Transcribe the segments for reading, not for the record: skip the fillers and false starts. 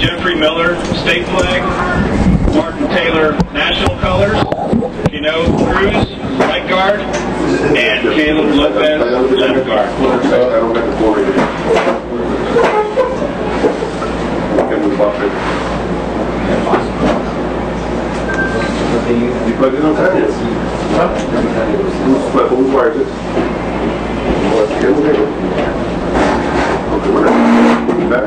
Jeffrey Miller, state flag. Martin Taylor, national colors. Cruz, right guard. And Caleb Lopez, left guard. You plug in on tennis? Who wires it? Okay, we're back.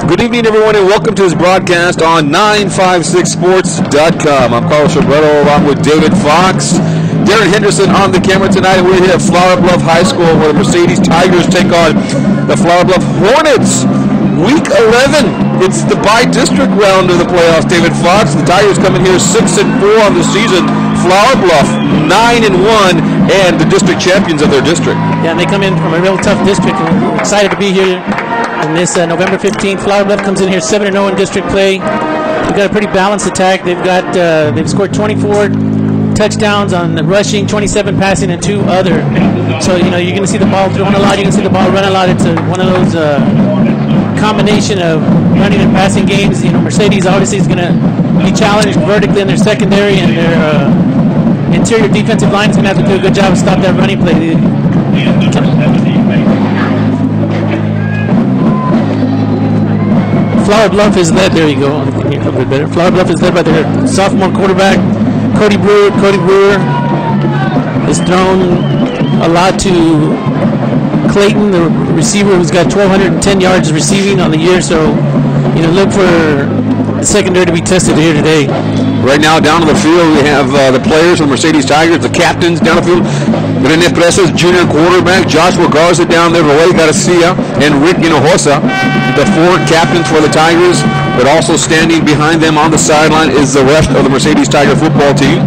Good evening, everyone, and welcome to this broadcast on 956sports.com. I'm Carl Chabretto along with David Fox. Darren Henderson on the camera tonight, and we're here at Flower Bluff High School where the Mercedes Tigers take on the Flower Bluff Hornets. Week 11. It's the Bi-District round of the playoffs, David Fox. The Tigers coming here 6-4 on the season. Flower Bluff 9-1 and the district champions of their district. Yeah, and they come in from a real tough district. We're excited to be here. And this November 15th, Flower Bluff comes in here 7-0 in district play. They've got a pretty balanced attack. They've scored 24 touchdowns on the rushing, 27 passing, and 2 other. So you're going to see the ball thrown a lot. You're going to see the ball run a lot. It's one of those combination of running and passing games. Mercedes obviously is going to be challenged vertically in their secondary, and their interior defensive line is going to have to do a good job of stop that running play. Flower Bluff is led. There you go. Flower Bluff is led by their sophomore quarterback, Cody Brewer. Cody Brewer has thrown a lot to Clayton, the receiver, who's got 1,210 yards receiving on the year. So, look for the secondary to be tested here today. Right now, down on the field, we have the players of the Mercedes Tigers, the captains down the field. René Presas, junior quarterback, Joshua Garza down there, Roy Garcia, and Rick Hinojosa, the 4 captains for the Tigers. But also standing behind them on the sideline is the rest of the Mercedes Tiger football team,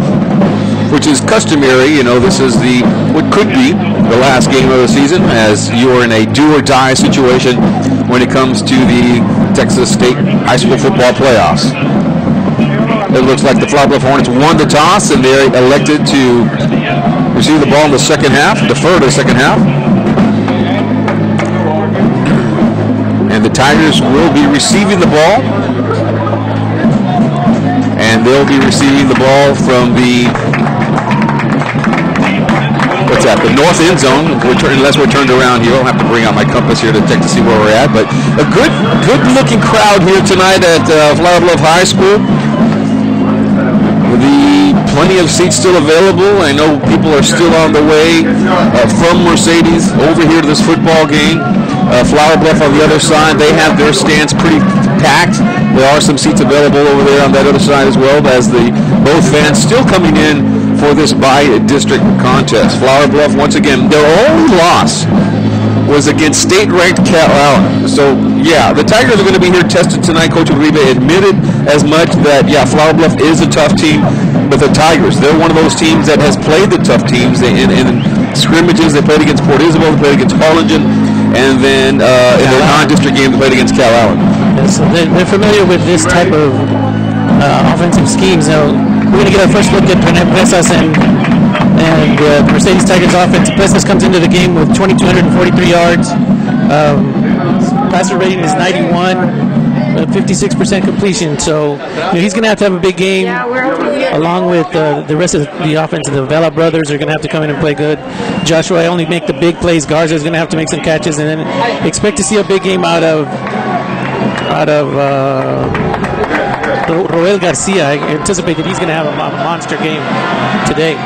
which is customary. This is what could be the last game of the season, as you are in a do-or-die situation when it comes to the Texas State High School football playoffs. It looks like the Flower Bluff Hornets won the toss, and they're elected to receive the ball in the second half, defer to the second half. And the Tigers will be receiving the ball. And they'll be receiving the ball from the north end zone. Unless we're turned around here, I'll have to bring out my compass here to check to see where we're at. But a good-looking crowd here tonight at Flower Bluff High School. Plenty of seats still available. I know people are still on the way from Mercedes over here to this football game. Flower Bluff on the other side, they have their stands pretty packed. There are some seats available over there on that other side as well, as both fans still coming in for this Bi-District contest. Flower Bluff, once again, their only loss was against state-ranked Cal Allen. So, yeah, the Tigers are going to be here tested tonight. Coach Uribe admitted as much that, Flower Bluff is a tough team, but the Tigers, they're one of those teams that has played the tough teams. In scrimmages, they played against Port Isabel, they played against Harlingen, and then in their non-district game, they played against Cal Allen. Yeah, so they're familiar with this type of offensive schemes. Now, we're going to get our first look at René Presas and the Mercedes Tigers offense. Plessis comes into the game with 2,243 yards. Passer rating is 91. 56% completion, so he's going to have a big game, along with the rest of the offense. The Vela brothers are going to have to come in and play good. Joshua only make the big plays. Garza is going to have to make some catches, and then expect to see a big game out of Roel Garcia. I anticipate that he's going to have a monster game today.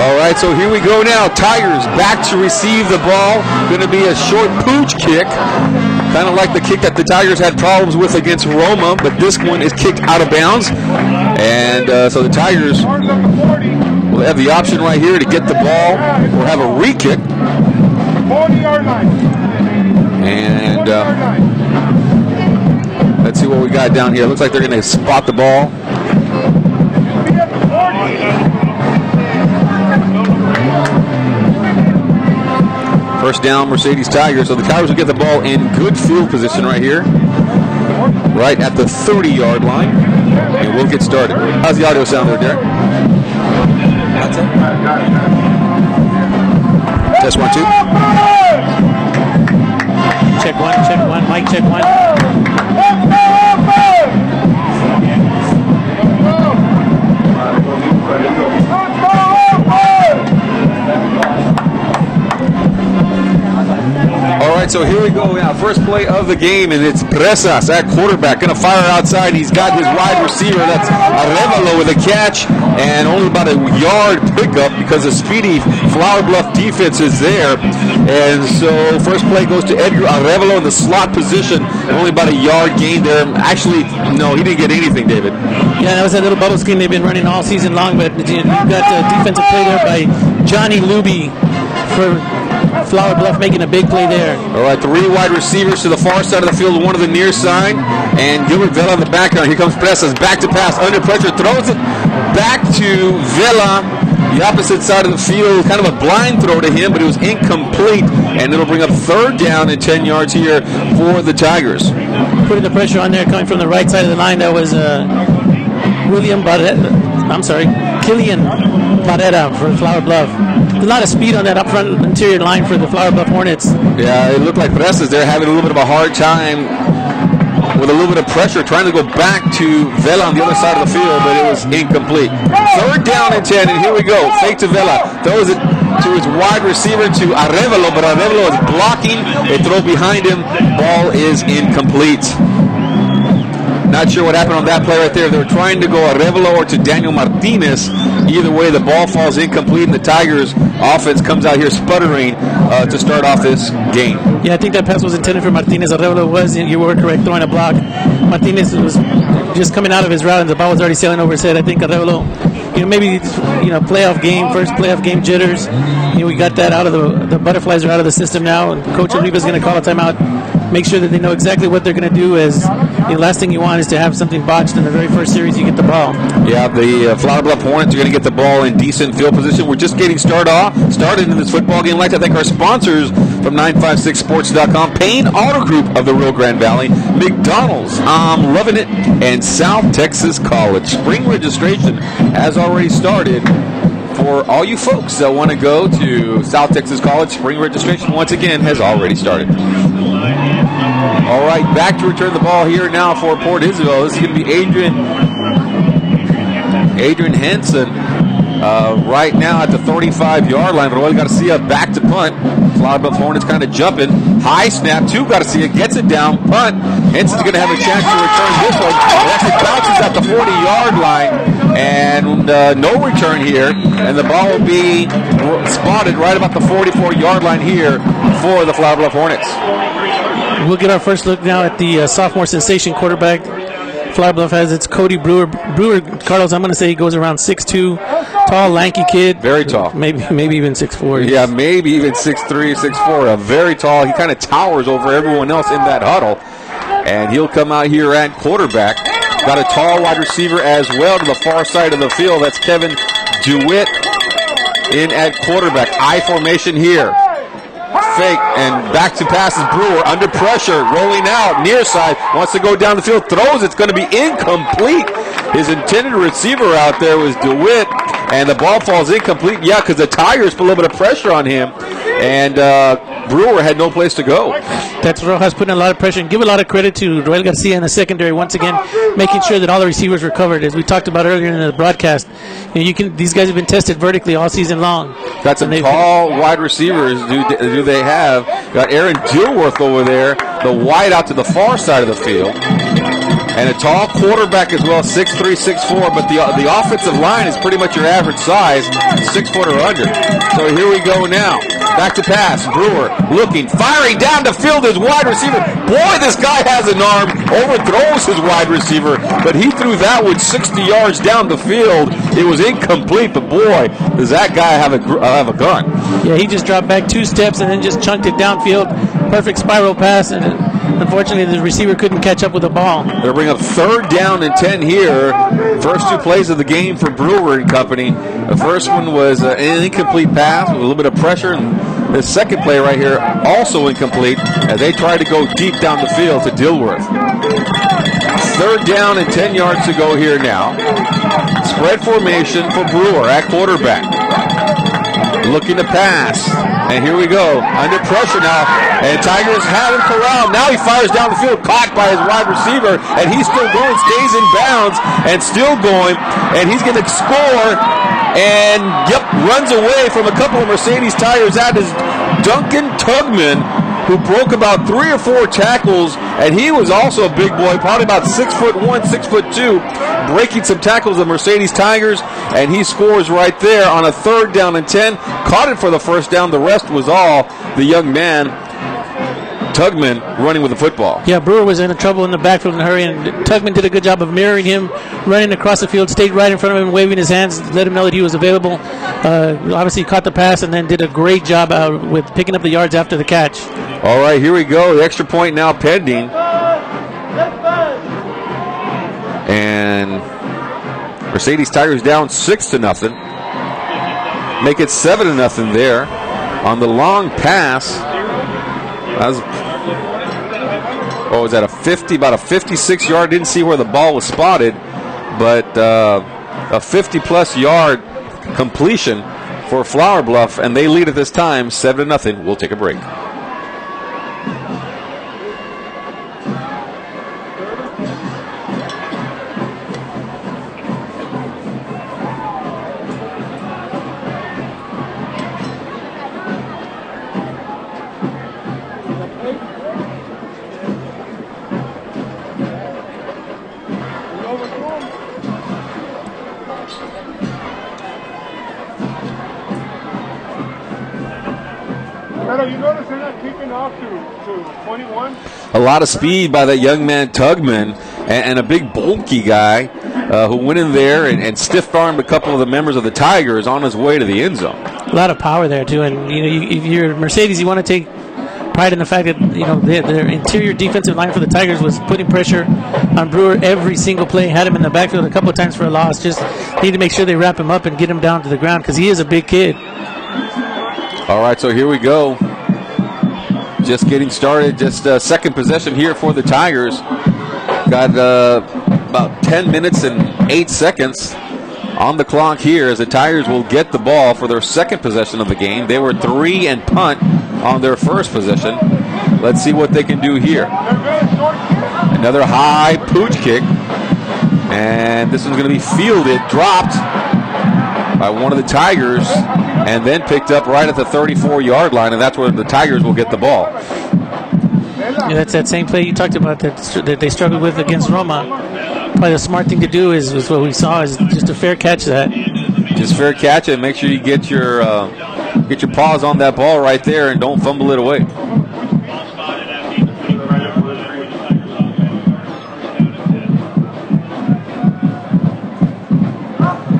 All right, so here we go now. Tigers back to receive the ball. Going to be a short pooch kick, kind of like the kick that the Tigers had problems with against Roma, but this one is kicked out of bounds. And so the Tigers will have the option right here to get the ball or have a re-kick. And let's see what we got down here. Looks like they're going to spot the ball. First down, Mercedes Tigers. So the Tigers will get the ball in good field position right here, right at the 30-yard line, and we'll get started. How's the audio sound there, Derek? Test 1, 2. Check one. Mic check one. All right, so here we go now. First play of the game, and it's Presas at quarterback. Going to fire outside. He's got his wide receiver. That's Arevalo with a catch, and only about a yard pickup because the speedy Flower Bluff defense is there. And so first play goes to Edgar Arevalo in the slot position. Only about a yard gain there. Actually, no, he didn't get anything, David. Yeah, that was that little bubble scheme they've been running all season long, but you've got a defensive play there by Johnny Luby for Flower Bluff making a big play there. All right, 3 wide receivers to the far side of the field, 1 to the near side, and Gilbert Vela in the background. Here comes Presas, back to pass, under pressure, throws it back to Vela, the opposite side of the field, kind of a blind throw to him, but it was incomplete, and it'll bring up 3rd down and 10 yards here for the Tigers. Putting the pressure on there, coming from the right side of the line, that was Killian Barrera for Flower Bluff. A lot of speed on that up front interior line for the Flower Bluff Hornets. Yeah, it looked like Presas there having a little bit of a hard time with a little bit of pressure, trying to go back to Vela on the other side of the field, but it was incomplete. 3rd down and 10, and here we go. Fake to Vela, throws it to his wide receiver to Arevalo, but Arevalo is blocking. They throw behind him. Ball is incomplete. Not sure what happened on that play right there. They were trying to go Arevalo or to Daniel Martinez. Either way, the ball falls incomplete, and the Tigers' offense comes out here sputtering to start off this game. Yeah, I think that pass was intended for Martinez. Arevalo was, you were correct, throwing a block. Martinez was just coming out of his route, and the ball was already sailing over his head. I think Arevalo, maybe playoff game, first playoff game jitters. We got that out of the butterflies are out of the system now, and Coach Oliva's going to call a timeout, make sure that they know exactly what they're going to do. As the last thing you want is to have something botched in the very first series you get the ball. Yeah, the Flower Bluff Hornets are going to get the ball in decent field position. We're just getting started in this football game. I'd like to thank our sponsors from 956sports.com, Payne Auto Group of the Rio Grande Valley, McDonald's, I'm loving it, and South Texas College. Spring registration has already started for all you folks that want to go to South Texas College. Spring registration, once again, has already started. All right, back to return the ball here now for Port Isabel. This is going to be Adrian Henson right now at the 35-yard line. Roel Garcia back to punt. Flower Bluff Hornets kind of jumping. High snap to Garcia, gets it down, punt. Henson's going to have a chance to return this one. It actually bounces at the 40-yard line, and no return here. And the ball will be spotted right about the 44-yard line here for the Flower Bluff Hornets. We'll get our first look now at the sophomore sensation quarterback. Flower Bluff has its Cody Brewer. Brewer, Carlos, I'm going to say he goes around 6'2", tall, lanky kid. Very tall. Maybe even 6'4". Yeah, maybe even 6'3", 6'4". Very tall. He kind of towers over everyone else in that huddle. And he'll come out here at quarterback. Got a tall wide receiver as well to the far side of the field. That's Kevin DeWitt in at quarterback. I formation here. Fake and back to passes. Brewer under pressure, rolling out near side, wants to go down the field, throws. It's going to be incomplete. His intended receiver out there was DeWitt, and the ball falls incomplete. Yeah, because the Tigers put a little bit of pressure on him, and Brewer had no place to go. That's Rojas putting a lot of pressure, and give a lot of credit to Roel Garcia in the secondary once again, making sure that all the receivers were covered. As we talked about earlier in the broadcast, these guys have been tested vertically all season long. Got some tall wide receivers. Do they have? Got Aaron Dilworth over there, the wide out to the far side of the field. And a tall quarterback as well, 6'3", 6'4", but the offensive line is pretty much your average size, 6 foot or under. So here we go now. Back to pass. Brewer looking, firing down the field his wide receiver. Boy, this guy has an arm. Overthrows his wide receiver, but he threw that one 60 yards down the field. It was incomplete, but boy, does that guy have a gun. Yeah, he just dropped back 2 steps and then just chunked it downfield. Perfect spiral pass, and unfortunately the receiver couldn't catch up with the ball. They'll bring up 3rd down and 10 here. First 2 plays of the game for Brewer and company. The first one was an incomplete pass with a little bit of pressure, and the second play right here also incomplete as they try to go deep down the field to Dilworth. 3rd down and 10 yards to go here now. Spread formation for Brewer at quarterback. Looking to pass. And here we go. Under pressure now. And Tigers have him corralled. Now he fires down the field. Caught by his wide receiver. And he's still going. Stays in bounds. And still going. And he's going to score. And, runs away from a couple of Mercedes Tigers. That is Duncan Tugman, who broke about 3 or 4 tackles, and he was also a big boy, probably about 6'1", 6'2", breaking some tackles of Mercedes Tigers, and he scores right there on a 3rd down and 10. Caught it for the first down. The rest was all the young man, Tugman, running with the football. Yeah, Brewer was in trouble in the backfield in a hurry, and Tugman did a good job of mirroring him, running across the field, stayed right in front of him, waving his hands, let him know that he was available. Obviously caught the pass and then did a great job with picking up the yards after the catch. All right, here we go. The extra point now pending. And Mercedes Tigers down 6-0. Make it 7-0 there. On the long pass, was that about a 56-yard? Didn't see where the ball was spotted, but a 50-plus yard completion for Flower Bluff, and they lead at this time 7-0. We'll take a break. You notice they're not kicking off to 21? A lot of speed by that young man Tugman, and a big bulky guy who went in there and stiff-armed a couple of the members of the Tigers on his way to the end zone. A lot of power there too, and if you're Mercedes, you want to take pride in the fact that their interior defensive line for the Tigers was putting pressure on Brewer every single play. Had him in the backfield a couple of times for a loss. Just need to make sure they wrap him up and get him down to the ground because he is a big kid. All right, so here we go. Just getting started. Just second possession here for the Tigers. Got about 10 minutes and 8 seconds on the clock here as the Tigers will get the ball for their second possession of the game. They were 3 and punt on their first possession. Let's see what they can do here. Another high pooch kick. And this one's going to be fielded, dropped by one of the Tigers, and then picked up right at the 34-yard line, and that's where the Tigers will get the ball. Yeah, that's that same play you talked about that they struggled with against Roma. Probably the smart thing to do is what we saw is just a fair catch that. Just fair catch it. Make sure you get your paws on that ball right there and don't fumble it away.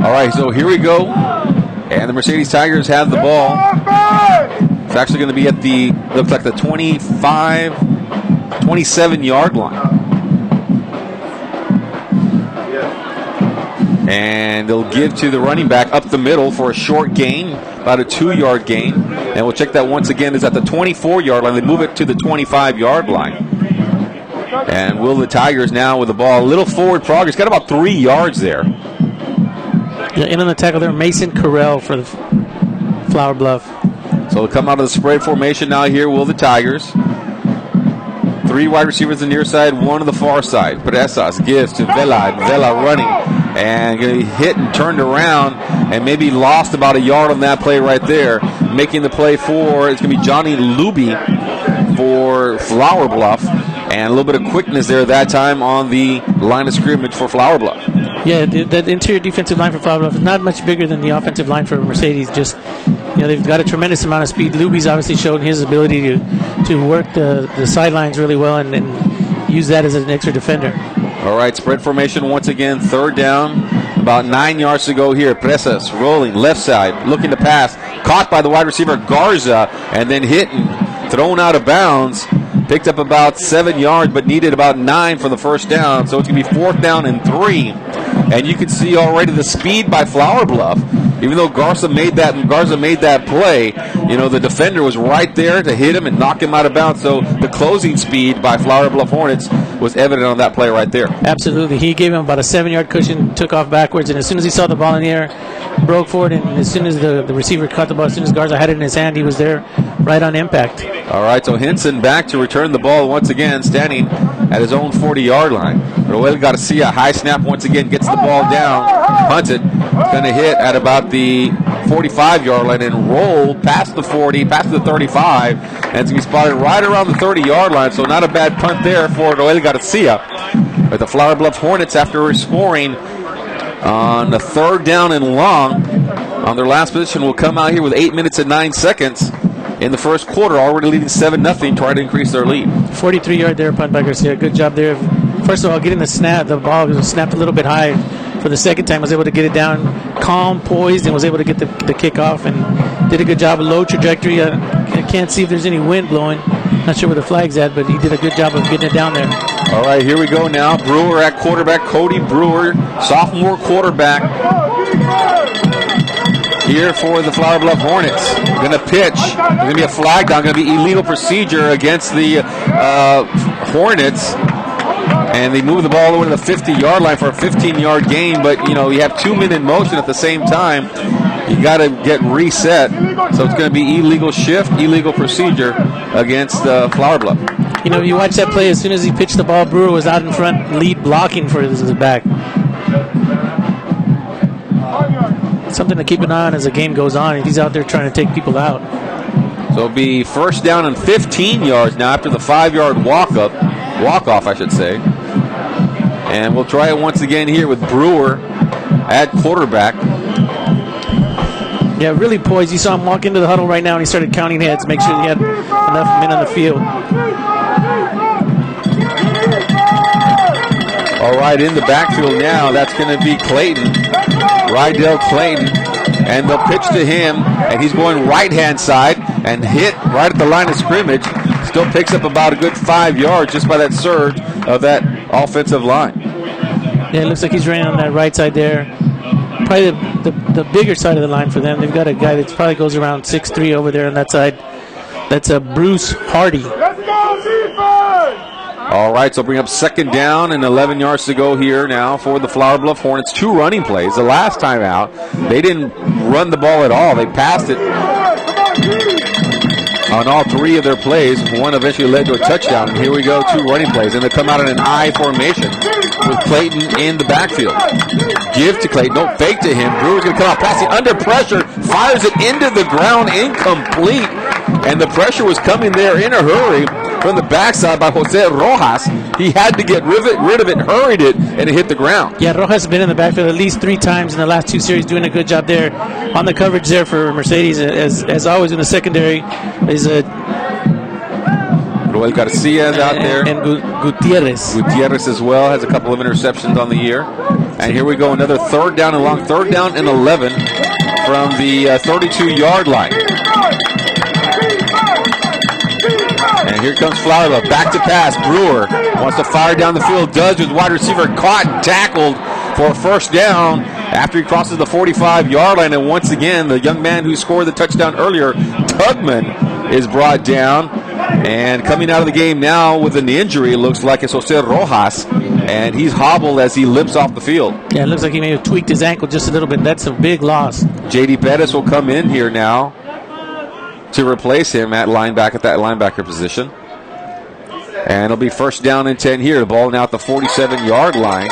All right, so here we go. And the Mercedes Tigers have the ball. It's actually going to be at the, looks like the 27-yard line. And they'll give to the running back up the middle for a short gain, about a 2-yard gain. And we'll check that once again. It's at the 24-yard line. They move it to the 25-yard line. And will the Tigers now with the ball, a little forward progress, got about 3 yards there. Yeah, in on the tackle there, Mason Carell for the Flower Bluff. So they'll come out of the spread formation now here, will the Tigers. 3 wide receivers on the near side, 1 on the far side. Presas gives to Vela, Vela running. And going to be hit and turned around and maybe lost about a yard on that play right there. Making the play for, it's going to be Johnny Luby for Flower Bluff. And a little bit of quickness there that time on the line of scrimmage for Flower Bluff. Yeah, that interior defensive line for Flower Bluff is not much bigger than the offensive line for Mercedes. Just, they've got a tremendous amount of speed. Luby's obviously shown his ability to work the sidelines really well and use that as an extra defender. All right, spread formation once again, 3rd down, about 9 yards to go here. Presas rolling left side, looking to pass, caught by the wide receiver Garza, and then hit and thrown out of bounds. Picked up about 7 yards, but needed about 9 for the first down. So it's going to be 4th down and 3. And you can see already the speed by Flower Bluff. Even though Garza made that play, the defender was right there to hit him and knock him out of bounds. So the closing speed by Flower Bluff Hornets was evident on that play right there. Absolutely. He gave him about a 7-yard cushion, took off backwards, and as soon as he saw the ball in the air, broke forward, and as soon as the receiver caught the ball, as soon as Garza had it in his hand, he was there right on impact. All right, so Henson back to return the ball once again, standing at his own 40-yard line. Roel Garcia, high snap once again, gets the ball down, punts it. It's going to hit at about the 45-yard line and roll past the 40, past the 35, and it's going to be spotted right around the 30-yard line, so not a bad punt there for Roel Garcia. But the Flower Bluff Hornets, after scoring on the 3rd down and long on their last position, will come out here with 8 minutes and 9 seconds in the first quarter, already leading 7-0, trying to increase their lead. 43-yard there, punt by Garcia. Good job there. First of all, getting the snap. The ball was snapped a little bit high for the second time. Was able to get it down calm, poised, and was able to get the kickoff and did a good job of low trajectory. I can't see if there's any wind blowing. Not sure where the flag's at, but he did a good job of getting it down there. All right, here we go now. Brewer at quarterback. Cody Brewer, sophomore quarterback. Here for the Flower Bluff Hornets. Going to pitch. There's going to be a flag down. Going to be illegal procedure against the Hornets. And they move the ball over to the 50-yard line for a 15-yard gain. But, you have 2 men in motion at the same time. You got to get reset. So it's going to be illegal shift, illegal procedure against Flower Bluff. You watch that play. As soon as he pitched the ball, Brewer was out in front, lead blocking for his back. Something to keep an eye on as the game goes on. He's out there trying to take people out. So it'll be 1st down and 15 yards now after the 5-yard walk-off, I should say. And we'll try it once again here with Brewer at quarterback. Yeah, really poised. You saw him walk into the huddle right now, and he started counting heads, make sure he had enough men on the field. All right, in the backfield now, that's going to be Clayton, Rydell Clayton, and they'll pitch to him, and he's going right-hand side and hit right at the line of scrimmage. Still picks up about a good 5 yards just by that surge of that offensive line. Yeah, it looks like he's running on that right side there. Probably the bigger side of the line for them. They've got a guy that probably goes around 6'3" over there on that side. That's Bruce Hardy. Let's go, defense! All right, so bring up 2nd down and 11 yards to go here now for the Flower Bluff Hornets. 2 running plays. The last time out, they didn't run the ball at all. They passed it on all 3 of their plays. One eventually led to a touchdown. And here we go, 2 running plays. And they come out in an I formation with Clayton in the backfield. Give to Clayton. Don't fake to him. Brewer's going to come out passing under pressure. Fires it into the ground. Incomplete. And the pressure was coming there in a hurry from the backside by Jose Rojas. He had to get rid of it, hurried it, and it hit the ground. Yeah, Rojas has been in the backfield at least 3 times in the last 2 series, doing a good job there on the coverage there for Mercedes. As always in the secondary is Roel Garcia is out there. And Gutierrez. Gutierrez as well has a couple of interceptions on the year. And here we go, another 3rd down and long. 3rd down and 11 from the 32-yard line. And here comes Flower Bluff, back to pass. Brewer wants to fire down the field, does with wide receiver caught and tackled for a 1st down after he crosses the 45-yard line. And once again, the young man who scored the touchdown earlier, Tugman, is brought down. And coming out of the game now with an injury, it looks like it's Jose Rojas, and he's hobbled as he limps off the field. Yeah, it looks like he may have tweaked his ankle just a little bit. That's a big loss. J.D. Pettis will come in here now to replace him at that linebacker position. And it'll be first down and 10 here. The ball now at the 47-yard line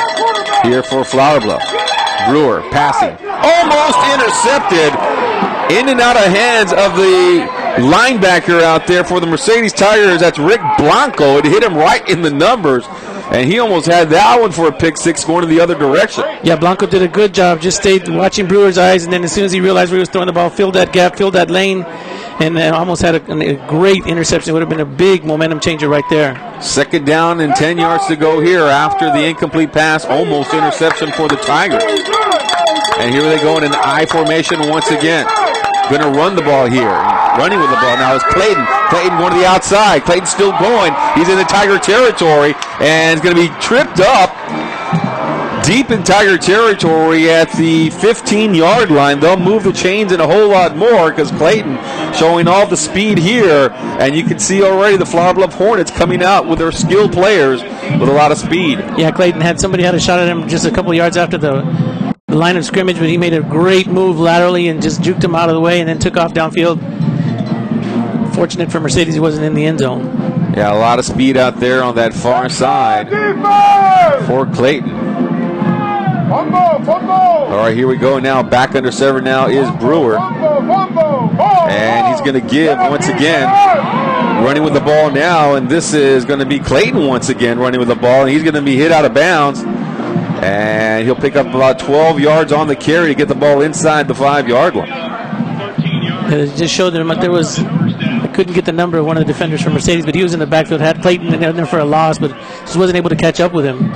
here for Flower Bluff. Brewer passing. Almost intercepted. In and out of hands of the linebacker out there for the Mercedes Tigers. That's Rick Blanco. It hit him right in the numbers. And he almost had that one for a pick six going in the other direction. Yeah, Blanco did a good job. Just stayed watching Brewer's eyes, and then as soon as he realized where he was throwing the ball, filled that gap, filled that lane, and almost had a great interception. It would have been a big momentum changer right there. Second down and 10 yards to go here after the incomplete pass. Almost interception for the Tigers. And here they go in an I formation once again. Going to run the ball here. Running with the ball now is Clayton. Clayton going to the outside. Clayton's still going. He's in the Tiger territory and is going to be tripped up deep in Tiger territory at the 15-yard line. They'll move the chains and a whole lot more because Clayton showing all the speed here. And you can see already the Flower Bluff Hornets coming out with their skilled players with a lot of speed. Yeah, Clayton had somebody had a shot at him just a couple yards after the line of scrimmage, but he made a great move laterally and just juked him out of the way and then took off downfield. Fortunate for Mercedes, he wasn't in the end zone. Yeah, a lot of speed out there on that far side for Clayton. All right, here we go now. Back under center now is Brewer. And he's going to give once again. Running with the ball now, and this is going to be Clayton once again running with the ball, and he's going to be hit out of bounds. And he'll pick up about 12 yards on the carry to get the ball inside the 5-yard line. It just showed them there was, I couldn't get the number of one of the defenders from Mercedes, but he was in the backfield, had Clayton in there for a loss, but just wasn't able to catch up with him.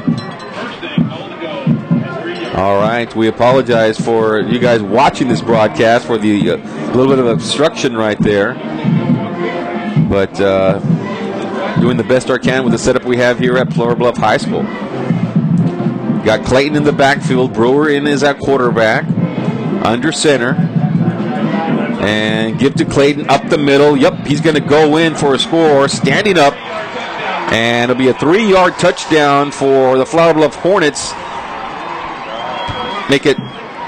All right, we apologize for you guys watching this broadcast for the little bit of obstruction right there. But doing the best I can with the setup we have here at Flower Bluff High School. Got Clayton in the backfield. Brewer in as at quarterback. Under center. And give to Clayton up the middle. Yep, he's going to go in for a score. Standing up. And it'll be a 3-yard touchdown for the Flower Bluff Hornets. Make it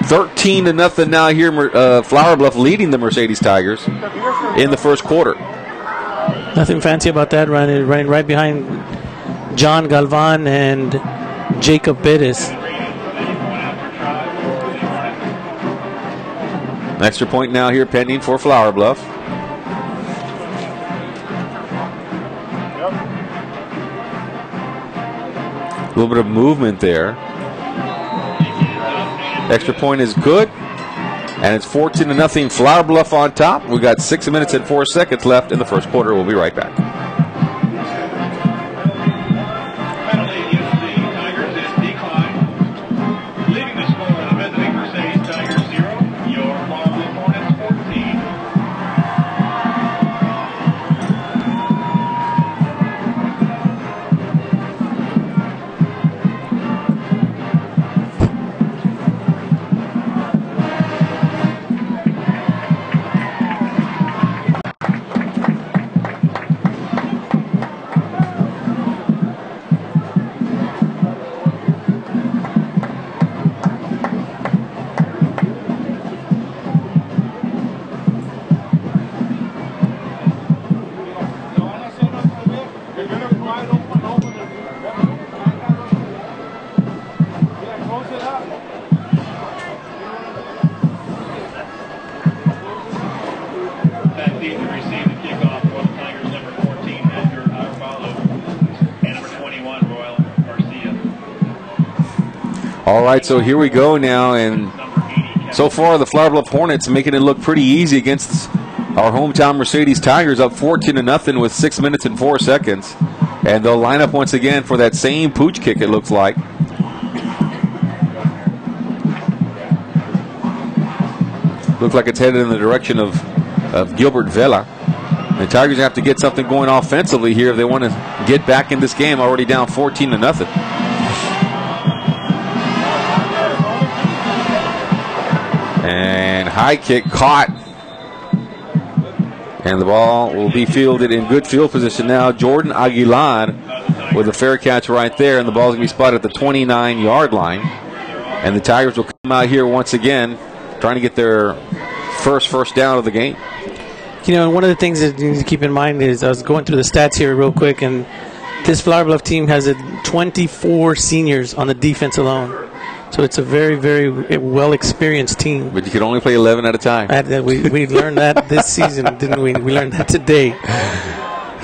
13-0 now here. Flower Bluff leading the Mercedes Tigers in the first quarter. Nothing fancy about that, running right behind John Galvan and Jacob Bettis. Extra point now here pending for Flower Bluff. A little bit of movement there. Extra point is good. And it's 14-0 Flower Bluff on top. We've got 6 minutes and 4 seconds left in the first quarter. We'll be right back. All right, so here we go now, and so far the Flower Bluff Hornets making it look pretty easy against our hometown Mercedes Tigers, up 14-0 with 6 minutes and 4 seconds. And they'll line up once again for that same pooch kick, it looks like. Looks like it's headed in the direction of Gilbert Vela. The Tigers have to get something going offensively here if they want to get back in this game, already down 14-0. And high kick caught. And the ball will be fielded in good field position now. Jordan Aguilar with a fair catch right there, and the ball's going to be spotted at the 29-yard line. And the Tigers will come out here once again, trying to get their first down of the game. You know, one of the things that you need to keep in mind is I was going through the stats here real quick, and this Flower Bluff team has 24 seniors on the defense alone. So it's a very, very well-experienced team. But you can only play 11 at a time. We learned that this season, didn't we? We learned that today.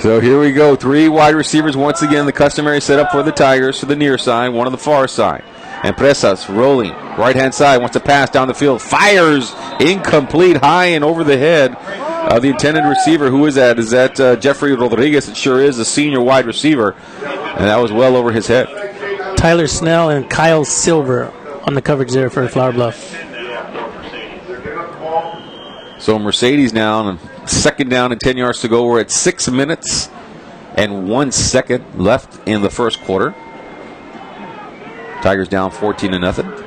So here we go. 3 wide receivers once again. The customary setup for the Tigers to the near side, one on the far side. And Presas rolling. Right-hand side wants to pass down the field. Fires incomplete, high and over the head of the intended receiver. Who is that? Is that Jeffrey Rodriguez? It sure is, a senior wide receiver. And that was well over his head. Tyler Snell and Kyle Silver on the coverage there for Flower Bluff. So Mercedes now, and 2nd down and 10 yards to go. We're at 6 minutes and 1 second left in the first quarter. Tigers down 14-0.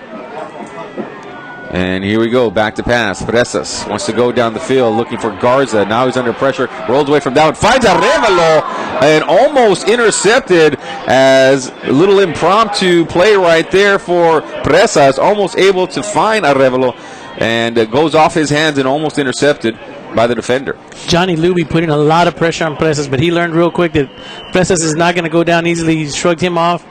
And here we go, back to pass. Presas wants to go down the field looking for Garza. Now he's under pressure, rolls away from down, finds Arevalo, and almost intercepted as a little impromptu play right there for Presas. Almost able to find Arevalo, and it goes off his hands and almost intercepted by the defender. Johnny Luby putting a lot of pressure on Presas, but he learned real quick that Presas is not going to go down easily. He shrugged him off,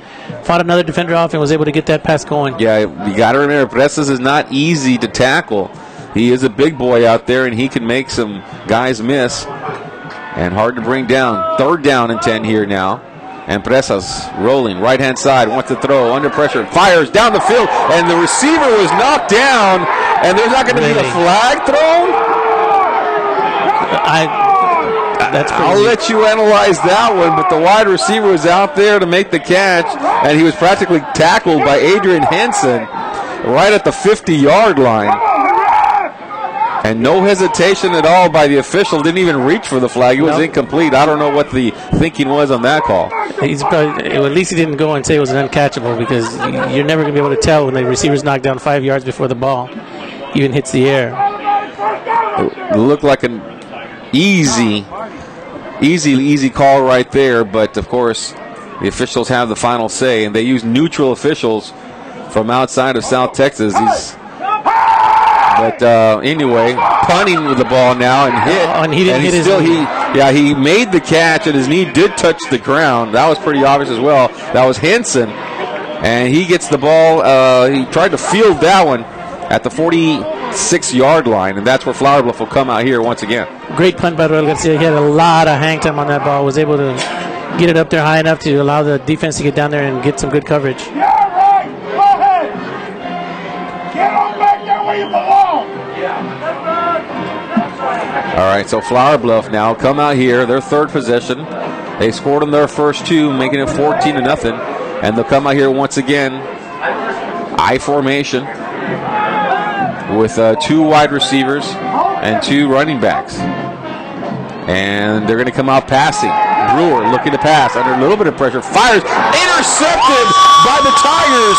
fought another defender off, and was able to get that pass going. Yeah, you got to remember, Presas is not easy to tackle. He is a big boy out there, and he can make some guys miss. And hard to bring down. 3rd down and 10 here now. And Presas rolling, right-hand side, wants to throw, under pressure, fires down the field, and the receiver was knocked down, and there's not going to be a flag thrown? I'll let you analyze that one, but the wide receiver was out there to make the catch, and he was practically tackled by Adrian Henson right at the 50-yard line. And no hesitation at all by the official. Didn't even reach for the flag. It was incomplete. I don't know what the thinking was on that call. He's probably, at least he didn't go and say it was an uncatchable, because you're never going to be able to tell when the receiver's knocked down 5 yards before the ball even hits the air. It looked like an easy call right there, but of course the officials have the final say, and they use neutral officials from outside of South Texas. But anyway, punting with the ball now and hit. And he didn't hit his knee. He made the catch, and his knee did touch the ground. That was pretty obvious as well. That was Henson, and he gets the ball. He tried to field that one at the 46-yard line, and that's where Flower Bluff will come out here once again. Great punt by Roel Garcia. He had a lot of hang time on that ball. Was able to get it up there high enough to allow the defense to get down there and get some good coverage. Yeah, right. Go ahead. Get on back there where you belong. All right, so Flower Bluff now come out here, their 3rd possession. They scored on their first 2, making it 14-0, and they'll come out here once again, I formation, with 2 wide receivers and 2 running backs. And they're going to come out passing. Brewer looking to pass under a little bit of pressure. Fires. Intercepted by the Tigers.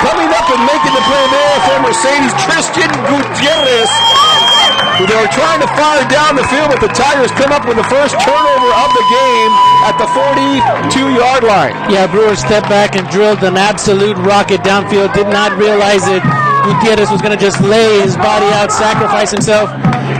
Coming up and making the play there for Mercedes, Tristan Gutierrez. They were trying to fire down the field, but the Tigers come up with the first turnover of the game at the 42-yard line. Yeah, Brewer stepped back and drilled an absolute rocket downfield. Did not realize it. Gutierrez was going to just lay his body out, sacrifice himself,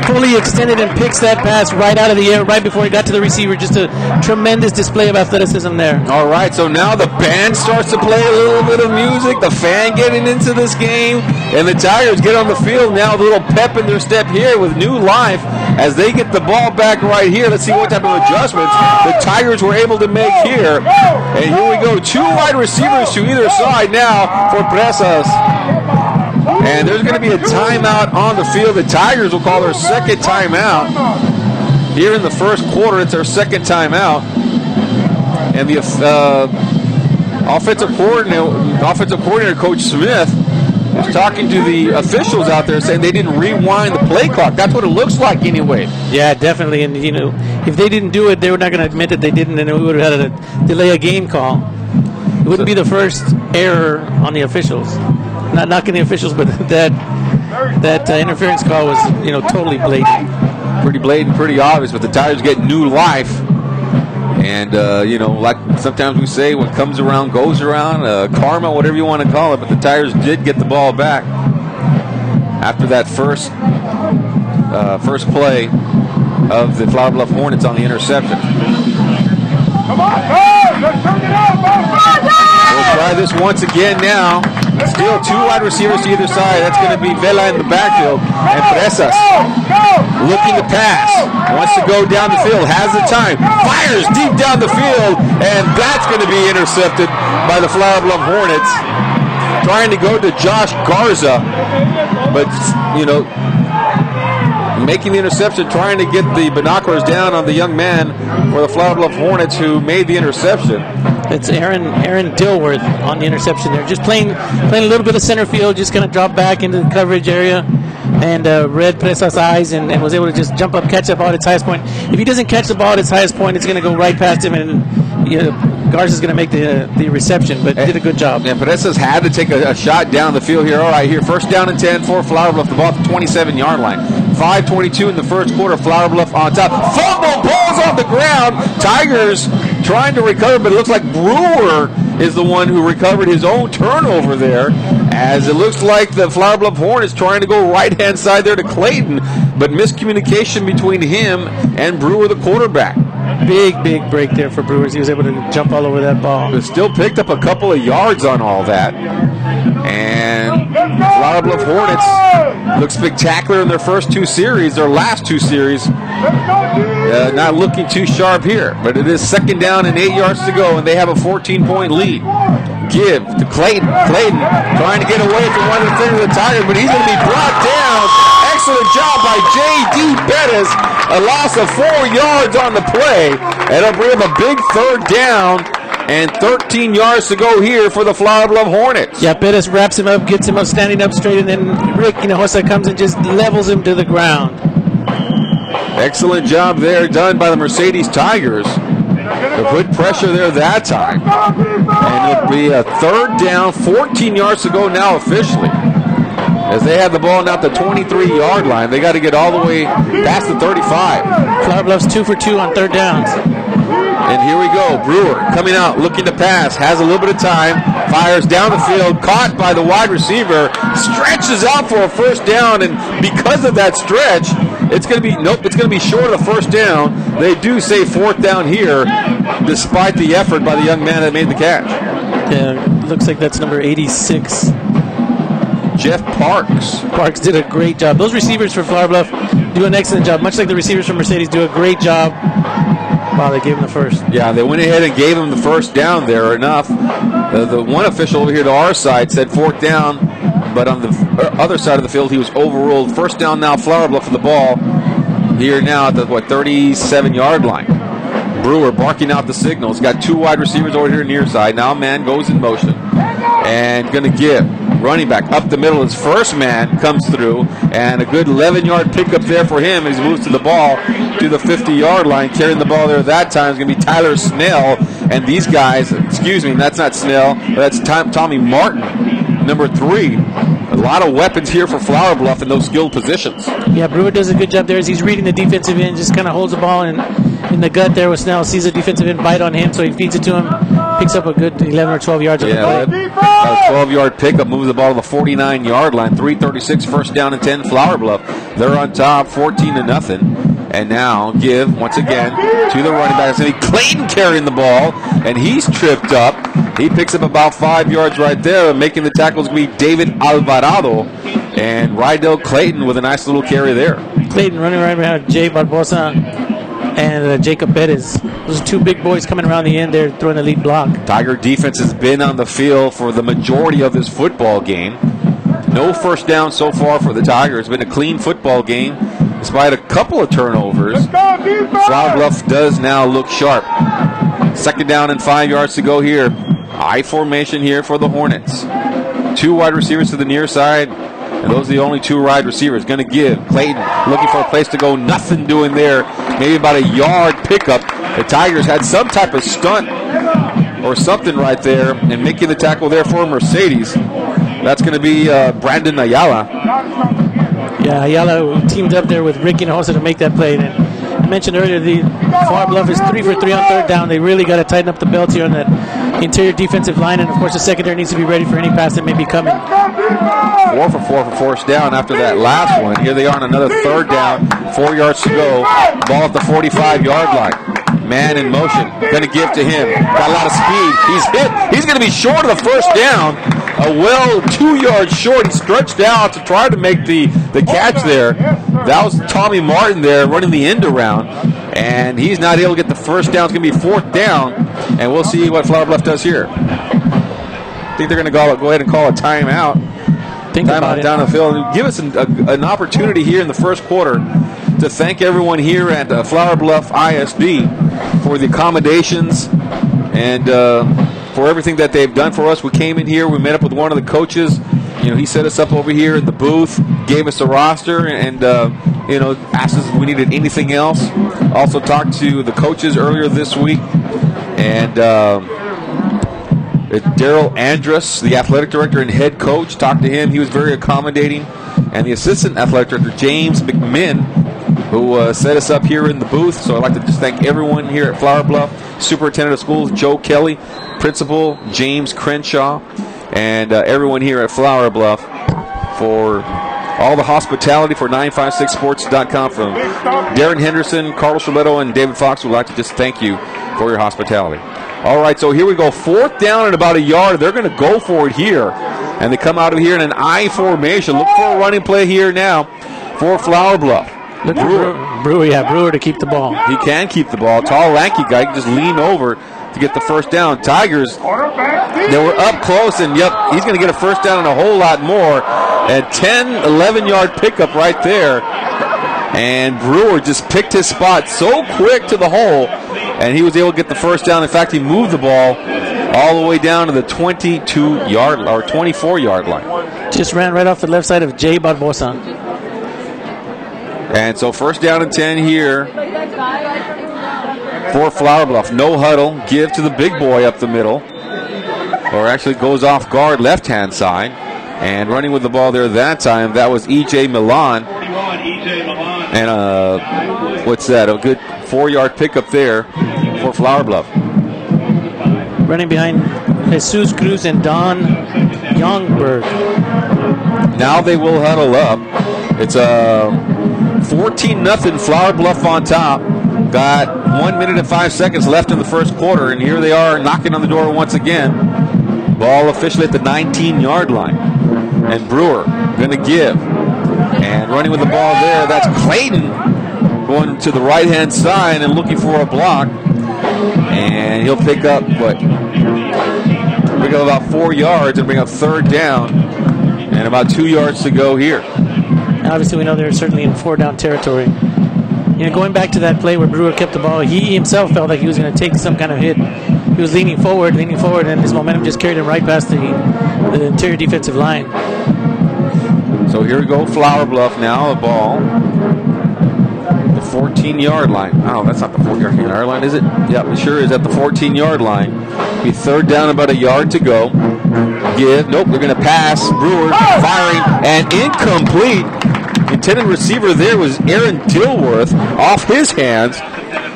fully extended and picks that pass right out of the air right before he got to the receiver. Just a tremendous display of athleticism there. All right, so now the band starts to play a little bit of music, the fan getting into this game, and the Tigers get on the field now with a little pep in their step here with new life as they get the ball back right here. Let's see what type of adjustments the Tigers were able to make here. And here we go, 2 wide receivers to either side now for Presas. And there's going to be a timeout on the field. The Tigers will call their 2nd timeout. Here in the first quarter, it's their 2nd timeout. And the offensive coordinator, Coach Smith, is talking to the officials out there saying they didn't rewind the play clock. That's what it looks like anyway. Yeah, definitely. And, you know, if they didn't do it, they were not going to admit that they didn't, and we would have had to delay a game call. It wouldn't be the first error on the officials. Not knocking the officials, but that interference call was, totally blatant. pretty blatant, pretty obvious, but the Tigers get new life. And, you know, like sometimes we say, what comes around goes around, karma, whatever you want to call it, but the Tigers did get the ball back after that first play of the Flower Bluff Hornets on the interception. Come on, go! Let's turn it up! We'll try this once again now. Still two wide receivers to either side. That's going to be Vela in the backfield. And Presas looking to pass. Wants to go down the field. Has the time. Fires deep down the field. And that's going to be intercepted by the Flower Bluff Hornets. Trying to go to Josh Garza. But, you know, making the interception, trying to get the binoculars down on the young man for the Flower Bluff Hornets who made the interception. It's Aaron Dilworth on the interception there. Just playing a little bit of center field, just going to drop back into the coverage area and read Presas' eyes and was able to just jump up, catch the ball at its highest point. If he doesn't catch the ball at its highest point, it's going to go right past him, and you know, Garza's going to make the reception, but did a good job. Yeah, Presas had to take a shot down the field here. All right, here, first down and 10 for Flower Bluff, the ball at the 27-yard line. 5:22 in the first quarter, Flower Bluff on top. Fumble, ball's on the ground. Tigers trying to recover, but it looks like Brewer is the one who recovered his own turnover there, as it looks like the Flower Bluff Hornets trying to go right-hand side there to Clayton, but miscommunication between him and Brewer, the quarterback. Big break there for Brewers. He was able to jump all over that ball. But still picked up a couple of yards on all that. And Flower Bluff Hornets look spectacular in their first two series, their last two series. Not looking too sharp here, but it is second down and 8 yards to go, and they have a 14-point lead. Give to Clayton. Clayton trying to get away from one of the things of the Tigers, but he's going to be brought down. Excellent job by J.D. Bettis. A loss of 4 yards on the play, and it'll bring him a big third down. And 13 yards to go here for the Flower Bluff Hornets. Yeah, Bettis wraps him up, gets him up standing up straight, and then Rick Hinojosa comes and just levels him to the ground. Excellent job there done by the Mercedes Tigers to put pressure there that time. And it'll be a third down, 14 yards to go now officially. As they have the ball now at the 23-yard line, they got to get all the way past the 35. Flower Bluff's 2 for 2 on third downs. And here we go. Brewer coming out, looking to pass, has a little bit of time, fires down the field, caught by the wide receiver, stretches out for a first down, and because of that stretch, it's going to be short of the first down. They do say fourth down here, despite the effort by the young man that made the catch. Yeah, looks like that's number 86. Jeff Parks. Parks did a great job. Those receivers for Flower Bluff do an excellent job, much like the receivers from Mercedes do a great job. Wow, they gave him the first. Yeah, they went ahead and gave him the first down there enough. The one official over here to our side said fourth down, but on the other side of the field, he was overruled. First down now, Flower Bluff with the ball here now at the, 37-yard line. Brewer barking out the signals. Got two wide receivers over here near side. Now man goes in motion and going to give. Running back up the middle. His first man comes through, and a good 11-yard pickup there for him as he moves to the ball to the 50-yard line. Carrying the ball there that time is going to be Tyler Snell. And these guys, excuse me, that's not Snell, that's Tommy Martin, number 3. A lot of weapons here for Flower Bluff in those skilled positions. Yeah, Brewer does a good job there as he's reading the defensive end, just kind of holds the ball in the gut there with Snell, sees the defensive end bite on him, so he feeds it to him, picks up a good 11 or 12 yards on the play. A 12-yard pickup, moves the ball to the 49-yard line. 3:36, first down and 10, Flower Bluff. They're on top, 14-0. And now give, once again, to the running back. It's going to be Clayton carrying the ball, and he's tripped up. He picks up about 5 yards right there, and making the tackles going to be David Alvarado. And Rydell Clayton with a nice little carry there. Clayton running right behind Jay Barbosa and Jacob Bettis. Those are two big boys coming around the end there throwing the lead block. Tiger defense has been on the field for the majority of this football game. No first down so far for the Tigers. It's been a clean football game despite a couple of turnovers. Flower Bluff does now look sharp. Second down and 5 yards to go here. I formation here for the Hornets. Two wide receivers to the near side. And those are the only two wide receivers. Going to give. Clayton looking for a place to go. Nothing doing there. Maybe about a yard pickup. The Tigers had some type of stunt or something right there. And making the tackle there for Mercedes. That's going to be Brandon Ayala. Yeah, Ayala teamed up there with Ricky Hinojosa to make that play. And I mentioned earlier, the Flower Bluff is 3 for 3 on third down. They really got to tighten up the belt here on that interior defensive line, and of course the secondary needs to be ready for any pass that may be coming. 4 for 4 for fourth down after that last one. Here they are on another third down, 4 yards to go. Ball at the 45-yard line. Man in motion, going to give to him. Got a lot of speed. He's hit. He's going to be short of the first down. A 2 yards short. He stretched out to try to make the catch there. That was Tommy Martin there running the end around, and he's not able to get the first down. It's going to be fourth down, and we'll see what Flower Bluff does here. I think they're going to go ahead and call a timeout. Timeout down the field. Give us an opportunity here in the first quarter to thank everyone here at Flower Bluff ISD for the accommodations and for everything that they've done for us. We came in here, we met up with one of the coaches. You know, he set us up over here in the booth, gave us a roster, and asked us if we needed anything else. Also talked to the coaches earlier this week, and Daryl Andrus, the athletic director and head coach, talked to him. He was very accommodating, and the assistant athletic director, James McMinn, who set us up here in the booth. So I'd like to just thank everyone here at Flower Bluff, Superintendent of Schools Joe Kelly, Principal James Crenshaw, and everyone here at Flower Bluff for all the hospitality for 956sports.com. From Darren Henderson, Carlos Roletto, and David Fox, would like to just thank you for your hospitality. All right, so here we go. Fourth down at about a yard. They're going to go for it here, and they come out of here in an I formation. Look for a running play here now for Flower Bluff. Look for Brewer to keep the ball. He can keep the ball. Tall, lanky guy can just lean over to get the first down. Tigers, they were up close, and yep, he's going to get a first down and a whole lot more. And 10, 11-yard pickup right there. And Brewer just picked his spot so quick to the hole, and he was able to get the first down. In fact, he moved the ball all the way down to the 22-yard or 24-yard line. Just ran right off the left side of Jay Barbosa. And so first down and 10 here for Flower Bluff. No huddle. Give to the big boy up the middle. Or actually goes off guard left-hand side. And running with the ball there that time, that was E.J. Milan. And what's that? A good 4-yard pickup there for Flower Bluff. Running behind Jesus Cruz and Don Youngberg. Now they will huddle up. It's a 14-0 Flower Bluff on top. Got 1 minute and 5 seconds left in the first quarter, and here they are knocking on the door once again. Ball officially at the 19-yard line. And Brewer going to give. And running with the ball there, that's Clayton going to the right-hand side and looking for a block. And he'll pick up, about 4 yards and bring up third down. And about 2 yards to go here. Obviously, we know they're certainly in 4-down territory. Going back to that play where Brewer kept the ball, he himself felt like he was going to take some kind of hit. He was leaning forward, and his momentum just carried him right past the interior defensive line. So here we go, Flower Bluff now, a ball. The 14-yard line. Oh, that's not the 14-yard line, is it? Yep, it sure is at the 14-yard line. Be third down, about a yard to go. Give. Nope, they're going to pass. Brewer firing, and incomplete. Intended receiver there was Aaron Dilworth off his hands,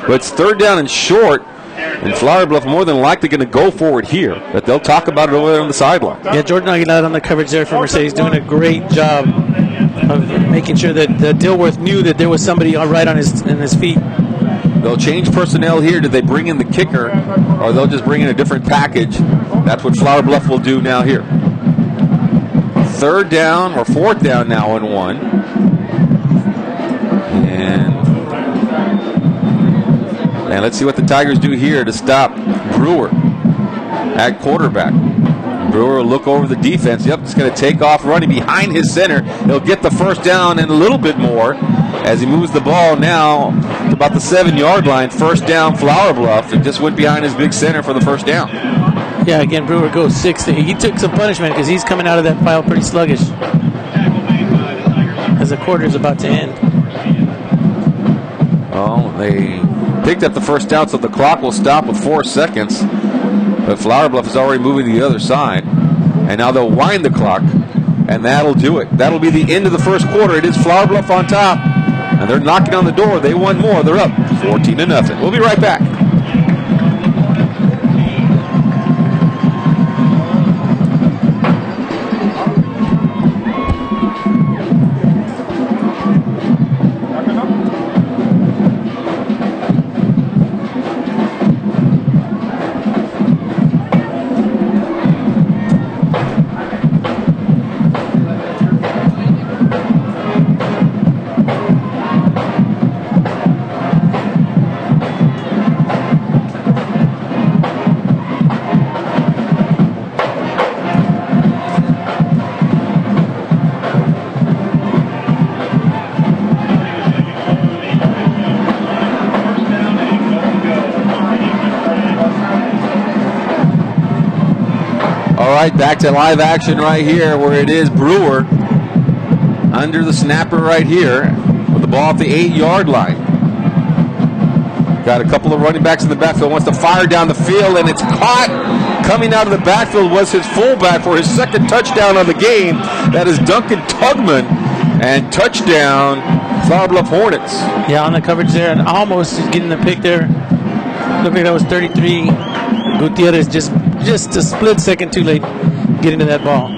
but it's third down and short. And Flower Bluff more than likely going to go forward here, but they'll talk about it over there on the sideline. Yeah, Jordan Aguilar on the coverage there for Mercedes, doing a great job of making sure that Dilworth knew that there was somebody right on his feet. They'll change personnel here. Did they bring in the kicker, or they'll just bring in a different package? That's what Flower Bluff will do now here. Third down, or fourth down now and 1. And let's see what the Tigers do here to stop Brewer at quarterback. Brewer will look over the defense. Yep, it's going to take off running behind his center. He'll get the first down and a little bit more as he moves the ball now to about the 7-yard line. First down, Flower Bluff, and just went behind his big center for the first down. Yeah, again, Brewer goes 6. He took some punishment because he's coming out of that pile pretty sluggish as the quarter is about to end. Oh, they picked up the first down, so the clock will stop with 4 seconds. But Flower Bluff is already moving to the other side. And now they'll wind the clock and that'll do it. That'll be the end of the first quarter. It is Flower Bluff on top, and they're knocking on the door. They want more. They're up 14-0. We'll be right back. Back to live action right here where it is Brewer under the snapper right here with the ball at the 8-yard line. Got a couple of running backs in the backfield. Wants to fire down the field, and it's caught. Coming out of the backfield was his fullback for his second touchdown of the game. That is Duncan Tugman, and touchdown Flower Bluff Hornets. Yeah, on the coverage there, and almost getting the pick there. Looked like that was 33. Gutierrez just a split second too late getting to that ball.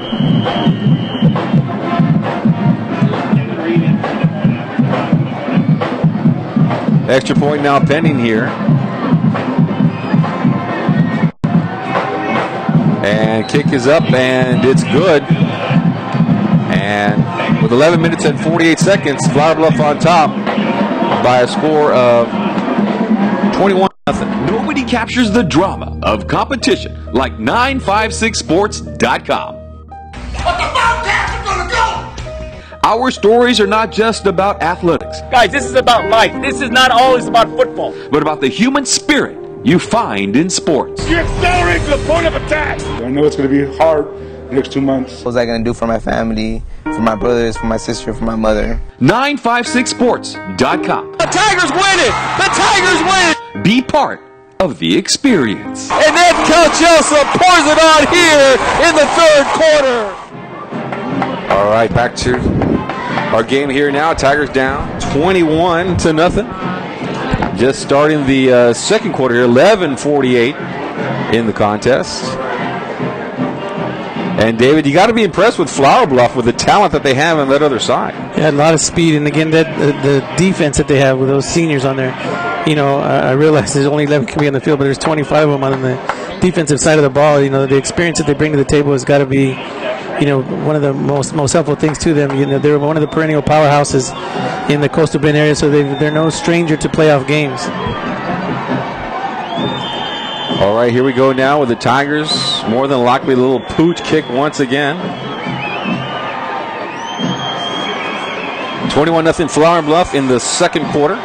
Extra point now pending here. And kick is up, and it's good. And with 11 minutes and 48 seconds, Flower Bluff on top by a score of 21-0. Nobody captures the drama of competition like 956sports.com. But the Bobcats are gonna go! Our stories are not just about athletics. Guys, this is about life. This is not always about football. But about the human spirit you find in sports. You accelerate to the point of attack! I know it's going to be hard the next 2 months. What was I going to do for my family, for my brothers, for my sister, for my mother? 956sports.com. The Tigers win it! The Tigers win it! Be part of the experience. And then Calchelsa pours it on here in the third quarter. All right, back to our game here now. Tigers down 21-0. Just starting the second quarter here, 11:48 in the contest. And David, you got to be impressed with Flower Bluff with the talent that they have on that other side. Yeah, a lot of speed, and again, that the defense that they have with those seniors on there. You know, I realize there's only 11 can be on the field, but there's 25 of them on the defensive side of the ball. You know, the experience that they bring to the table has got to be, you know, one of the most helpful things to them. You know, they're one of the perennial powerhouses in the Coastal Bend area, so they're no stranger to playoff games. All right, here we go now with the Tigers. More than likely a little pooch kick once again. 21-0 Flower Bluff in the second quarter.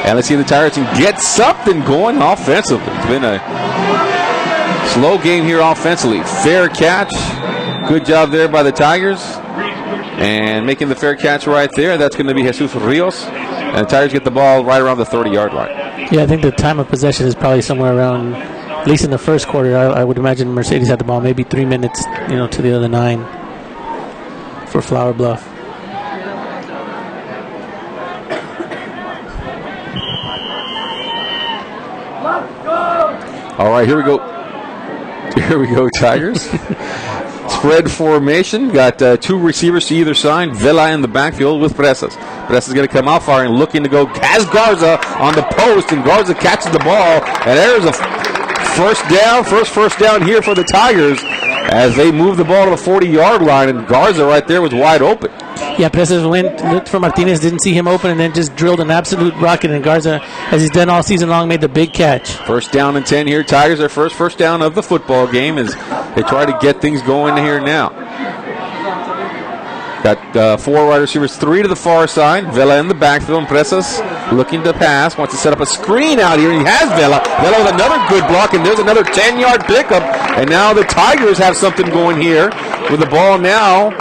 And let's see if the Tigers can get something going offensively. It's been a slow game here offensively. Fair catch. Good job there by the Tigers. And making the fair catch right there, that's going to be Jesus Rios. And the Tigers get the ball right around the 30-yard line. Yeah, I think the time of possession is probably somewhere around, at least in the first quarter, I would imagine Mercedes had the ball maybe 3 minutes, you know, to the other 9 for Flower Bluff. All right, here we go. Here we go, Tigers. Spread formation. Got 2 receivers to either side. Vela in the backfield with Presas. Presas is going to come out firing, looking to go. Has Garza on the post, and Garza catches the ball. And there's a first down. First down here for the Tigers as they move the ball to the 40-yard line, and Garza right there was wide open. Yeah, Presas looked for Martinez, didn't see him open, and then just drilled an absolute rocket, and Garza, as he's done all season long, made the big catch. First down and 10 here. Tigers, their first down of the football game as they try to get things going here now. Got 4 wide receivers, 3 to the far side. Vela in the backfield, and Presas looking to pass. Wants to set up a screen out here, and he has Vela. Vela with another good block, and there's another 10-yard pickup. And now the Tigers have something going here with the ball now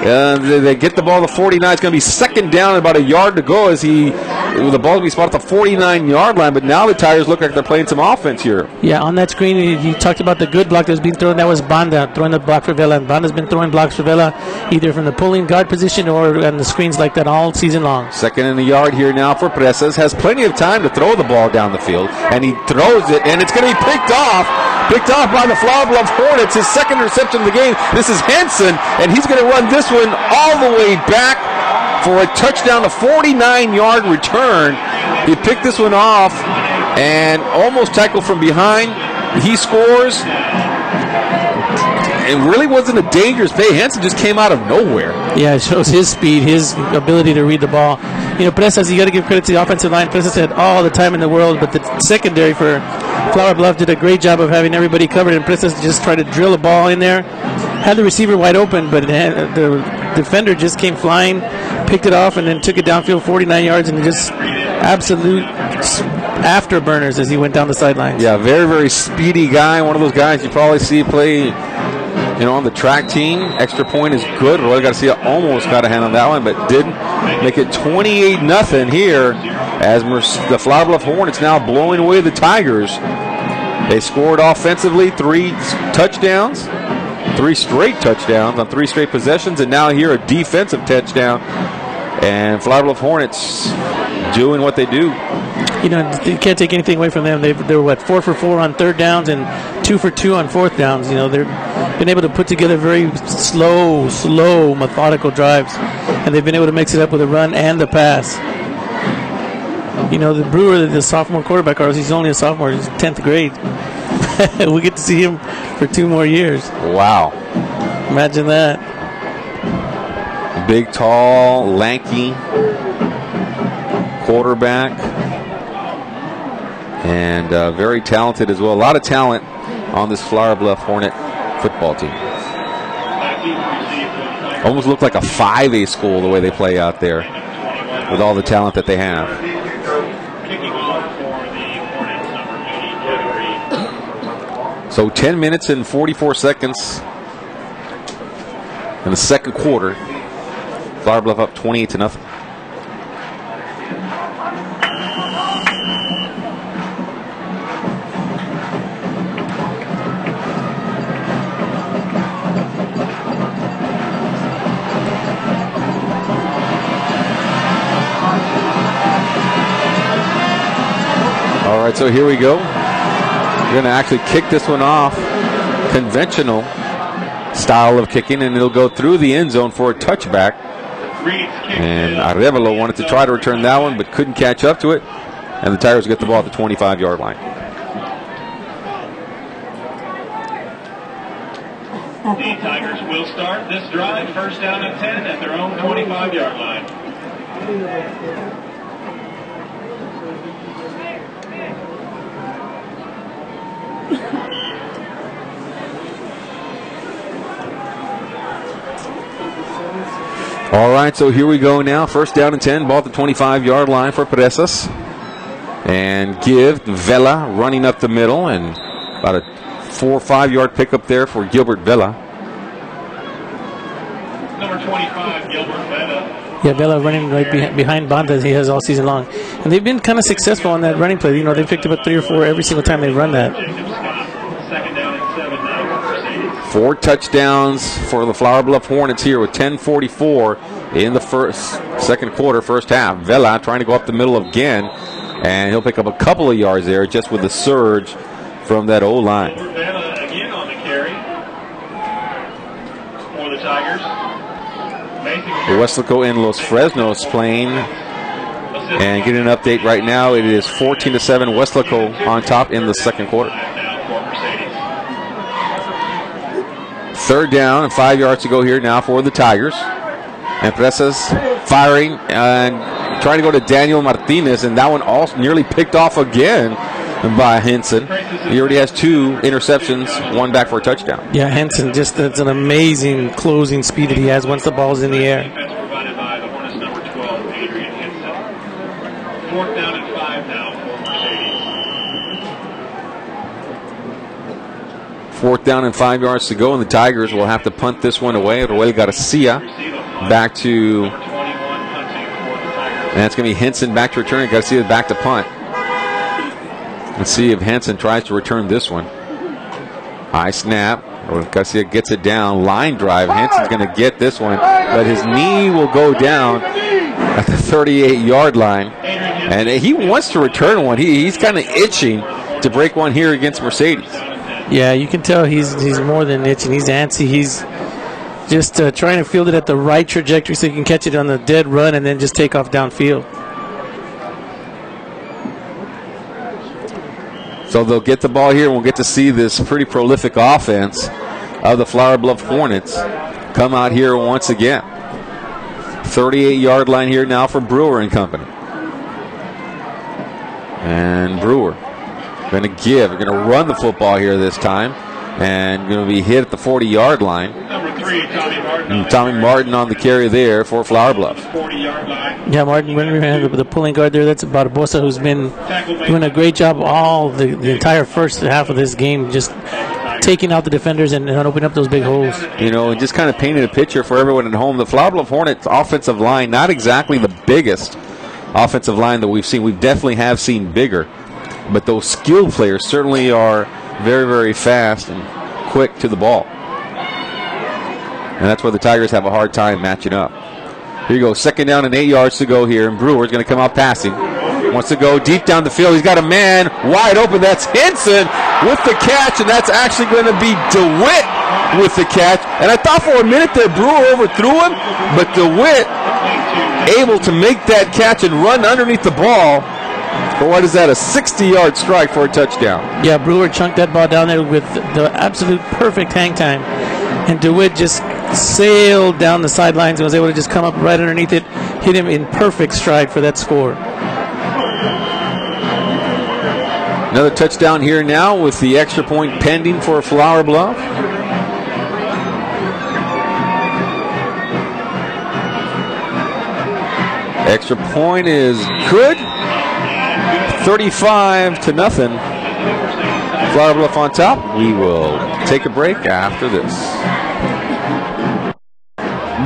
They get the ball to 49. It's going to be second down, about a yard to go as the ball is going to be spotted at the 49-yard line. But now the Tigers look like they're playing some offense here. Yeah, on that screen, you talked about the good block that was being thrown. That was Banda throwing the block for Vela. And Banda's been throwing blocks for Vela either from the pulling guard position or on the screens like that all season long. Second in the yard here now for Presas. Has plenty of time to throw the ball down the field. And he throws it, and it's going to be picked off. Picked off by the Flower Bluff Hornets. His second interception of the game. This is Henson, and he's going to run this one all the way back for a touchdown, a 49-yard return. He picked this one off and almost tackled from behind. He scores. It really wasn't a dangerous play. Henson just came out of nowhere. Yeah, it shows his speed, his ability to read the ball. You know, Presas, you got to give credit to the offensive line. Presas had all the time in the world, but the secondary for Flower Bluff did a great job of having everybody covered, and Presas just tried to drill a ball in there. Had the receiver wide open, but the defender just came flying, picked it off, and then took it downfield 49 yards, and just absolute afterburners as he went down the sidelines. Yeah, very, very speedy guy. One of those guys you probably see play, on the track team. Extra point is good. Roy got to see it, almost got a hand on that one, but didn't. Make it 28-0 here as the Flower Bluff Hornets now blowing away the Tigers. They scored offensively 3 touchdowns, 3 straight touchdowns on 3 straight possessions, and now here a defensive touchdown. And Flower Bluff Hornets doing what they do. You can't take anything away from them. They were 4 for 4 on third downs and 2 for 2 on fourth downs. They've been able to put together very slow, methodical drives, and they've been able to mix it up with a run and the pass. The Brewer, the sophomore quarterback, he's only a sophomore. He's 10th grade. We get to see him for 2 more years. Wow. Imagine that. Big, tall, lanky quarterback. And very talented as well. A lot of talent on this Flower Bluff Hornet football team. Almost looked like a 5A school the way they play out there with all the talent that they have. So 10 minutes and 44 seconds in the second quarter. Flower Bluff up 28-0. All right, so here we go. We're going to actually kick this one off. Conventional style of kicking, and it'll go through the end zone for a touchback. And Arevalo wanted to try to return that one, but couldn't catch up to it. And the Tigers get the ball at the 25-yard line. The Tigers will start this drive, first down and 10 at their own 25-yard line. All right, so here we go now. First down and 10, ball at the 25-yard line for Presas. And give Vela running up the middle, and about a 4 or 5 yard pickup there for Gilbert Vela. Number 25, Gilbert Vela. Yeah, Vela running right behind Banda as he has all season long. And they've been kind of successful on that running play. They picked up 3 or 4 every single time they run that. Second down and 7 now for 4 touchdowns for the Flower Bluff Hornets here with 10:44 in the second quarter, first half. Vela trying to go up the middle again, and he'll pick up a couple of yards there just with the surge from that O-line. Vela again on the carry for the Tigers. Westlaco and Los Fresnos playing, and getting an update right now. It is 14-7 Westlaco on top in the second quarter. Third down and 5 yards to go here now for the Tigers. And Presas firing and trying to go to Daniel Martinez, and that one also nearly picked off again by Henson. He already has 2 interceptions, 1 back for a touchdown. Yeah, Henson, just that's an amazing closing speed that he has once the ball's in the air. Provided by the Hornets number 12, Adrian Henson. Fourth down and 5 now for Mercedes. 4th down and 5 yards to go, and the Tigers will have to punt this one away. Roel Garcia back to, and it's going to be Henson back to return. Got to see it back to punt. Let's see if Henson tries to return this one. High snap. Garcia gets it down. Line drive. Henson's going to get this one, but his knee will go down at the 38-yard line. And he wants to return one. He's kind of itching to break one here against Mercedes. Yeah, you can tell he's more than itching. He's antsy. He's just trying to field it at the right trajectory so he can catch it on the dead run and then just take off downfield. So they'll get the ball here, and we'll get to see this pretty prolific offense of the Flower Bluff Hornets come out here once again. 38-yard line here now for Brewer and company. And Brewer going to run the football here this time, and going to be hit at the 40-yard line. Number 3, Tommy Martin. And Tommy Martin on the carry there for Flower Bluff. 40-yard line. Yeah, Martin, when we had the pulling guard there, that's Barbosa, who's been doing a great job all the entire first half of this game, just taking out the defenders and opening up those big holes. You know, and just kind of painting a picture for everyone at home. The Flower Bluff Hornets offensive line, not exactly the biggest offensive line that we've seen. We definitely have seen bigger, but those skilled players certainly are very, very fast and quick to the ball. And that's where the Tigers have a hard time matching up. Here you go, 2nd down and 8 yards to go here, and Brewer's going to come out passing. Wants to go deep down the field. He's got a man wide open. That's Henson with the catch, and that's actually going to be DeWitt with the catch. And I thought for a minute that Brewer overthrew him, but DeWitt able to make that catch and run underneath the ball. For what is that, a 60-yard strike for a touchdown? Yeah, Brewer chunked that ball down there with the absolute perfect hang time. And DeWitt just sailed down the sidelines and was able to just come up right underneath it, hit him in perfect stride for that score. Another touchdown here now with the extra point pending for Flower Bluff. Extra point is good. 35-0. Flower Bluff on top. We will take a break after this.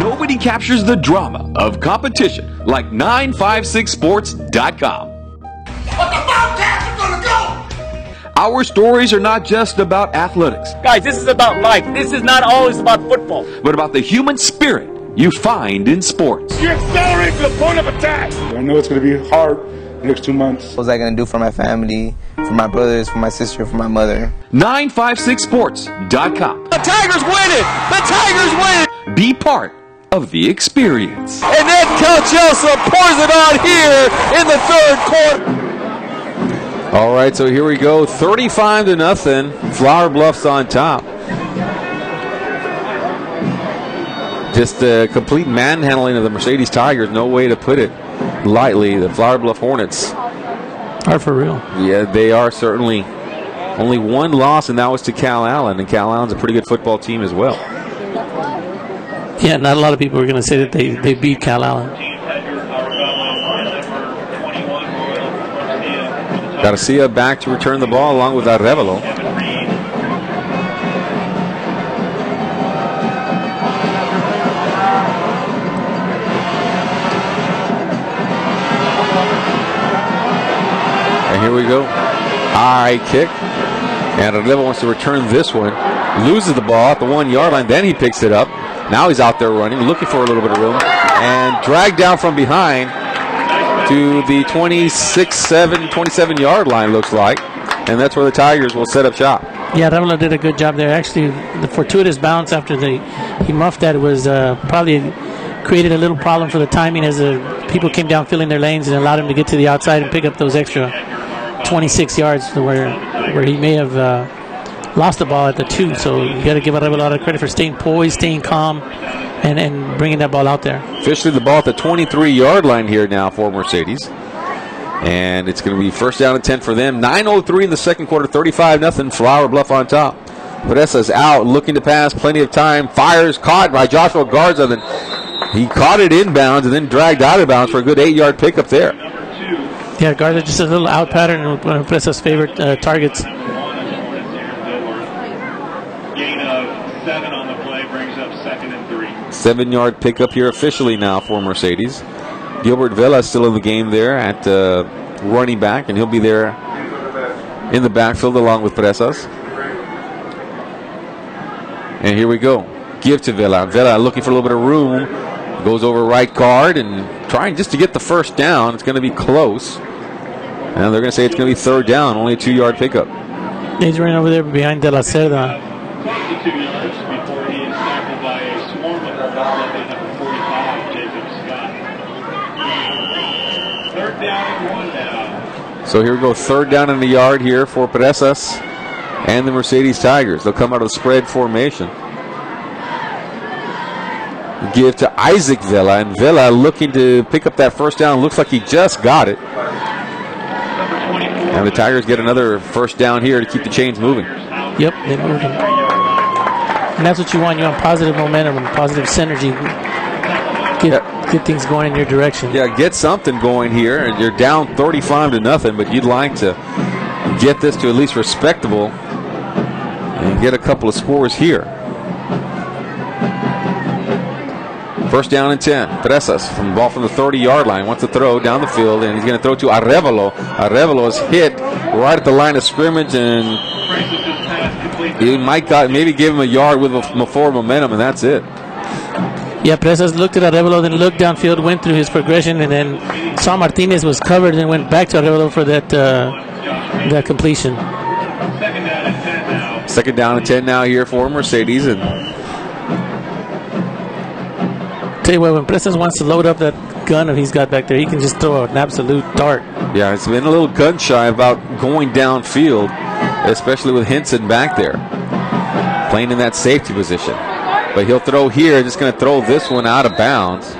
Nobody captures the drama of competition like 956sports.com. But the Bobcats are gonna go! Our stories are not just about athletics, Guys, this is about life. This is not always about football. but about the human spirit you find in sports. You accelerate to the point of attack! I know it's going to be hard the next 2 months. What was I going to do for my family, for my brothers, for my sister, for my mother? 956sports.com. The Tigers win it! The Tigers win it! Be part of the experience. And then Calchelsa pours it on here in the 3rd quarter. All right, so here we go. 35-0. Flower Bluff's on top. Just a complete manhandling of the Mercedes Tigers. No way to put it lightly. The Flower Bluff Hornets Are for real. Yeah, they are certainly. Only one loss, and that was to Cal Allen. And Cal Allen's a pretty good football team as well. Yeah, not a lot of people are going to say that they beat Cal Allen. Garcia back to return the ball along with Arevalo. And here we go. High kick. And Arevalo wants to return this one. Loses the ball at the 1 yard line. Then he picks it up. Now he's out there running, looking for a little bit of room. And dragged down from behind to the 27 yard line, looks like. And that's where the Tigers will set up shop. Yeah, Arevalo did a good job there. Actually, the fortuitous bounce after he muffed that was probably created a little problem for the timing as the people came down filling their lanes and allowed him to get to the outside and pick up those extra 26 yards to where he may have lost the ball at the 2. So you got to give Arevalo a lot of credit for staying poised, staying calm, and bringing that ball out there. Officially the ball at the 23 yard line here now for Mercedes. And it's going to be 1st down and 10 for them. 9:03 in the 2nd quarter, 35-0. Flower Bluff on top. Podesta's out, looking to pass, plenty of time. Fires, caught by Joshua Garza. Then he caught it inbounds and then dragged out of bounds for a good 8 yard pickup there. Yeah, Garza just a little out pattern, and one of Podesta's favorite targets. Gain of 7 on the play brings up 2nd and 3. 7-yard pickup here officially now for Mercedes. Gilbert Vela still in the game there at running back, and he'll be there in the backfield along with Presas. And here we go. Give to Vela. Vela looking for a little bit of room. Goes over right guard and trying just to get the first down. It's going to be close. And they're going to say it's going to be third down, only a 2-yard pickup. He's running over there behind De La Cerda. 2 yards before he is tackled by a swarm of number 45, Jacob Scott. Third down and 1 now. So here we go, third down in the yard here for Presas and the Mercedes Tigers. They'll come out of the spread formation. Give to Isaac Vela, and Vela looking to pick up that first down. Looks like he just got it. And the Tigers get another first down here to keep the chains moving. Yep, they're moving. And that's what you want. You want positive momentum and positive synergy. Get things going in your direction. Yeah, get something going here. And you're down 35-0, but you'd like to get this to at least respectable and get a couple of scores here. First down and 10. Presas from ball from the 30-yard line. Wants to throw down the field, and he's going to throw to Arevalo. Arevalo is hit right at the line of scrimmage, and he might maybe give him a yard with a forward momentum, and that's it. Yeah, Presas looked at Arevalo, then looked downfield, went through his progression, and then saw Martinez was covered, and went back to Arevalo for that completion. Second down and 10 now here for Mercedes, and tell you what, when Presas wants to load up that gun that he's got back there, he can just throw an absolute dart. Yeah, it's been a little gun shy about going downfield, especially with Henson back there, playing in that safety position. But he'll throw here, just going to throw this one out of bounds.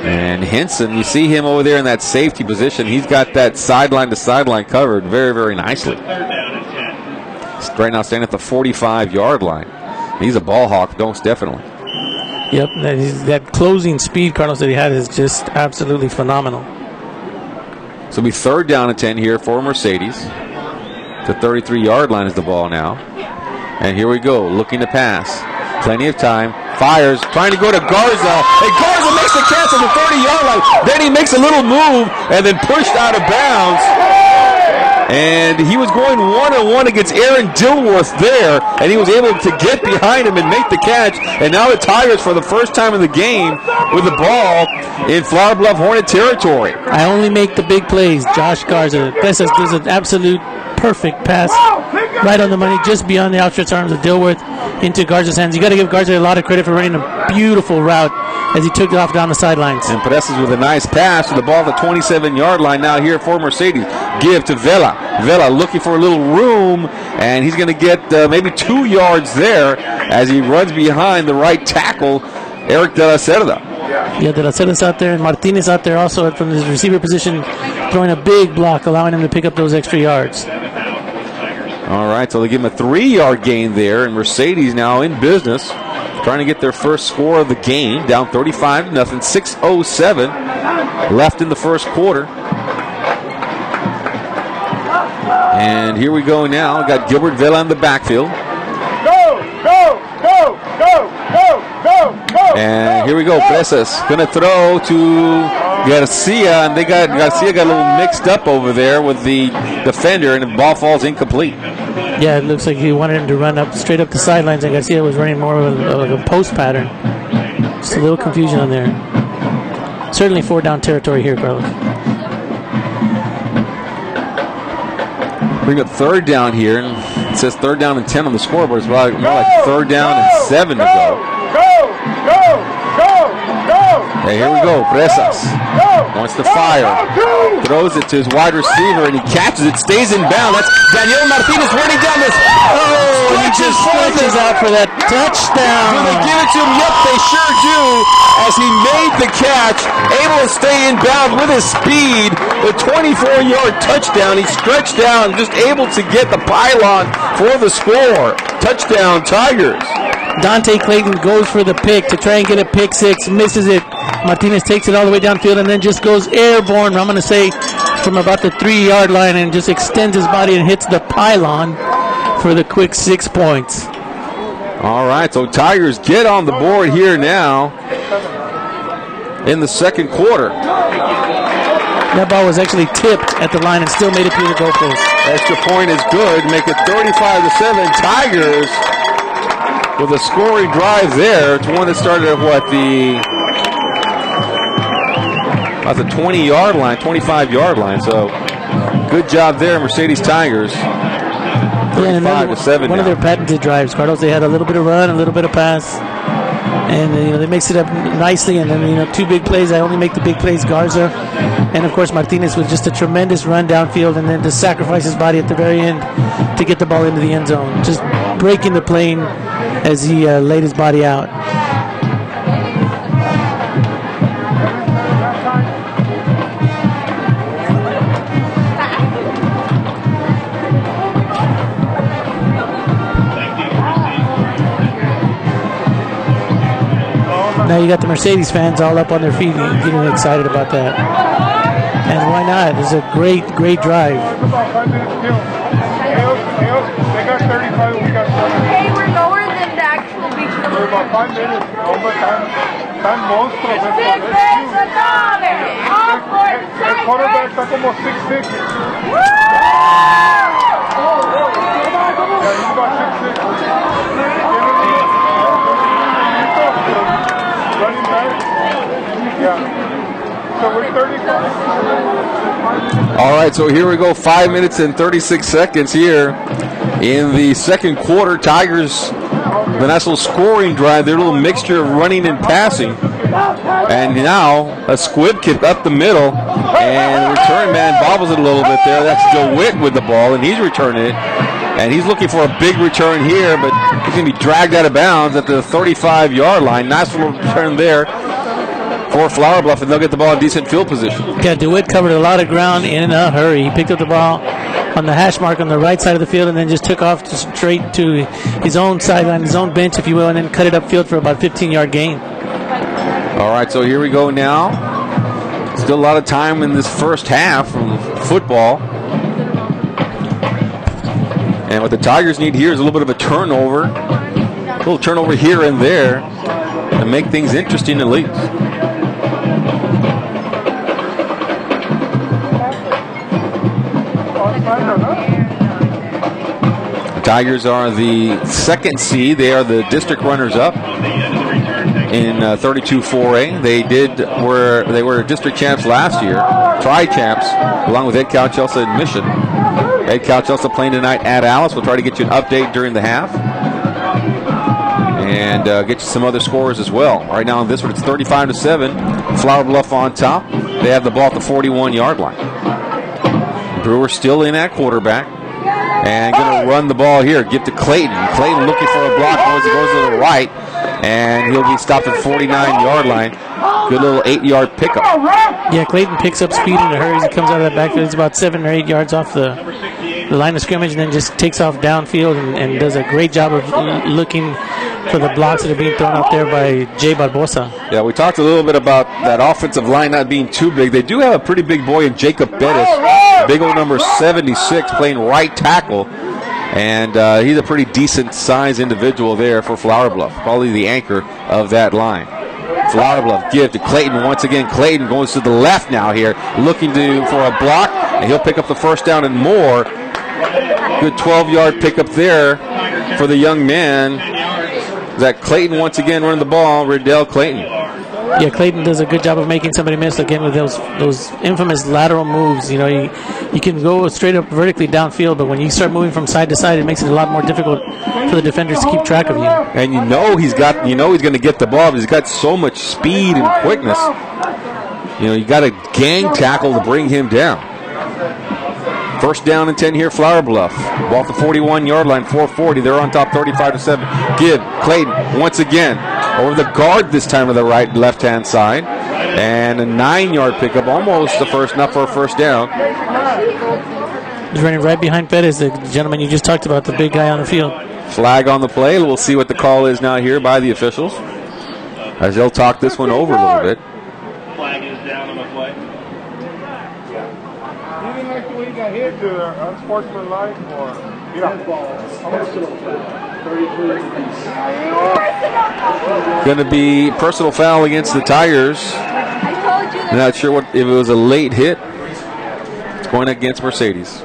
And Henson, you see him over there in that safety position. He's got that sideline to sideline covered very, very nicely. Right now standing at the 45-yard line. He's a ball hawk, most definitely. Yep, that closing speed, Carlos, that he had is just absolutely phenomenal. So it'll be third down and 10 here for Mercedes. The 33-yard line is the ball now. And here we go, looking to pass. Plenty of time. Fires, trying to go to Garza. And Garza makes the catch on the 30-yard line. Then he makes a little move and then pushed out of bounds. And he was going one-on-one against Aaron Dilworth there, and he was able to get behind him and make the catch. And now the Tigers, for the first time in the game, with the ball in Flower Bluff Hornet territory. I only make the big plays. Josh Garza. Presas does an absolute perfect pass right on the money, just beyond the outstretched arms of Dilworth into Garza's hands. You got to give Garza a lot of credit for running a beautiful route as he took it off down the sidelines. And Presas with a nice pass to the ball at the 27-yard line now here for Mercedes. Give to Vela. Vela looking for a little room, and he's going to get maybe 2 yards there as he runs behind the right tackle, Eric De La Cerda. Yeah, De La Cerda's out there, and Martinez out there also from his receiver position, throwing a big block, allowing him to pick up those extra yards. All right, so they give him a 3-yard gain there, and Mercedes now in business, trying to get their first score of the game, down 35-0, 6:07 left in the first quarter. And here we go now. Got Gilbert Vela in the backfield. Go, go, go, go, go, go, go. And here we go. Presas going to throw to Garcia, and Garcia got a little mixed up over there with the defender, and the ball falls incomplete. Yeah, it looks like he wanted him to run up straight up the sidelines, and Garcia was running more of a post pattern. Just a little confusion on there. Certainly 4-down territory here, Carlos. Bring up third down here, and it says third down and 10 on the scoreboard. It's more like third down and 7 to go. Hey, here we go. Presas wants to fire. Throws it to his wide receiver, and he catches it. Stays in bounds. That's Daniel Martinez running down this. Oh, and he just stretches out for that touchdown. Do they give it to him? Yep, they sure do. As he made the catch, able to stay in bounds with his speed. The 24-yard touchdown. He stretched down, just able to get the pylon for the score. Touchdown, Tigers. Dante Clayton goes for the pick to try and get a pick six, misses it. Martinez takes it all the way downfield and then just goes airborne, I'm going to say, from about the 3-yard line, and just extends his body and hits the pylon for the quick 6 points. All right, so Tigers get on the board here now in the second quarter. That ball was actually tipped at the line and still made it through the goalpost. Extra point is good. Make it 35-7. Tigers with a scoring drive there. It's one that started at what, about the 20-yard line, 25-yard line. So good job there, Mercedes Tigers. 35-7 one of their patented drives, Carlos. They had a little bit of run, a little bit of pass, and they mixed it up nicely. And then 2 big plays. I only make the big plays. Garza, and of course Martinez with just a tremendous run downfield, and then to sacrifice his body at the very end to get the ball into the end zone, just breaking the plane as he laid his body out. Now you got the Mercedes fans all up on their feet getting excited about that. And why not? It's a great, great drive. They got 35, we got 30. Hey, we're lower than the actual beach. We're about 5 minutes. Tan monstruos. El quarterback está como 6'6". Yeah, he's about 6'6". Running back. Yeah. So we're 35. All right, so here we go. 5 minutes and 36 seconds here in the second quarter. Tigers, the national scoring drive, their little mixture of running and passing. And now a squib kick up the middle, and the return man bobbles it a little bit there. That's DeWitt with the ball, and he's returning it. And he's looking for a big return here, but he's going to be dragged out of bounds at the 35-yard line. Nice little return there for Flower Bluff, and they'll get the ball in decent field position. Yeah, DeWitt covered a lot of ground in a hurry. He picked up the ball on the hash mark on the right side of the field and then just took off straight to his own sideline, his own bench, if you will, and then cut it upfield for about a 15-yard gain. All right, so here we go now. Still a lot of time in this first half of football. And what the Tigers need here is a little bit of a turnover. A little turnover here and there to make things interesting at least. The Tigers are the second seed. They are the district runners-up in 32-4A. They were district champs last year, tri-champs, along with Ed Cal-Chelsea and Mission. Ed Cal-Chelsea playing tonight at Alice. We'll try to get you an update during the half and get you some other scores as well. Right now on this one, it's 35-7. Flower Bluff on top. They have the ball at the 41-yard line. Brewer still in at quarterback and going to run the ball here. Give to Clayton. Clayton looking for a block as he goes to the right, and he'll be stopped at the 49-yard line. Good little 8-yard pickup. Yeah, Clayton picks up speed in a hurry as he comes out of that backfield. He's about 7 or 8 yards off the line of scrimmage and then just takes off downfield and does a great job of looking for the blocks that are being thrown out there by Jay Barbosa. Yeah, we talked a little bit about that offensive line not being too big. They do have a pretty big boy in Jacob Bettis, big old number 76, playing right tackle. And he's a pretty decent size individual there for Flower Bluff, probably the anchor of that line. Flower Bluff give to Clayton once again. Clayton goes to the left now here, looking for a block, and he'll pick up the first down and more. Good 12-yard pickup there for the young man. That Clayton once again running the ball, Riddell Clayton. Yeah, Clayton does a good job of making somebody miss again with those infamous lateral moves. You know, you can go straight up vertically downfield, but when you start moving from side to side, it makes it a lot more difficult for the defenders to keep track of you. And you know he's going to get the ball. He's got so much speed and quickness. You know, you got a gang tackle to bring him down. First down and 10 here, Flower Bluff. Ball at the 41-yard line, 4:40. They're on top, 35-7. Give Clayton once again over the guard this time of the left-hand side, and a 9-yard pickup, almost the first, not for a first down. He's running right behind Pettis, the gentleman you just talked about, the big guy on the field. Flag on the play. We'll see what the call is now here by the officials, as they'll talk this one over a little bit. Flag is down on the play. You didn't like the way he got hit, unsportsmanlike, or Going to be personal foul against the Tigers. Not sure if it was a late hit. It's going against Mercedes.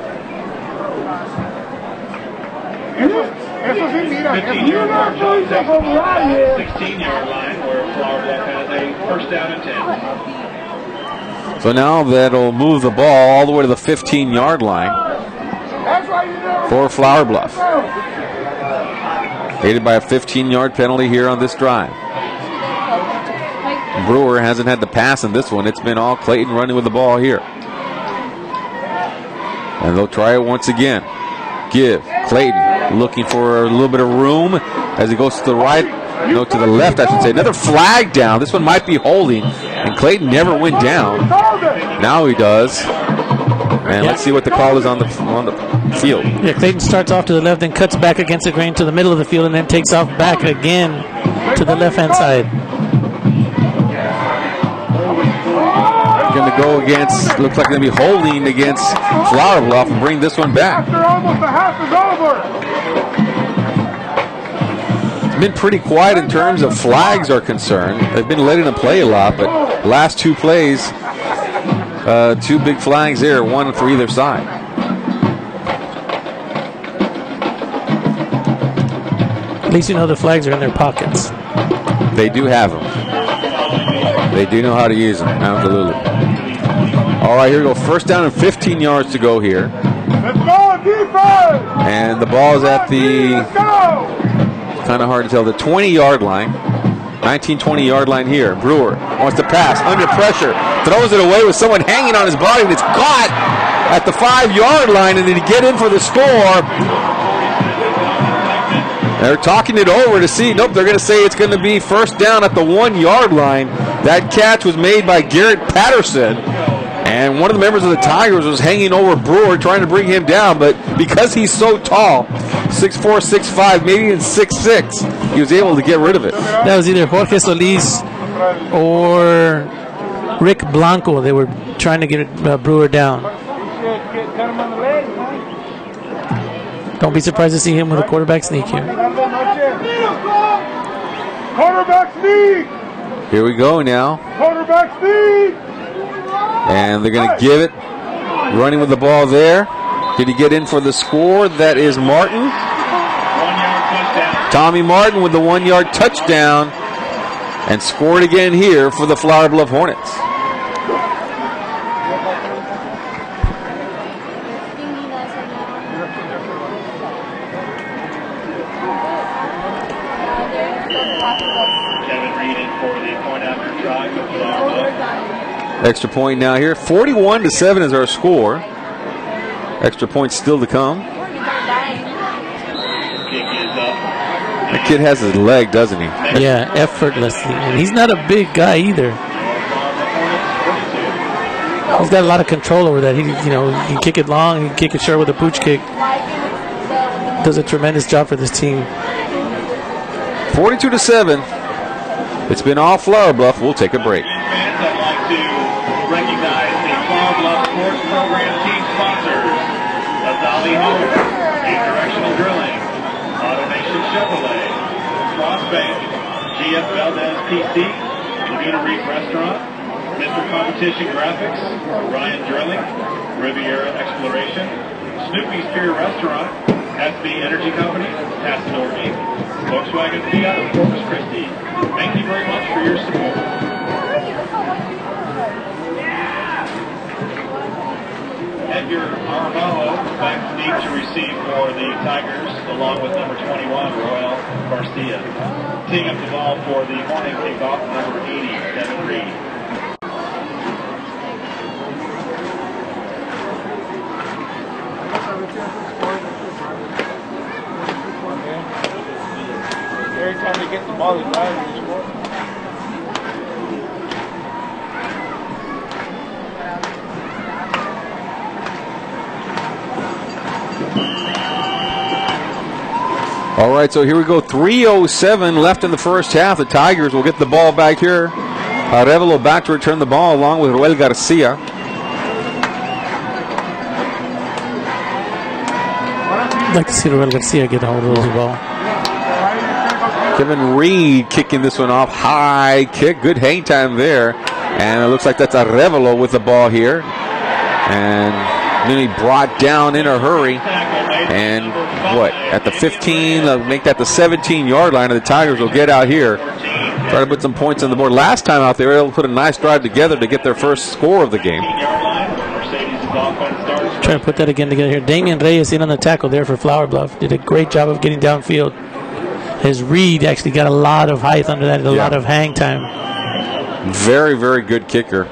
15-yard mark, John takes the ball back at the 16-yard line where Flower Bluff has a first down and 10. So now that'll move the ball all the way to the 15-yard line for Flower Bluff. Aided by a 15-yard penalty here on this drive. Brewer hasn't had the pass in this one. It's been all Clayton running with the ball here. And they'll try it once again. Give. Clayton looking for a little bit of room as he goes to the right. No, to the left, I should say. Another flag down. This one might be holding. And Clayton never went down. Now he does. And let's see what the call is on the field. Yeah, Clayton starts off to the left, then cuts back against the grain to the middle of the field, and then takes off back again to the left-hand side. Going to go against, looks like going to be holding against Flower Bluff and bring this one back. Almost the half is over. It's been pretty quiet in terms of flags are concerned. They've been letting them play a lot, but last two plays, two big flags there, one for either side. At least you know the flags are in their pockets. They do have them. They do know how to use them, absolutely. All right, here we go. First down and 15 yards to go here. Let's go, defense! And the ball is at the, kind of hard to tell, the 20-yard line. 19-20-yard line here. Brewer wants to pass, under pressure, throws it away with someone hanging on his body, and it's caught at the 5-yard line, and then to get in for the score. They're talking it over to see. Nope, they're going to say it's going to be first down at the 1-yard line. That catch was made by Garrett Patterson. And one of the members of the Tigers was hanging over Brewer, trying to bring him down. But because he's so tall, 6'4", 6'5", maybe even 6'6", he was able to get rid of it. That was either Jorge Solis or Rick Blanco. They were trying to get Brewer down. Don't be surprised to see him with a quarterback sneak here. Quarterback sneak! Here we go now. Quarterback sneak! And they're going to give it. Running with the ball there. Did he get in for the score? That is Martin. 1-yard touchdown. Tommy Martin with the 1-yard touchdown. And scored again here for the Flower Bluff Hornets. Extra point now here. 41-7 is our score. Extra points still to come. That kid has his leg, doesn't he? Yeah, effortlessly. And he's not a big guy either. He's got a lot of control over that. He can kick it long, he can kick it short with a pooch kick. Does a tremendous job for this team. 42-7. It's been all Flower Bluff. We'll take a break. Recognize the Flower Bluff Sports Program team sponsors: Azali Home, Directional Drilling, AutoNation Chevrolet, Crossbank, GF Valdez PC, Laguna Reef Restaurant, Mr. Competition Graphics, Ryan Drilling, Riviera Exploration, Snoopy's Pier Restaurant, SB Energy Company, Tassador Inc., Volkswagen Fiat of Corpus Christi. Thank you very much for your support. Edgar Armalo back deep to receive for the Tigers, along with number 21, Royal Garcia. Teeing up the ball for the morning kickoff, number 80, Devin Reed. Every time they get the ball, they drive and score. All right, so here we go. 3:07 left in the first half. The Tigers will get the ball back here. Arevalo back to return the ball along with Roel Garcia. I'd like to see Roel Garcia get a hold of the ball. Kevin Reed kicking this one off. High kick. Good hang time there. And it looks like that's Arevalo with the ball here. And then he brought down in a hurry. And what? At the 15, make that the 17-yard line, and the Tigers will get out here. Try to put some points on the board. Last time out, they were able to put a nice drive together to get their first score of the game. Trying to put that again together here. Damian Reyes in on the tackle there for Flower Bluff. Did a great job of getting downfield. His Reed actually got a lot of height under that, a lot of hang time. Very, very good kicker,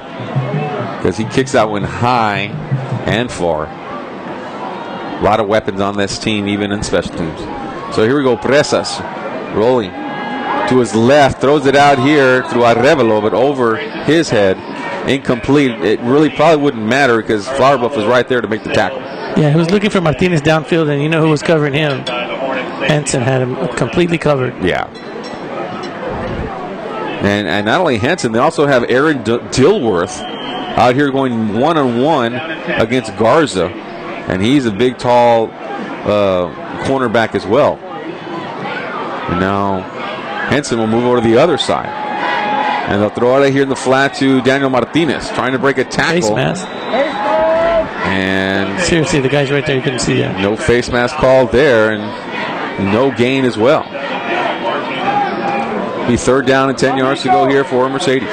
because he kicks that one high and far. A lot of weapons on this team, even in special teams. So here we go, Presas rolling to his left, throws it out here through Arevalo, but over his head, incomplete. It really probably wouldn't matter because Flower Bluff was right there to make the tackle. Yeah, he was looking for Martinez downfield, and you know who was covering him? Henson had him completely covered. Yeah. And not only Henson, they also have Aaron Dilworth out here going one-on-one against Garza. And he's a big, tall cornerback as well. And now Henson will move over to the other side. And they'll throw it out here in the flat to Daniel Martinez, trying to break a tackle. Face mask. And seriously, the guy's right there. You couldn't see that. No face mask called there, and no gain as well. Be 3rd down and 10 yards to go here for Mercedes.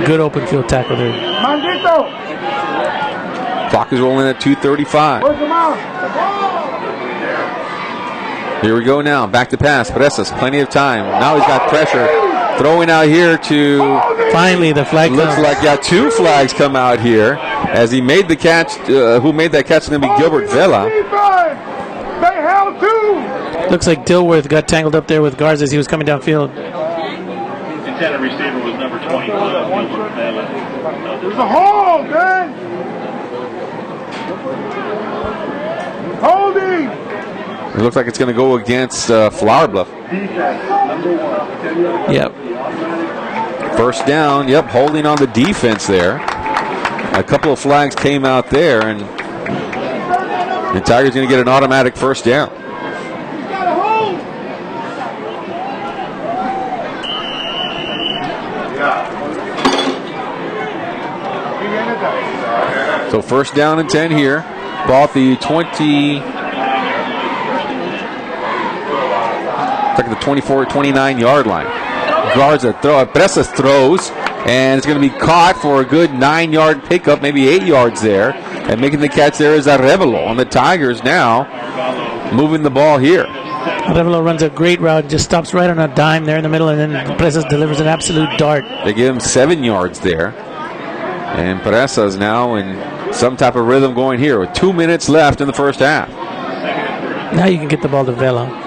Good open field tackle there. Clock is rolling at 2:35. Here we go now. Back to pass. Presas, plenty of time. Now he's got pressure. Throwing out here to... Finally, the flag looks like 2 flags come out here as he made the catch. Who made that catch is going to be Gilbert Vela. They held 2. Looks like Dilworth got tangled up there with Garza as he was coming downfield. Intended receiver was number 25, Gilbert Vela. There's a hold, man. Holding. It looks like it's going to go against Flower Bluff. Yep. 1st down. Yep, holding on the defense there. A couple of flags came out there, and the Tigers going to get an automatic 1st down. So 1st down and 10 here. Ball at the 24-29 yard line. Garza Presas throws, and it's going to be caught for a good 9-yard pickup, maybe 8 yards there. And making the catch there is Arevalo on the Tigers now, moving the ball here. Arevalo runs a great route, just stops right on a dime there in the middle, and then Presas delivers an absolute dart. They give him 7 yards there. And Presas now in some type of rhythm going here with 2 minutes left in the 1st half. Now you can get the ball to Vela.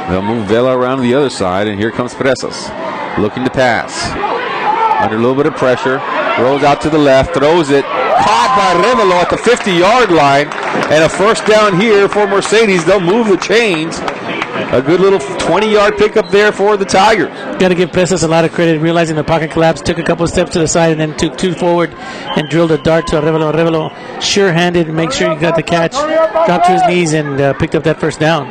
They'll move Vela around to the other side, and here comes Presas looking to pass. Under a little bit of pressure, throws out to the left, throws it, caught by Arevalo at the 50-yard line, and a 1st down here for Mercedes. They'll move the chains. A good little 20-yard pickup there for the Tigers. Got to give Presas a lot of credit, realizing the pocket collapse, took a couple of steps to the side, and then took 2 forward and drilled a dart to Arevalo. Arevalo sure-handed, make sure he got the catch, dropped to his knees, and picked up that 1st down.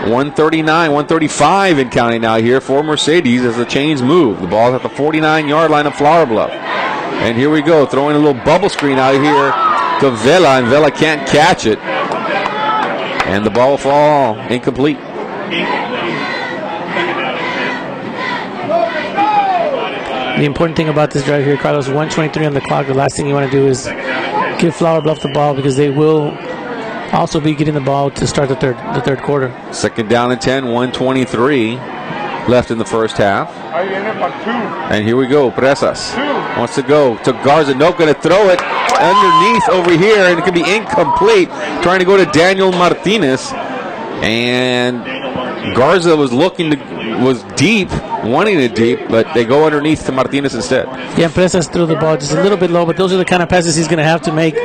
139, 135 in counting now here for Mercedes as the chains move. The ball's at the 49-yard line of Flower Bluff. And here we go, throwing a little bubble screen out here to Vela, and Vela can't catch it. And the ball will fall incomplete. The important thing about this drive here, Carlos, 1:23 on the clock. The last thing you want to do is give Flower Bluff the ball, because they will also be getting the ball to start the third quarter. 2nd down and 10, 1:23 left in the 1st half. And here we go. Presas wants to go to Garza. Nope, going to throw it underneath over here, and it can be incomplete. Trying to go to Daniel Martinez, and Garza was deep, wanting it deep, but they go underneath to Martinez instead. Yeah, Presas threw the ball just a little bit low, but those are the kind of passes he's going to have to make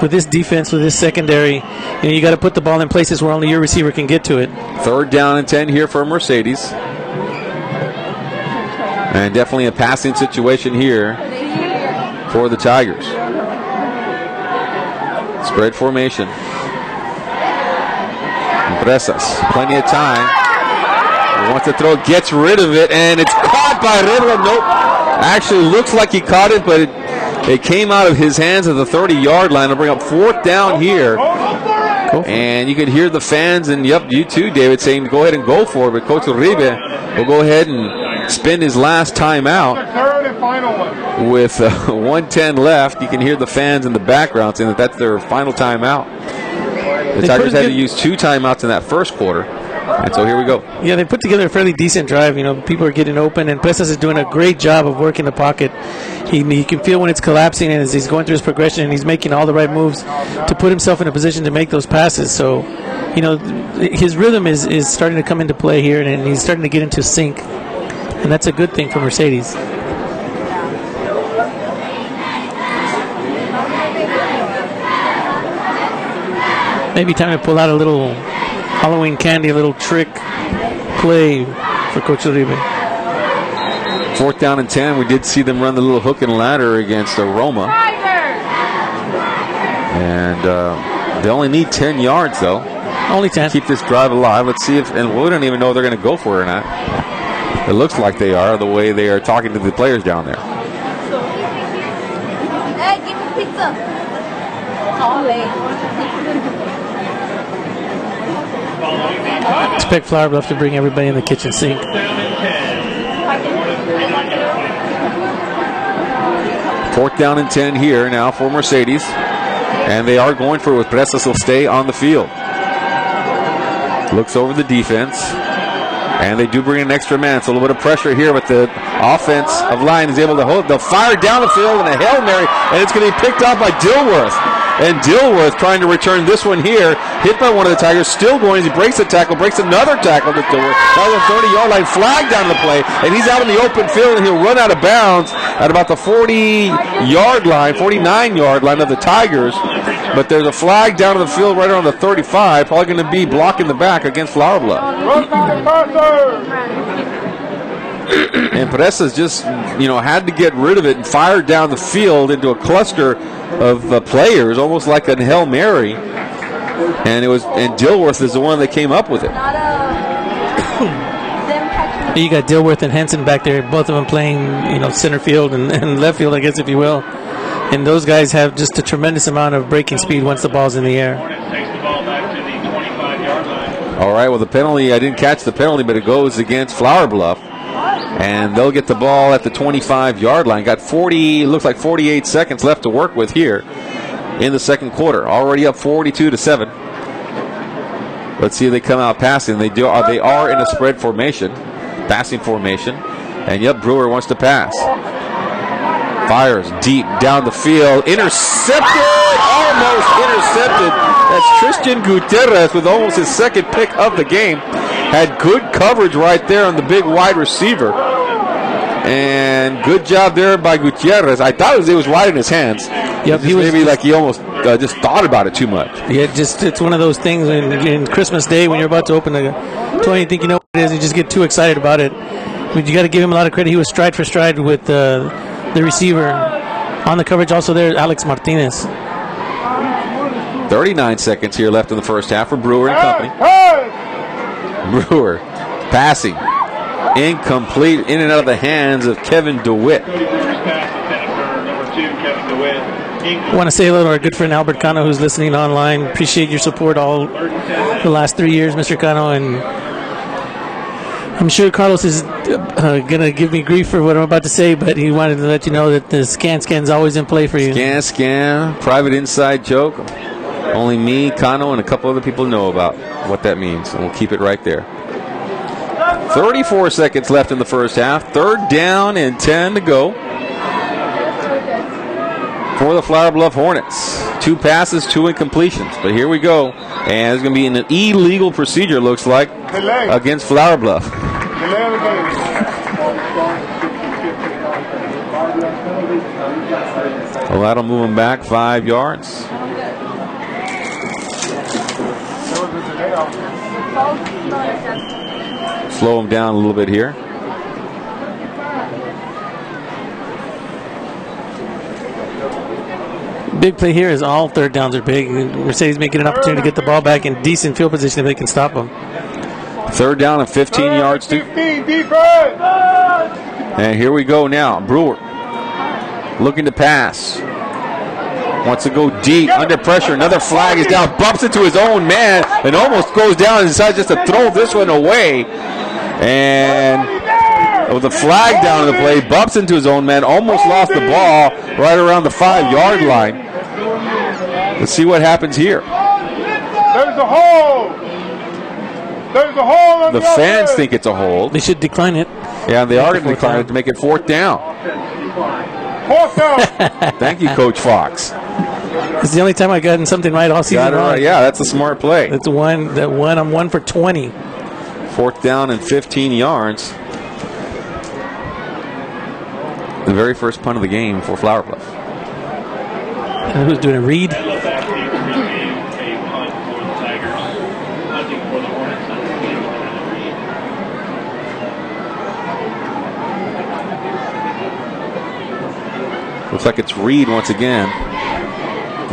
with this defense, with this secondary. You got to put the ball in places where only your receiver can get to it. 3rd down and 10 here for Mercedes. And definitely a passing situation here for the Tigers. Spread formation. Presas, plenty of time. Wants to throw, gets rid of it, and it's caught by Herrera. Nope. Actually looks like he caught it, but it came out of his hands at the 30-yard line to bring up 4th down here. And you can hear the fans, and yep, you too, David, saying go ahead and go for it. But Coach Uribe will go ahead and spend his last timeout. With 1:10 left, you can hear the fans in the background saying that that's their final timeout. The Tigers had to use 2 timeouts in that first quarter. And so here we go. Yeah, they put together a fairly decent drive. You know, people are getting open, and Presas is doing a great job of working the pocket. He can feel when it's collapsing, and as he's going through his progression, and he's making all the right moves to put himself in a position to make those passes. So, you know, his rhythm is starting to come into play here, and he's starting to get into sync. And that's a good thing for Mercedes. Maybe time to pull out a little Halloween candy, a little trick play for Coach Uribe. 4th down and 10. We did see them run the little hook and ladder against Roma. And they only need 10 yards, though. Only 10. Keep this drive alive. Let's see if, and we don't even know if they're going to go for it or not. It looks like they are, the way they are talking to the players down there. Hey, give me pizza. Expect Flower Bluff to bring everybody in the kitchen sink. 4th down and 10 here now for Mercedes. And they are going for it with Presas will stay on the field. Looks over the defense. And they do bring an extra man. So a little bit of pressure here, but the offensive line is able to hold. They'll fire down the field in a Hail Mary, and it's going to be picked off by Dilworth. And Dilworth trying to return this one here. Hit by one of the Tigers. Still going. He breaks a tackle. Breaks another tackle to Dilworth. That was a 30-yard line. Flag down the play. And he's out in the open field. And he'll run out of bounds at about the 40-yard line, 49-yard line of the Tigers. But there's a flag down in the field right around the 35. Probably going to be blocking the back against Flower Bluff. And Presas just, you know, had to get rid of it and fired down the field into a cluster of players, almost like a Hail Mary. And Dilworth is the one that came up with it. You got Dilworth and Henson back there, both of them playing, you know, center field and left field, I guess, if you will. And those guys have just a tremendous amount of breaking speed once the ball's in the air. All right, well, the penalty, I didn't catch the penalty, but it goes against Flower Bluff. And they'll get the ball at the 25-yard line. Got looks like 48 seconds left to work with here in the second quarter. Already up 42-7. Let's see if they come out passing. They are in a spread formation, passing formation. And yep, Brewer wants to pass. Fires deep down the field. Intercepted! Almost intercepted. That's Tristan Gutierrez with almost his second pick of the game. Had good coverage right there on the big wide receiver. And good job there by Gutierrez. I thought it was right in his hands. Yep, he almost just thought about it too much. Yeah, it's one of those things in Christmas Day when you're about to open a toy, you think you know what it is, you just get too excited about it. But you got to give him a lot of credit. He was stride for stride with the receiver on the coverage. Also there, Alex Martinez. 39 seconds here left in the first half for Brewer and company. Brewer passing. Incomplete, in and out of the hands of Kevin DeWitt. I want to say hello to our good friend Albert Cano, who's listening online. Appreciate your support all the last 3 years, Mr. Cano, and I'm sure Carlos is going to give me grief for what I'm about to say, but he wanted to let you know that the scan's always in play for you. Scan, private inside joke. Only me, Cano, and a couple other people know about what that means, and we'll keep it right there. 34 seconds left in the first half. 3rd down and 10 to go for the Flower Bluff Hornets. 2 passes, 2 incompletions. But here we go. And it's going to be an illegal procedure, looks like, against Flower Bluff. Well, that'll move them back 5 yards. Slow them down a little bit here. Big play here is all 3rd downs are big. Mercedes may get an opportunity to get the ball back in decent field position if they can stop them. Third down and 15 yards. 15, defense! And here we go now. Brewer looking to pass. Wants to go deep, under pressure. Another flag is down, bumps into his own man, and almost goes down and decides just to throw this one away. And with the flag down in the play, bumps into his own man, almost lost the ball right around the 5-yard line. Let's see what happens here. There's a hole! There's a hole on the fans think it's a hold. They should decline it. Yeah, they are going to decline it to make it 4th down. 4th down! Thank you, Coach Fox. It's the only time I've gotten something right all season long. Right. Yeah, that's a smart play. That's one. I'm 1 for 20. 4th down and 15 yards. The very first punt of the game for Flower Bluff. And who's doing a read? Looks like it's Reed once again.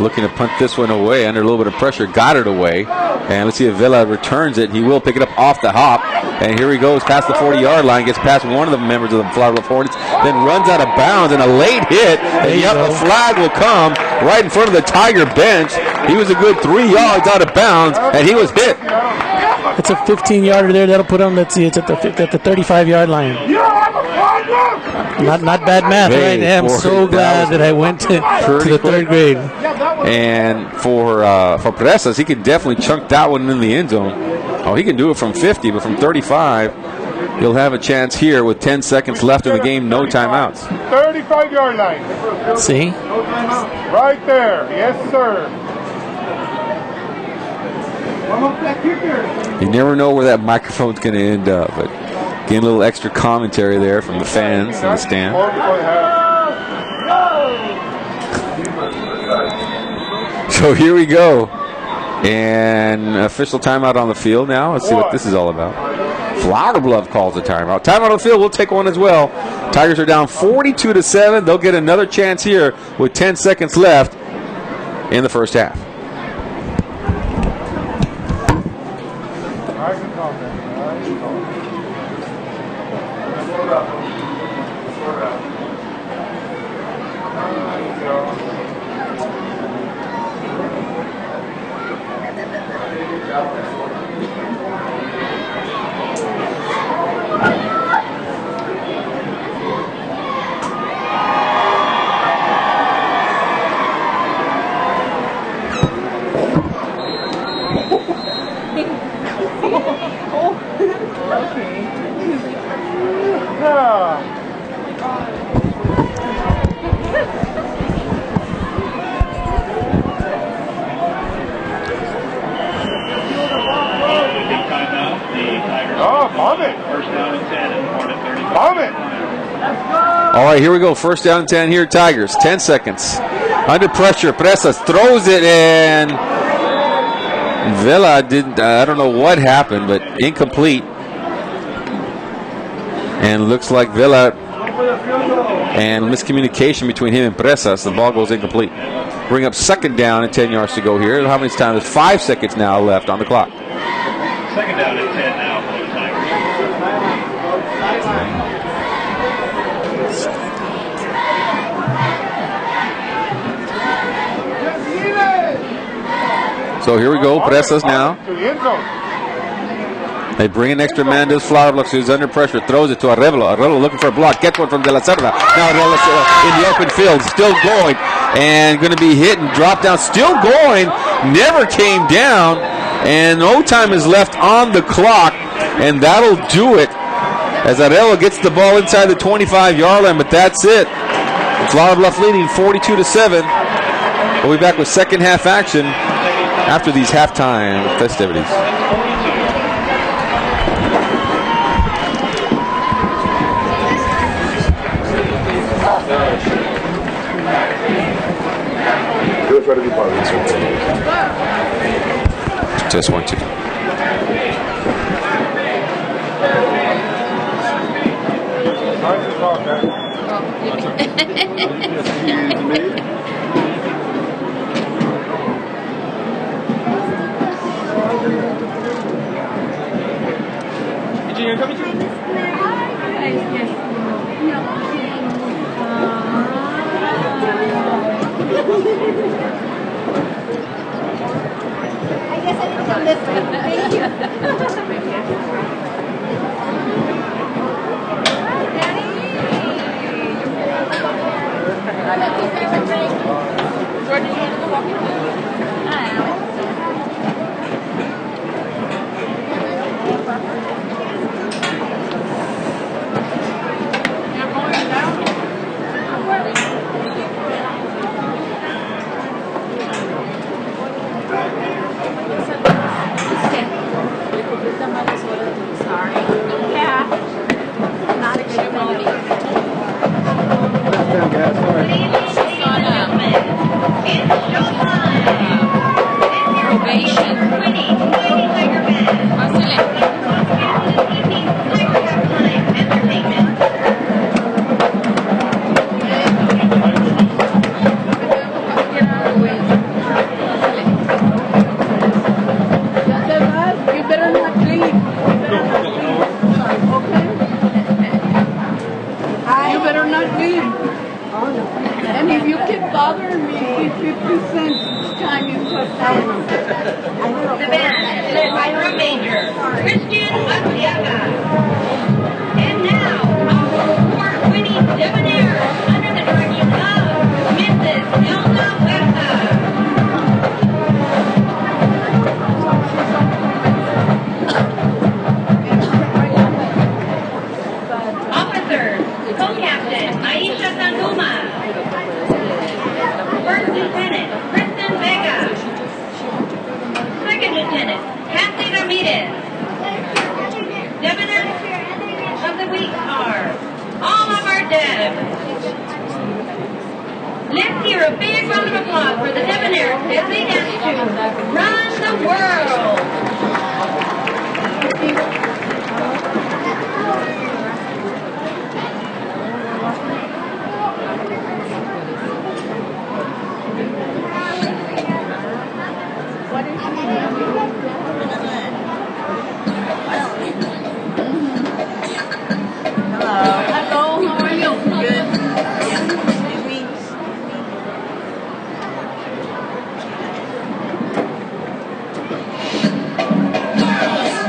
Looking to punt this one away under a little bit of pressure. Got it away. And let's see if Villa returns it. He will pick it up off the hop. And here he goes past the 40-yard line. Gets past one of the members of the Flower Bluff Hornets. Then runs out of bounds. And a late hit. And yep, the flag will come right in front of the Tiger bench. He was a good 3 yards out of bounds. And he was hit. It's a 15-yarder there. That'll put him, let's see, it's at the 35-yard line. Not bad math, right? I'm so glad that I went to the 3rd grade. And for Presas, he can definitely chunk that one in the end zone. Oh, he can do it from 50, but from 35, he'll have a chance here with 10 seconds left in the game, no timeouts. 35-yard line. See? Right there. Yes, sir. You never know where that microphone's going to end up, but getting a little extra commentary there from the fans in the stand. So here we go. And official timeout on the field now. Let's see what this is all about. Flower Bluff calls a timeout. Timeout on the field, we'll take one as well. Tigers are down 42-7. They'll get another chance here with 10 seconds left in the first half. All right, here we go. First down and 10 here, Tigers. 10 seconds. Under pressure, Presas throws it, and Villa didn't, I don't know what happened, but incomplete. And looks like Villa and miscommunication between him and Presas. The ball goes incomplete. Bring up 2nd down and 10 yards to go here. How many times? There's 5 seconds now left on the clock. 2nd down and 10 now for the Tigers. So here we go, Presas now. They bring an extra man to Flower Bluff, who's under pressure, throws it to Arevalo. Arevalo looking for a block, gets one from De La Cerda. Now Arevalo in the open field, still going, and going to be hit and dropped down. Still going, never came down, and no time is left on the clock, and that'll do it as Arevalo gets the ball inside the 25-yard line, but that's it. Flower Bluff leading 42-7. We'll be back with second half action after these halftime festivities. Just 1, 2. Michigan, come Michigan. I guess I didn't come this way. Thank you. And if you keep bothering me, give 50 cents each time you put down. The band, led by drum major, Christian Asiaga. And now, our award-winning debonair, under the direction of Mrs. Elna Huerta. Officers, Co-Captain Aisha Sanduma. First Lieutenant Kristen Vega. Second Lieutenant Kathy Ramirez. Debonair of the week are all of our devs. Let's hear a big round of applause for the debonair as they dance to Run the World.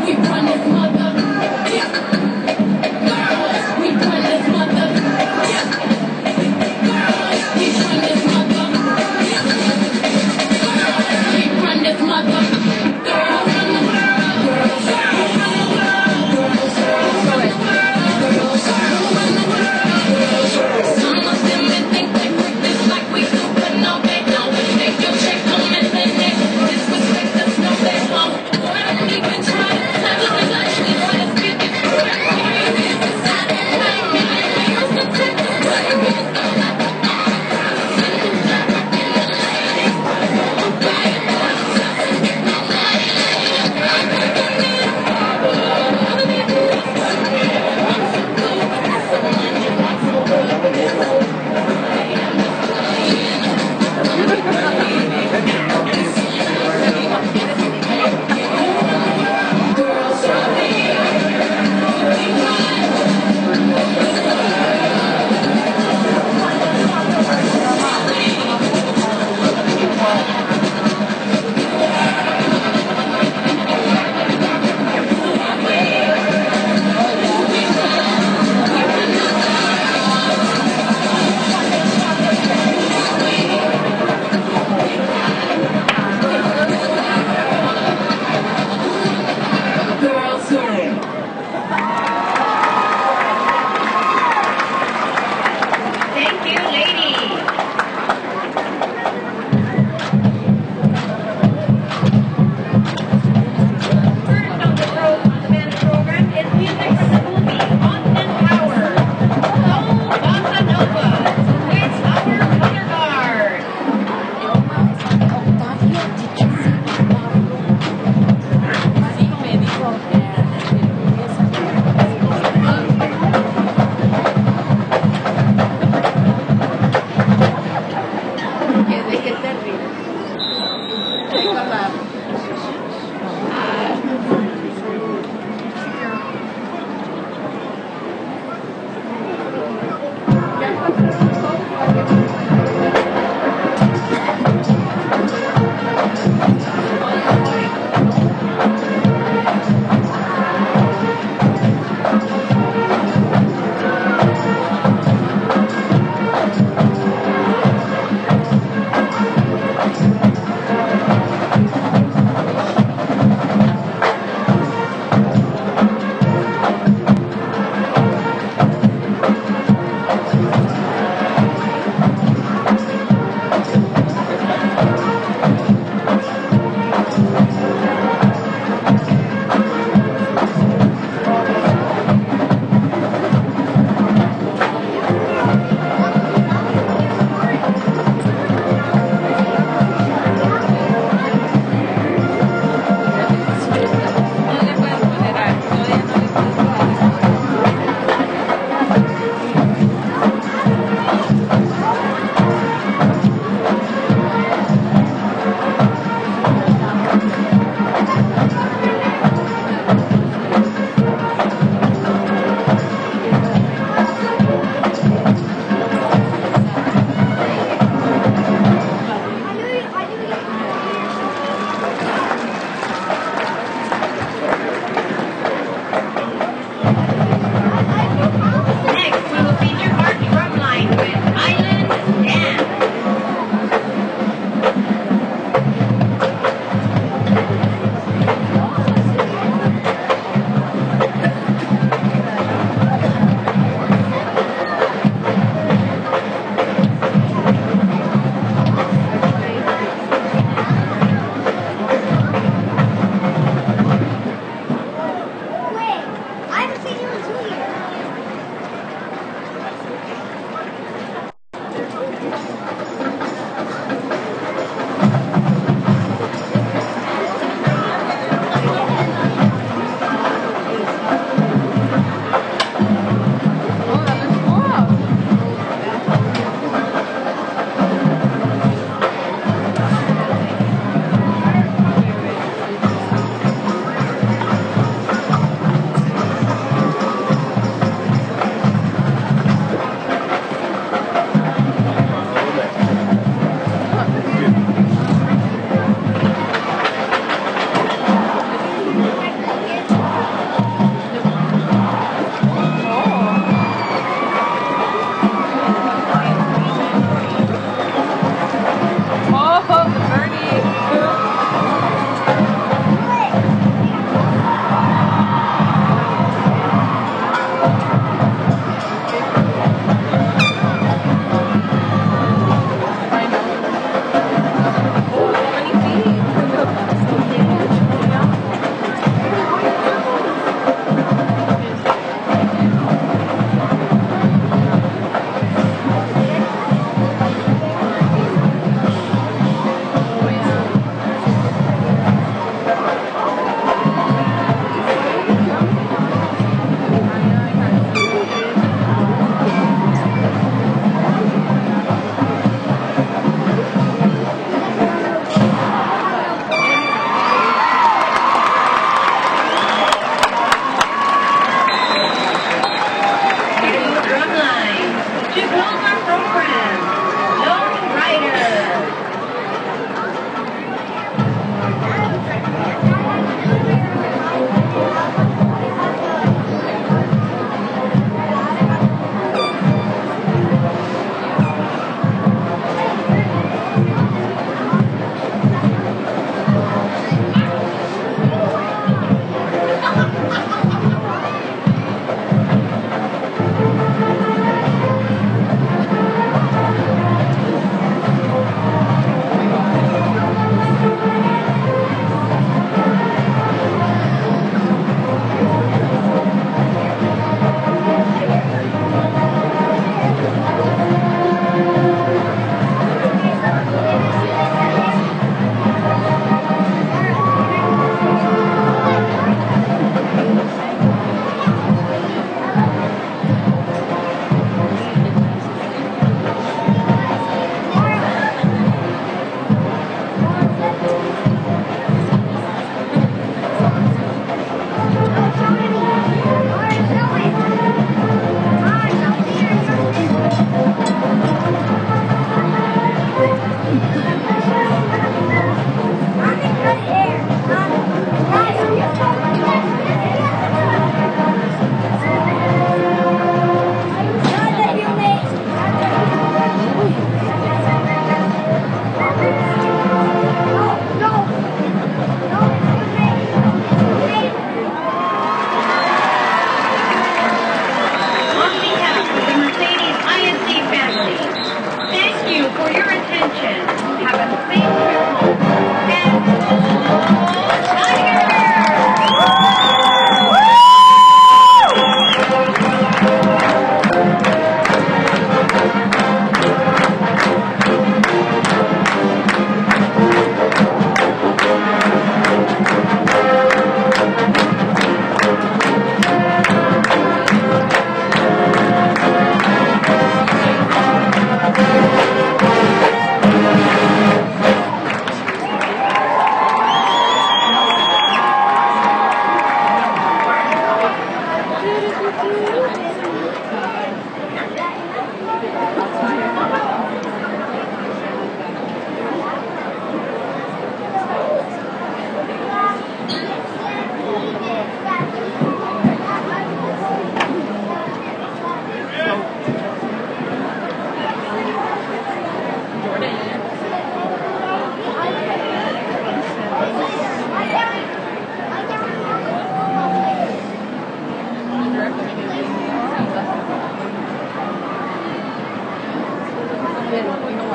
We run this mother.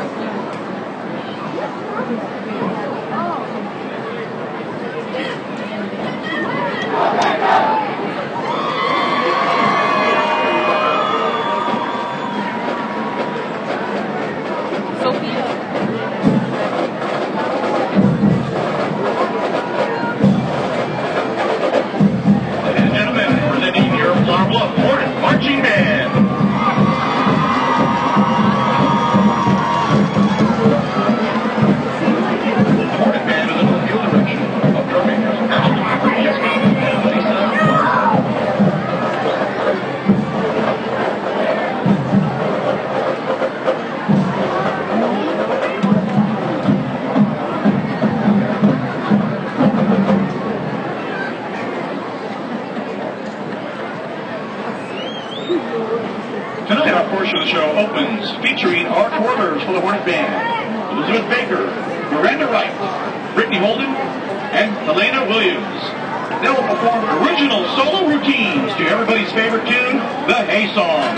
Ladies and gentlemen, presenting your Flower Bluff Hornet Marching Band. The Hornet Band is under the field direction of drum majors Ashley Jessica and Lisa Martin. Tonight, our portion of the show opens featuring our twirlers for the Hornet Band: Elizabeth Baker, Miranda Wright, Brittany Holden, and Helena Williams. They will perform original solo routines to everybody's favorite tune, the Hey Song.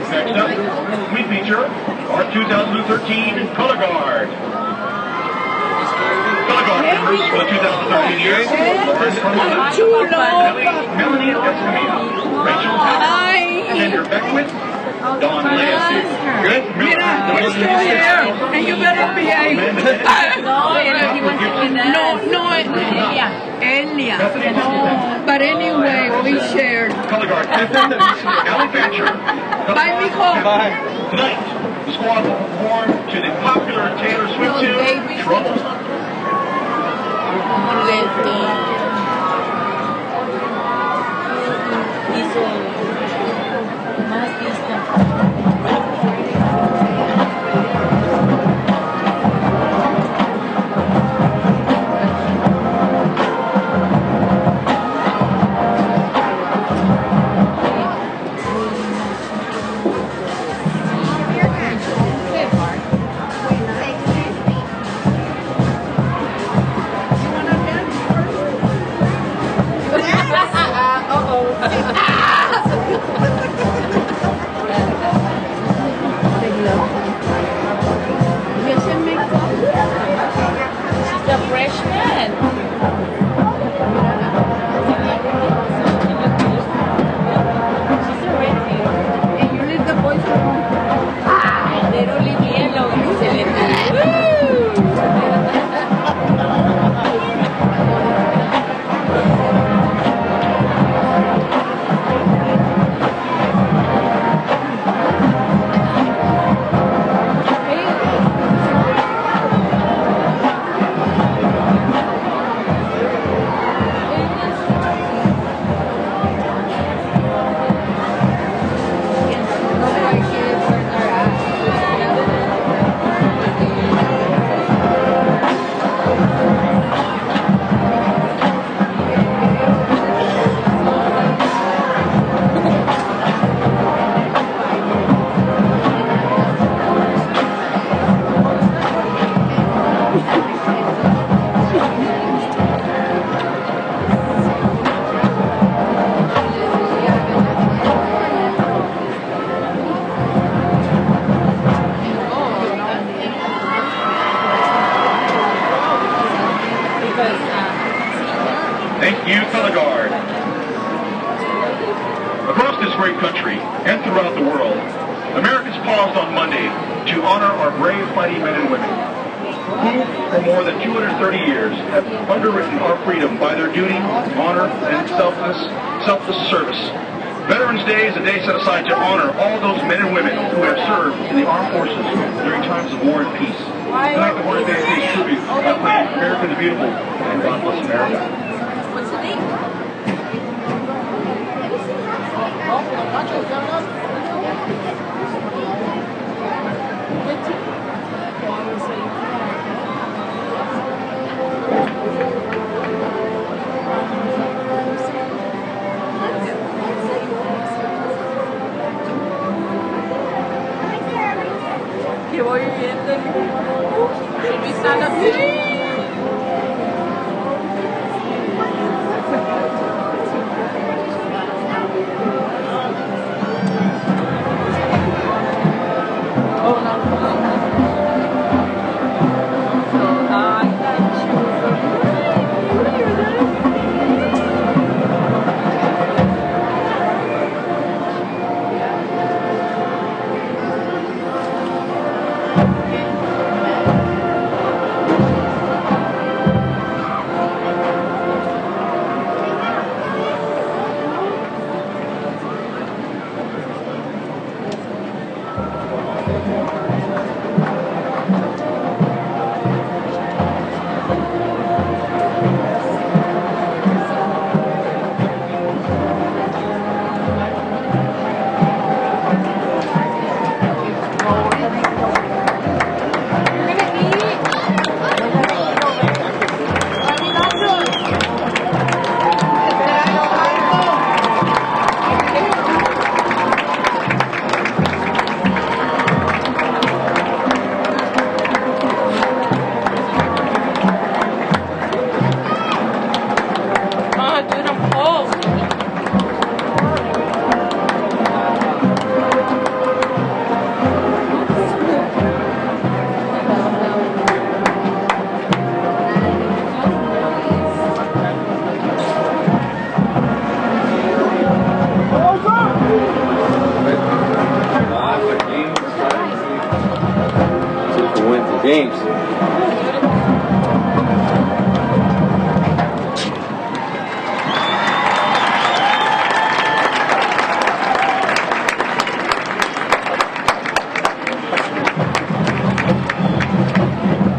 Next up, we feature our 2013 Color Guard. Color Guard members for the 2013 year are Melanie Escamilla, Rachel Taylor, Ginger Beckwith, Dawn Lansky. Good? We're still here, and you better behave. Elia. But anyway, we shared. Color Guard captain, Allie Thatcher. Bye, Mijo. Bye. Tonight, the squad will perform to the popular Taylor Swift tune, Trouble. Thank you, color guard. Across this great country and throughout the world, Americans paused on Monday to honor our brave fighting men and women who, for more than 230 years, have underwritten our freedom by their duty, honor, and selfless service. Veterans Day is a day set aside to honor all those men and women who have served in the armed forces during times of war and peace. Tonight, the Veterans Day pays tribute to America the Beautiful and God Bless America. What's the name? Que voy viendo. Should we stand up here? James.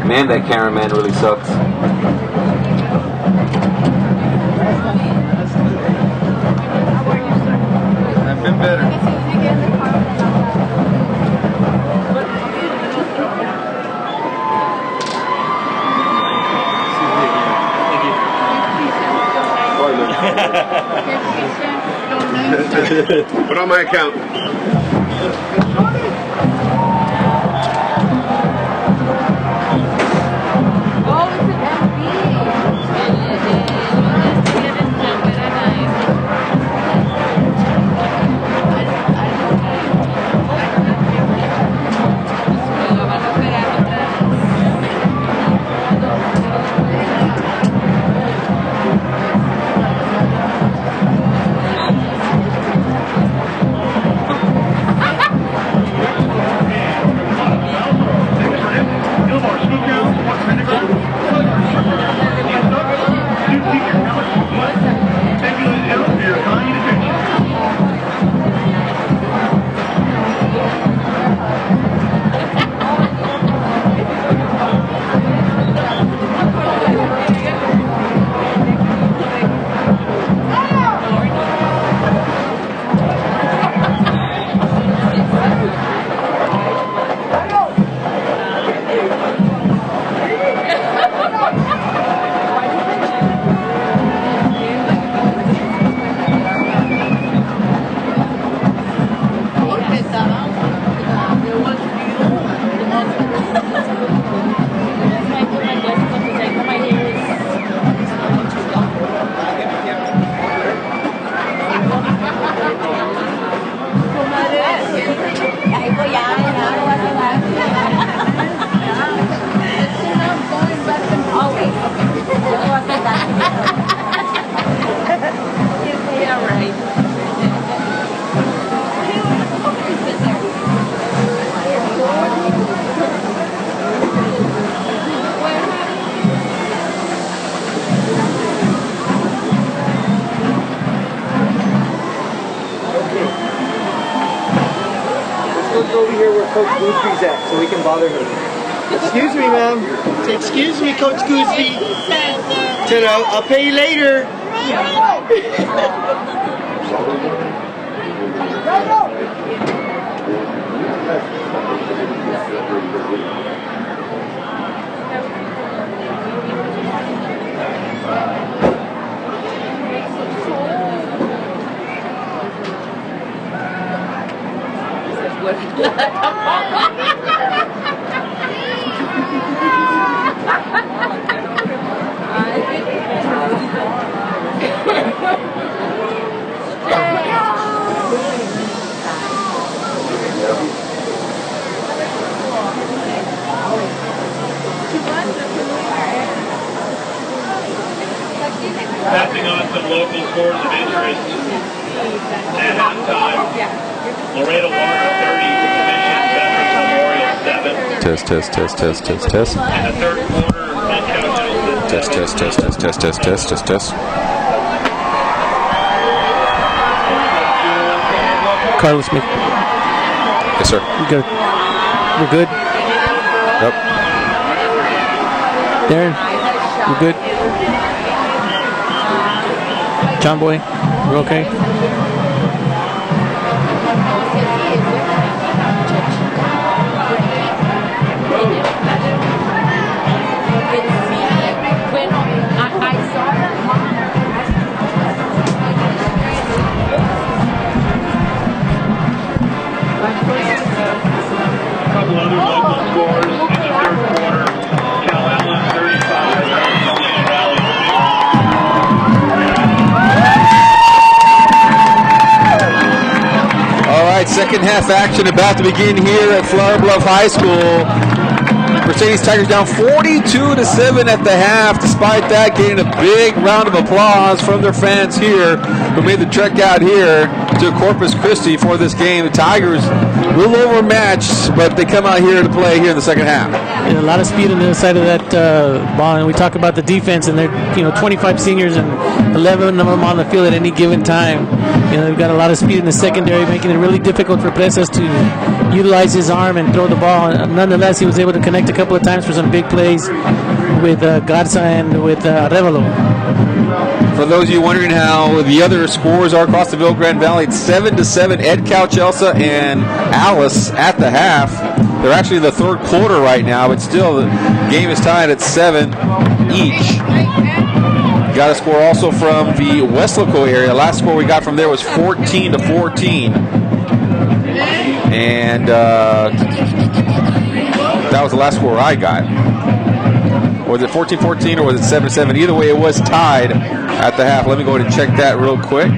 Man, that cameraman really sucks. I've been better. Put on my account. Coach Goosby's at so we can bother her. Excuse me, ma'am. Excuse me, Coach Goosby. I'll pay you later. Passing on some local scores of interest. At halftime, Laredo Water 30, Mission Veterans Memorial 7. Test. In the third quarter, Test. Carlos Smith. Yes, sir. Good. We're good. Yep. Darren, we're good. John Boy, we're okay. couple other local scores in the third quarter. Cal Allen 35, Union Valley 6. All right, second half action about to begin here at Flower Bluff High School. Mercedes Tigers down 42-7 at the half. Despite that, getting a big round of applause from their fans here who made the trek out here to Corpus Christi for this game. The Tigers a little overmatched, but they come out here to play here in the second half. And a lot of speed on the other side of that ball. And we talk about the defense, and they're 25 seniors and 11 of them on the field at any given time. They've got a lot of speed in the secondary, making it really difficult for Presas to utilize his arm and throw the ball. Nonetheless, he was able to connect a couple of times for some big plays with Garza and with Arevalo. For those of you wondering how the other scores are across the Ville Grand Valley, it's 7-7. Ed Couch-Elsa and Alice at the half. They're actually in the third quarter right now, but still the game is tied at 7 each. Got a score also from the Westlaco area. Last score we got from there was 14-14. And that was the last score I got. Was it 14-14 or was it 7-7? Either way, it was tied at the half. Let me go ahead and check that real quick.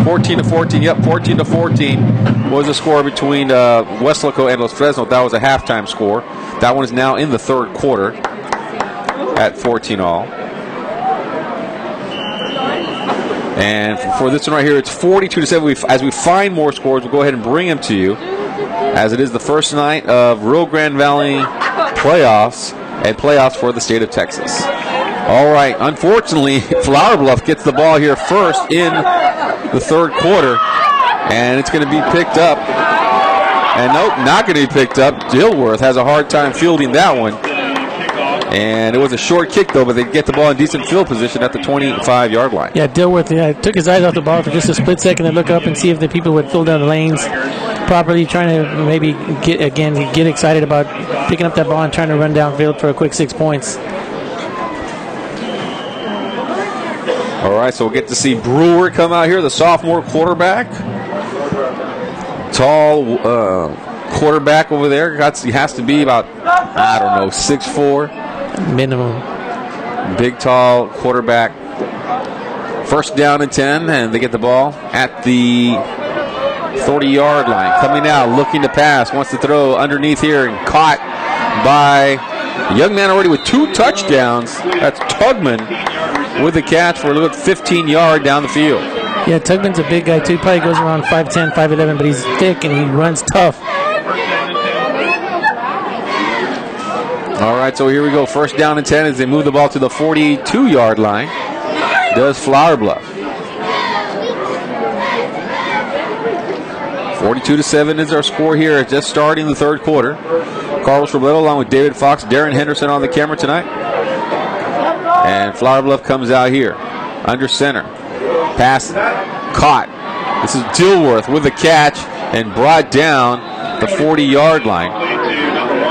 14-14. Yep, 14-14 was the score between Westlaco and Los Fresno. That was a halftime score. That one is now in the third quarter at 14 all. And for this one right here, it's 42-7. As we find more scores, we'll go ahead and bring them to you, as it is the first night of Rio Grande Valley playoffs and playoffs for the state of Texas. All right, unfortunately, Flower Bluff gets the ball here first in the third quarter, and it's going to be picked up. And nope, not going to be picked up. Dilworth has a hard time fielding that one. And it was a short kick, though, but they get the ball in decent field position at the 25-yard line. Yeah, Dilworth took his eyes off the ball for just a split second and look up and see if the people would fill down the lanes properly, trying to maybe get excited about picking up that ball and trying to run downfield for a quick 6 points. All right, so we'll get to see Brewer come out here, the sophomore quarterback. Tall quarterback over there. He has to be about, 6'4". Minimum. Big, tall quarterback. First down and 10, and they get the ball at the 30-yard line. Coming out, looking to pass, wants to throw underneath here, and caught by a young man already with 2 touchdowns. That's Tugman with the catch for a little 15-yard down the field. Yeah, Tugman's a big guy, too. Probably goes around 5'10", 5'11", but he's thick and he runs tough. All right, so here we go. First down and 10 as they move the ball to the 42-yard line. Does Flower Bluff. 42-7 is our score here, just starting the third quarter. Carlos Robledo along with David Fox, Darren Henderson on the camera tonight. And Flower Bluff comes out here. Under center. Pass caught. This is Dilworth with the catch and brought down the 40-yard line.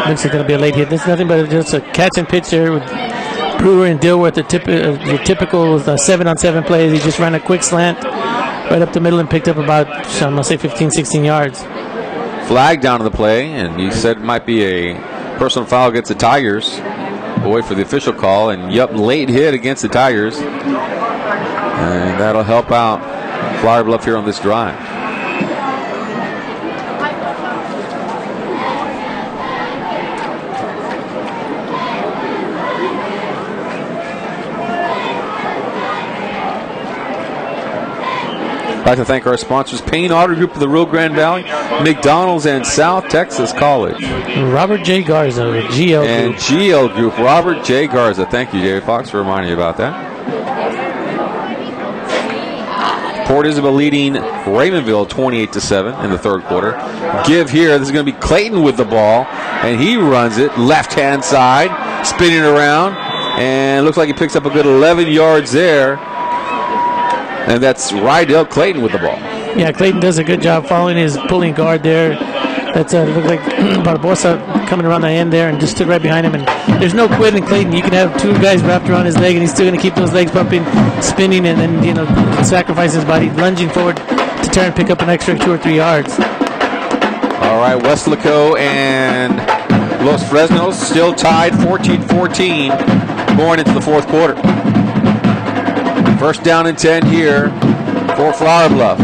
Looks like going to be a late hit. This is nothing but just a catch and pitch there with Brewer and Dilworth, the typical 7-on-7 plays. He just ran a quick slant right up the middle and picked up about, I'm going to say 15, 16 yards. Flag down to the play, and he said it might be a personal foul against the Tigers. We'll wait for the official call, and late hit against the Tigers. And that'll help out Flower Bluff here on this drive. I'd like to thank our sponsors, Payne Auto Group of the Rio Grande Valley, McDonald's, and South Texas College. Robert J. Garza with GL Group. And GL Group, Robert J. Garza. Thank you, David Fox, for reminding me about that. Port Isabel leading Raymondville 28-7 in the third quarter. Give here, this is going to be Clayton with the ball, and he runs it left-hand side, spinning around, and looks like he picks up a good 11 yards there. And that's Rydell Clayton with the ball. Yeah, Clayton does a good job following his pulling guard there. That's looked like Barbosa coming around the end there and just stood right behind him. And there's no quitting Clayton. You can have two guys wrapped around his leg, and he's still going to keep those legs pumping, spinning, and then sacrifice his body, lunging forward to try and pick up an extra 2 or 3 yards. All right, Weslaco and Los Fresnos still tied 14-14 going into the fourth quarter. First down and 10 here for Flower Bluff.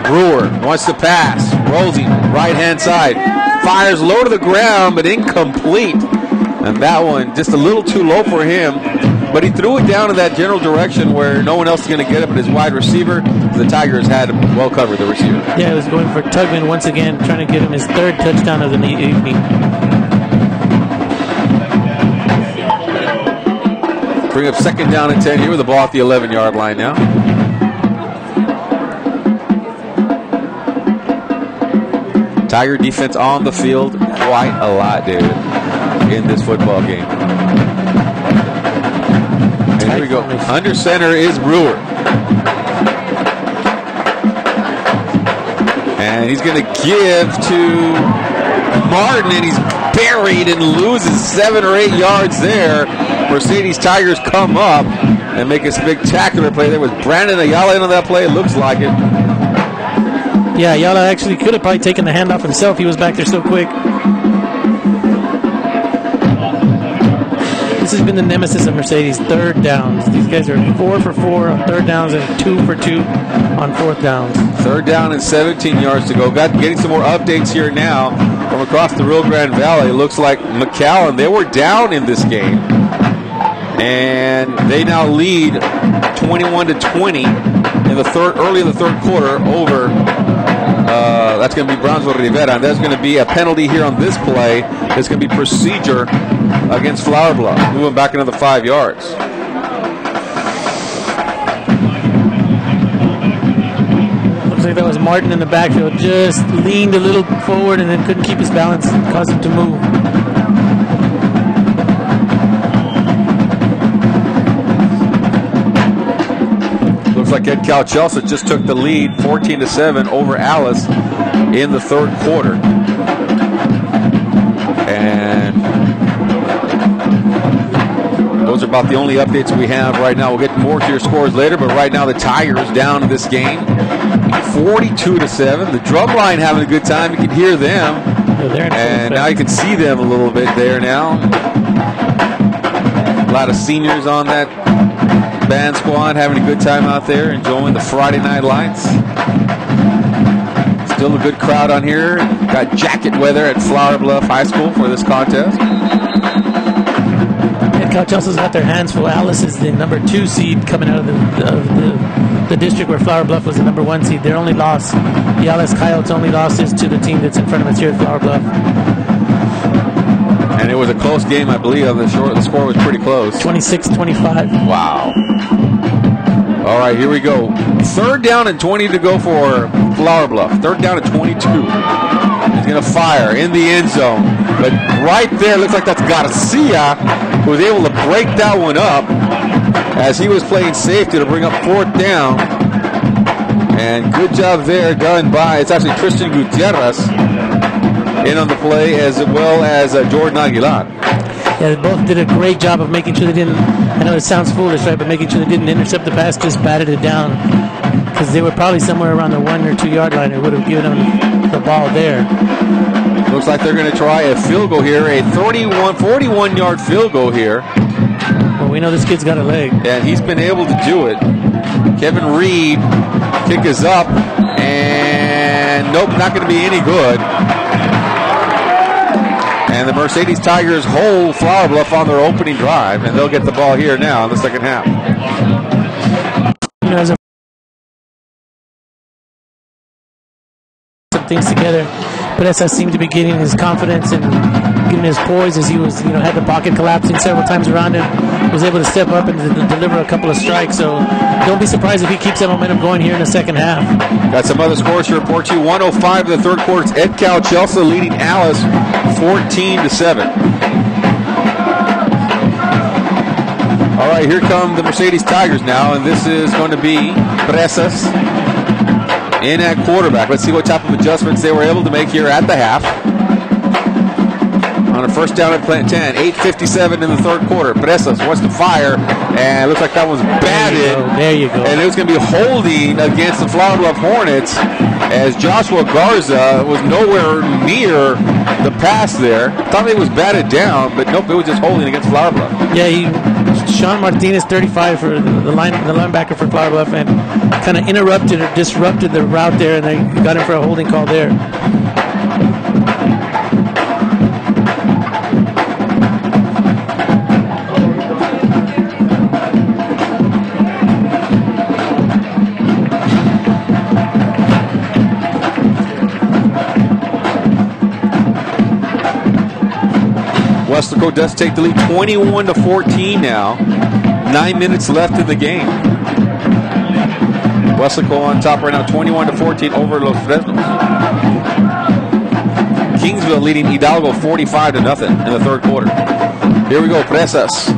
Brewer wants to pass. Rolls him right-hand side. Fires low to the ground, but incomplete. And that one just a little too low for him. But he threw it down in that general direction where no one else is going to get it but his wide receiver. The Tigers had well covered the receiver. Yeah, he was going for Tugman once again, trying to get him his third touchdown of the evening. Bring up second down and 10 here with the ball at the 11-yard line now. Tiger defense on the field quite a lot, David, in this football game. And here we go. Under center is Brewer. And he's going to give to Martin, and he's buried and loses 7 or 8 yards there. Mercedes Tigers come up and make a spectacular play. There was Brandon Ayala in on that play. It looks like it. Yeah, Ayala actually could have probably taken the handoff himself. He was back there so quick. This has been the nemesis of Mercedes, third downs. These guys are 4 for 4 on third downs and 2 for 2 on fourth downs. Third down and 17 yards to go. Getting some more updates here now from across the Rio Grande Valley. It looks like McAllen, they were down in this game. And they now lead 21-20 in the early in the third quarter over. That's going to be Brownsville Rivera, and there's going to be a penalty here on this play. It's going to be procedure against Flower Bluff, moving back another 5 yards. Looks like that was Martin in the backfield. Just leaned a little forward and then couldn't keep his balance, caused him to move. Looks like Ed Calchelsa just took the lead 14-7 over Alice in the third quarter. And those are about the only updates we have right now. We'll get more to your scores later, but right now the Tigers down in this game 42-7. The drum line having a good time. You can hear them. And now you can see them a little bit there now. A lot of seniors on that band squad having a good time out there, enjoying the Friday night lights. Still a good crowd on here. Got jacket weather at Flower Bluff High School for this contest. And Calchelsa's got their hands full. Alice is the number 2 seed coming out of the district where Flower Bluff was the number 1 seed. Their only loss, the Alice Coyotes' only loss, is to the team that's in front of us here at Flower Bluff. And it was a close game, I believe. The score was pretty close. 26-25. Wow. All right, here we go. Third down and 20 to go for Flower Bluff. 3rd down at 22. He's going to fire in the end zone. But right there, looks like that's Garcia, who was able to break that one up as he was playing safety to bring up 4th down. And good job there done by, it's actually Christian Gutierrez in on the play, as well as Jordan Aguilar. Yeah, they both did a great job of making sure they didn't, I know it sounds foolish, right, but making sure they didn't intercept the pass, just batted it down. Because they were probably somewhere around the 1 or 2 yard line. It would have given them the ball there. Looks like they're going to try a field goal here, a 41-yard field goal here. Well, we know this kid's got a leg. And he's been able to do it. Kevin Reed, kick is up, and nope, not going to be any good. And the Mercedes Tigers hold Flower Bluff on their opening drive, and they'll get the ball here now in the second half. You know, as some things together, Pereza seemed to be getting his confidence and getting his poise as he was, had the pocket collapsing several times around him. Was able to step up and deliver a couple of strikes. So don't be surprised if he keeps that momentum going here in the second half. Got some other scores to report to you. 1:05 in the third quarter. It's Ed Cal-Chelsea leading Alice 14-7. All right, here come the Mercedes Tigers now, and this is going to be Presas in at quarterback. Let's see what type of adjustments they were able to make here at the half. On a 1st down at plant 10, 8:57 in the third quarter. Presas wants to fire, and it looks like that one's batted. There you go. And it was going to be holding against the Flower Bluff Hornets, as Joshua Garza was nowhere near the pass there. Thought it was batted down, but nope, it was just holding against Flower Bluff. Yeah, Sean Martinez, 35 for the linebacker for Flower Bluff, and kind of interrupted or disrupted the route there, and they got him for a holding call there. Weslaco does take the lead 21-14 now. 9 minutes left in the game. Weslaco on top right now, 21-14 over Los Fresnos. Kingsville leading Hidalgo 45-0 in the third quarter. Here we go, Presas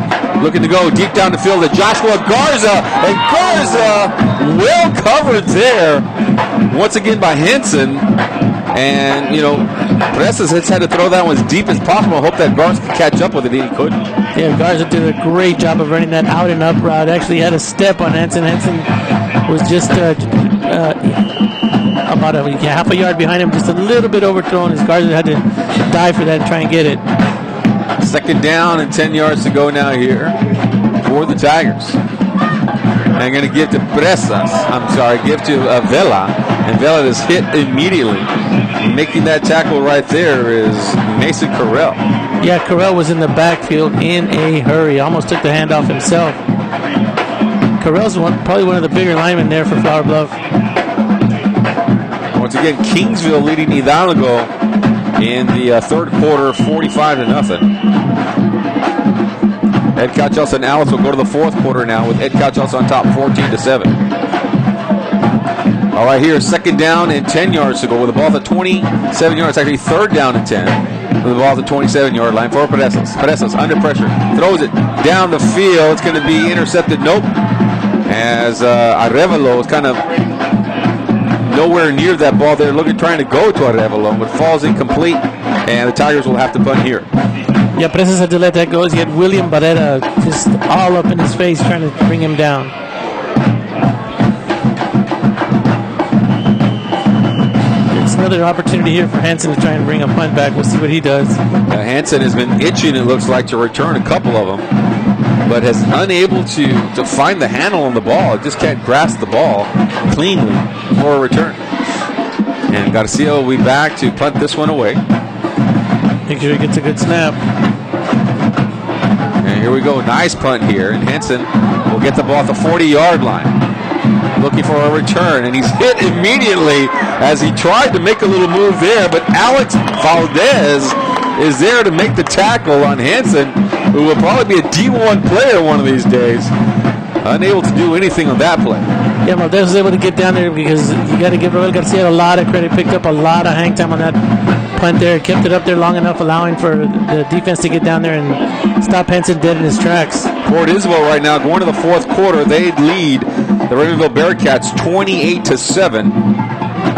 looking to go deep down the field to Joshua Garza, and Garza well covered there once again by Henson. And, Presas has had to throw that one as deep as possible. I hope that Garza could catch up with it, and he couldn't. Yeah, Garza did a great job of running that out and up route. Actually had a step on Henson. Henson was just about half a yard behind him, just a little bit overthrown, as Garza had to dive for that and try and get it. 2nd down and 10 yards to go now here for the Tigers. I'm going to give to give to Vela, and Vela is hit immediately. Making that tackle right there is Mason Carell. Yeah, Carell was in the backfield in a hurry. Almost took the handoff himself. Carell's probably one of the bigger linemen there for Flower Bluff. Once again, Kingsville leading Hidalgo in the third quarter, 45-0. Ed Cal-Chelsea and Alice will go to the fourth quarter now with Ed Cal-Chelsea on top, 14-7. All right, here, 2nd down and 10 yards to go with the ball at the 27 yards. Actually, 3rd down and 10 with the ball at the 27-yard line for Presas. Presas under pressure, throws it down the field. It's going to be intercepted. Nope. As Arevalo is kind of nowhere near that ball there, trying to go to Arevalo, but falls incomplete, and the Tigers will have to punt here. Yeah, Presas had to let that go. He had William Barrera just all up in his face trying to bring him down. Another opportunity here for Hansen to try and bring a punt back. We'll see what he does. Hansen has been itching, it looks like, to return a couple of them, but has unable to find the handle on the ball. Just can't grasp the ball cleanly for a return. And Garcia will be back to punt this one away. Make sure he gets a good snap. And here we go. Nice punt here. And Henson will get the ball at the 40-yard line. Looking for a return, and he's hit immediately as he tried to make a little move there, but Alex Valdez is there to make the tackle on Hansen, who will probably be a D1 player one of these days. Unable to do anything on that play. Yeah, Valdez was able to get down there because you got to give Roel Garcia a lot of credit. Picked up a lot of hang time on that punt there. Kept it up there long enough, allowing for the defense to get down there and stop Henson dead in his tracks. Port Isabel right now going to the fourth quarter. They lead the Ravenville Bearcats 28-7.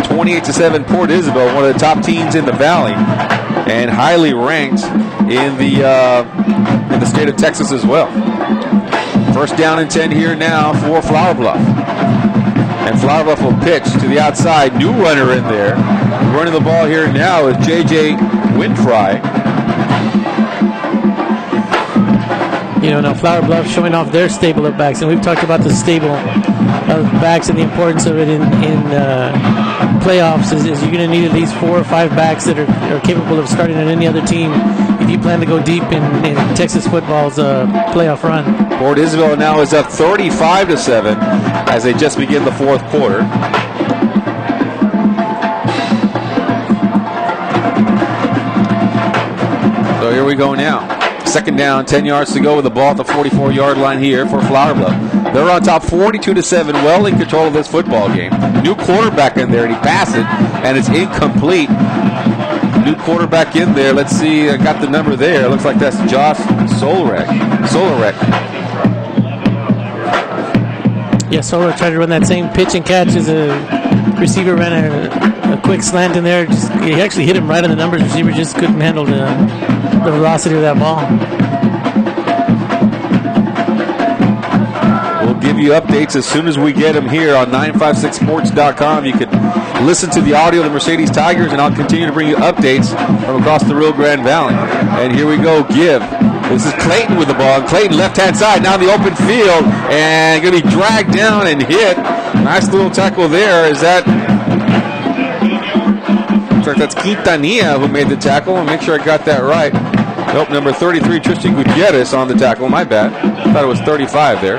28-7. Port Isabel, one of the top teams in the valley, and highly ranked in the state of Texas as well. First down and 10 here now for Flower Bluff. And Flower Bluff will pitch to the outside. New runner in there. Running the ball here now is J.J. Winfry. You know, now Flower Bluff showing off their stable of backs. And we've talked about the stable of backs and the importance of it in playoffs is you're going to need at least 4 or 5 backs that are capable of starting on any other team if you plan to go deep in Texas football's playoff run. Port Isabel now is up 35-7 as they just begin the fourth quarter. So here we go now. Second down, 10 yards to go with the ball at the 44-yard line here for Flower Bluff. They're on top 42-7, well in control of this football game. New quarterback in there, and he passed it, and it's incomplete. New quarterback in there. Let's see, I got the number there. Looks like that's Josh Solorek. Yeah, Solorek tried to run that same pitch and catch as a receiver ran a quick slant in there. He actually hit him right on the numbers. Receiver just couldn't handle the velocity of that ball. We'll give you updates as soon as we get them here on 956sports.com. You can listen to the audio of the Mercedes Tigers, and I'll continue to bring you updates from across the Rio Grande Valley. And here we go, give. This is Clayton with the ball. And Clayton left-hand side, now in the open field, and going to be dragged down and hit. Nice little tackle there. Is that... Looks like that's Quintanilla who made the tackle. I'll make sure I got that right. Nope, number 33, Tristan Gutierrez on the tackle. My bad. I thought it was 35 there.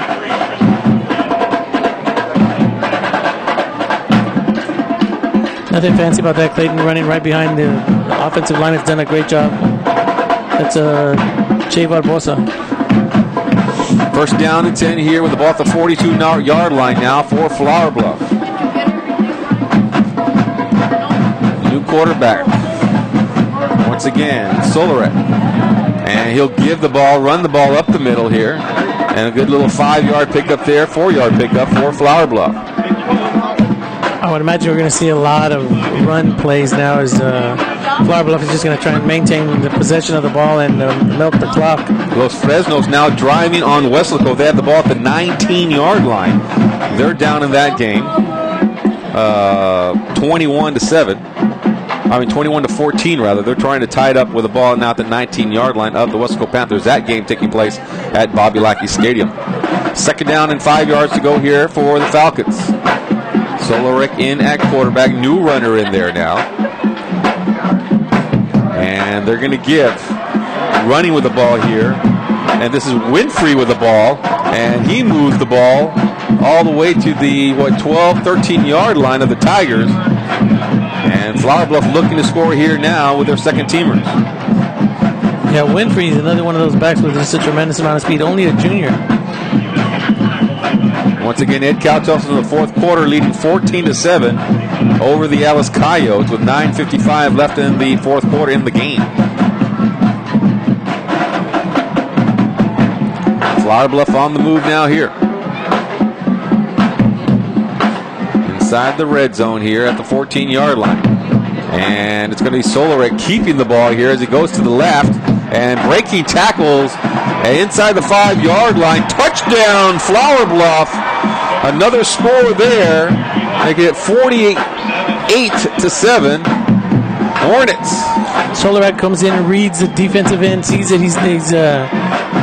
Nothing fancy about that. Clayton running right behind the offensive line has done a great job. That's Jay Barbosa. First down and 10 here with the ball at the 42-yard line now for Flower Bluff. New quarterback. Once again, Solorek. And he'll give the ball, run the ball up the middle here. And a good little 5-yard pickup there, 4-yard pickup for Flower Bluff. I would imagine we're going to see a lot of run plays now as Flower Bluff is just going to try and maintain the possession of the ball and milk the clock. Los Fresnos now driving on Weslaco. They have the ball at the 19-yard line. They're down in that game, 21-7. 21-14 rather. They're trying to tie it up with the ball now at the 19-yard line of the Weslaco Panthers. That game taking place at Bobby Lackey Stadium. Second down and 5 yards to go here for the Falcons. Solorek in at quarterback. New runner in there now. And they're going to give running with the ball here. And this is Winfrey with the ball. And he moves the ball all the way to the 12, 13-yard line of the Tigers. And Flower Bluff looking to score here now with their second teamers. Yeah, Winfrey is another one of those backs with just a tremendous amount of speed. Only a junior. Once again, Ed Couchhouse in the fourth quarter leading 14-7 over the Alice Coyotes with 9:55 left in the fourth quarter in the game. Flower Bluff on the move now here. Inside the red zone here at the 14-yard line. And it's going to be Solorek keeping the ball here as he goes to the left and breaking tackles inside the 5-yard line. Touchdown, Flower Bluff. Another score there. Making it 48-7. Hornets. Solorek comes in and reads the defensive end, sees that he's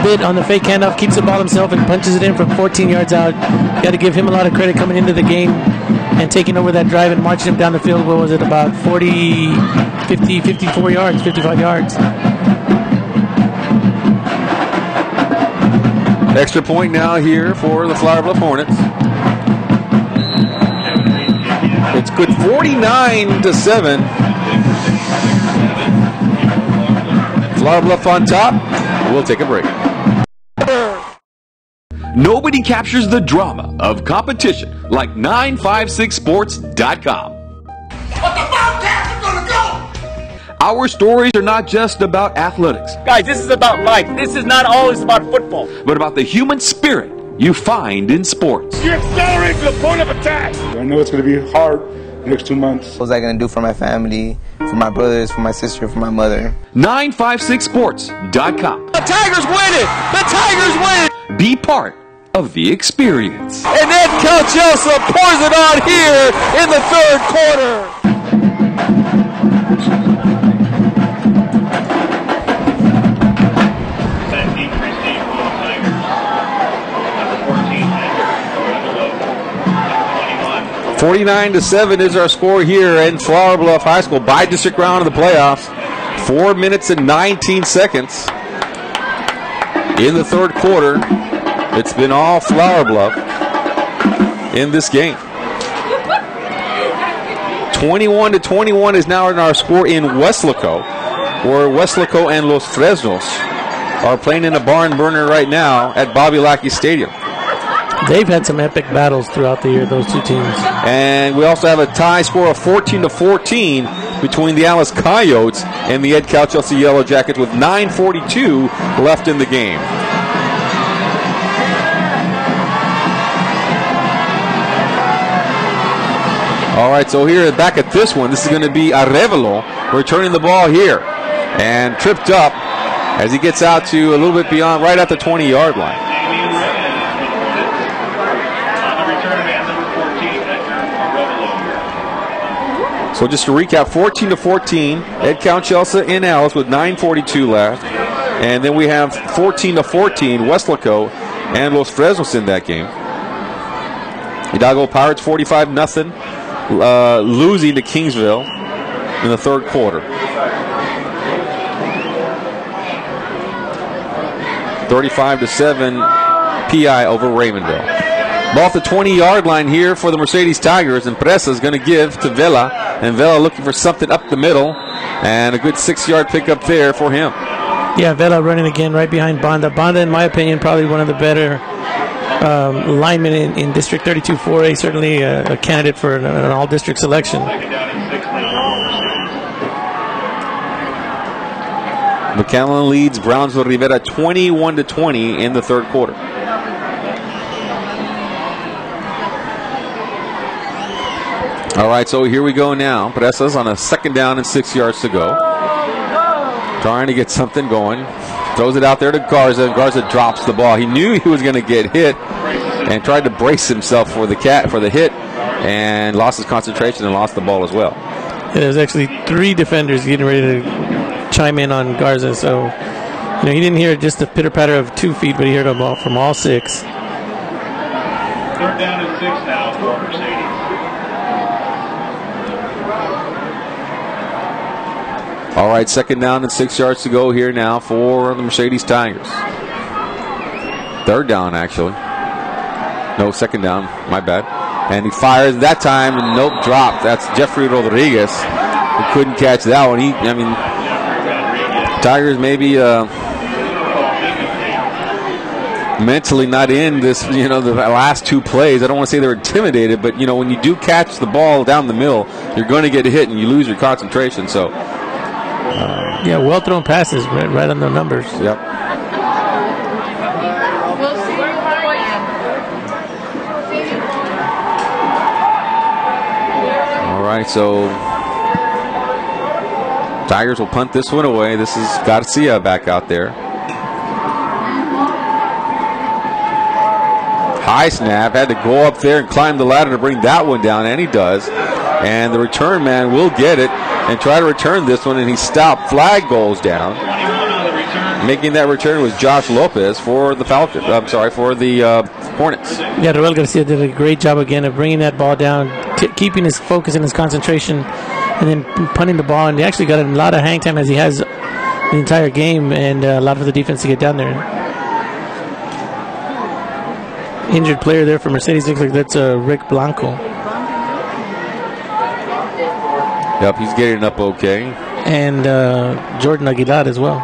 bit on the fake handoff, keeps the ball himself and punches it in from 14 yards out. Got to give him a lot of credit coming into the game and taking over that drive and marching him down the field. What was it, about 40, 50, 54 yards, 55 yards. Extra point now here for the Flower Bluff Hornets. It's good, 49-7. Flower Bluff on top. We'll take a break. Nobody captures the drama of competition like 956sports.com. But the Bobcats are gonna go! Our stories are not just about athletics. Guys, this is about life. This is not always about football. But about the human spirit you find in sports. You accelerate to the point of attack! I know it's going to be hard the next 2 months. What was I going to do for my family, for my brothers, for my sister, for my mother? 956sports.com. The Tigers win it! The Tigers win it! Be part of the experience. And then Chelsea pours it on here in the third quarter. That deep receive for the Tigers. Number 14, Number 21. 49-7 is our score here in Flower Bluff High School. Bi-District round of the playoffs. 4 minutes and 19 seconds in the third quarter. It's been all Flower Bluff in this game. 21-21 is now in our score in Weslaco, where Weslaco and Los Fresnos are playing in a barn burner right now at Bobby Lackey Stadium. They've had some epic battles throughout the year, those two teams. And we also have a tie score of 14-14 between the Alice Coyotes and the Ed Cal Chelsea Yellow Jackets with 9:42 left in the game. All right, so here back at this one, this is going to be Arevalo returning the ball here and tripped up as he gets out to a little bit beyond, right at the 20-yard line. So just to recap, 14-14, Ed Count Chelsea in Alice with 9:42 left. And then we have 14-14, Weslaco and Los Fresnos in that game. Hidalgo Pirates 45-0, losing to Kingsville in the third quarter. 35-7 PI over Raymondville. Ball at the 20-yard line here for the Mercedes Tigers, and Presa is going to give to Vela, and Vela looking for something up the middle, and a good 6-yard pickup there for him. Yeah, Vela running again right behind Banda. Banda, in my opinion, probably one of the better linemen in District 32 4A, certainly a candidate for an all-district selection. McAllen leads Brownsville Rivera 21-20 in the third quarter. All right, so here we go now. Presa's on a 2nd down and 6 yards to go. Trying to get something going. Throws it out there to Garza, and Garza drops the ball. He knew he was going to get hit and tried to brace himself for the hit, and lost his concentration and lost the ball as well. Yeah, there's actually 3 defenders getting ready to chime in on Garza, so he didn't hear just the pitter-patter of 2 feet, but he heard them all from all 6. 3rd down and 6 now for Mercedes. All right, 2nd down and 6 yards to go here now for the Mercedes Tigers. 3rd down, actually. No, 2nd down. My bad. And he fires that time, and nope, dropped. That's Jeffrey Rodriguez. He couldn't catch that one. Tigers maybe mentally not in this, the last 2 plays. I don't want to say they're intimidated, but, when you do catch the ball down the middle, you're going to get hit and you lose your concentration. So, yeah, well thrown passes right on the numbers. Yep. All right, so Tigers will punt this one away. This is Garcia back out there. High snap, had to go up there and climb the ladder to bring that one down, and he does. And the return man will get it and try to return this one, and he stopped. Flag goes down. Making that return was Josh Lopez for the Falcons. I'm sorry, for the Hornets. Yeah, Roel Garcia did a great job again of bringing that ball down, keeping his focus and his concentration, and then punting the ball. And he actually got a lot of hang time, as he has the entire game, and a lot for the defense to get down there. Injured player there for Mercedes. Looks like that's Rick Blanco. Yep, he's getting up okay. And Jordan Aguilar as well.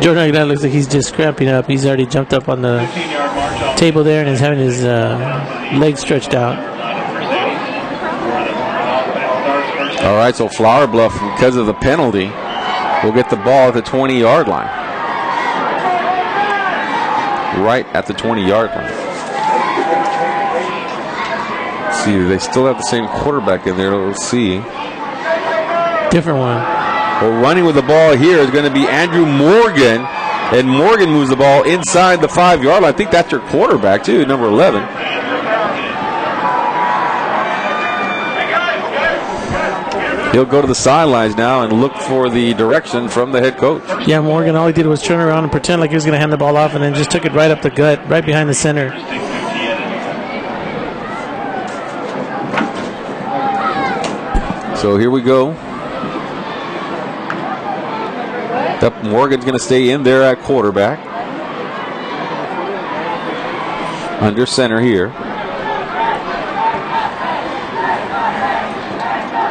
Jordan Aguilar looks like he's just cramping up. He's already jumped up on the table there and is having his legs stretched out. All right, so Flower Bluff, because of the penalty, will get the ball at the 20-yard line. Right at the 20-yard line. Let's see, they still have the same quarterback in there. Let's see. Different one. Well, running with the ball here is going to be Andrew Morgan, and Morgan moves the ball inside the 5-yard line. I think that's your quarterback, too, number 11. He'll go to the sidelines now and look for the direction from the head coach. Yeah, Morgan, all he did was turn around and pretend like he was going to hand the ball off and then just took it right up the gut, right behind the center. So here we go. Yep, Morgan's going to stay in there at quarterback. Under center here.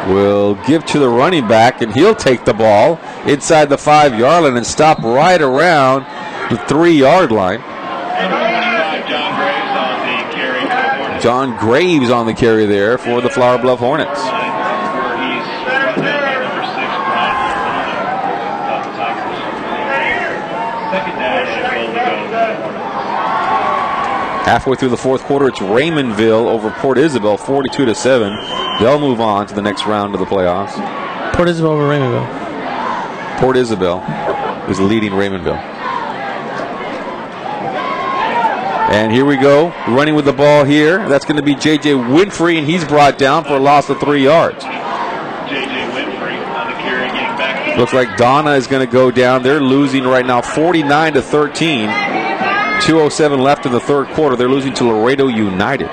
Will give to the running back, and he'll take the ball inside the 5-yard line and stop right around the 3-yard line. John Graves on the carry there for the Flower Bluff Hornets. Halfway through the fourth quarter, it's Raymondville over Port Isabel, 42-7. They'll move on to the next round of the playoffs. Port Isabel over Raymondville. Port Isabel is leading Raymondville. And here we go, running with the ball here. That's going to be J.J. Winfrey, and he's brought down for a loss of 3 yards. Looks like Donna is going to go down. They're losing right now 49-13. 2:07 left in the third quarter. They're losing to Laredo United.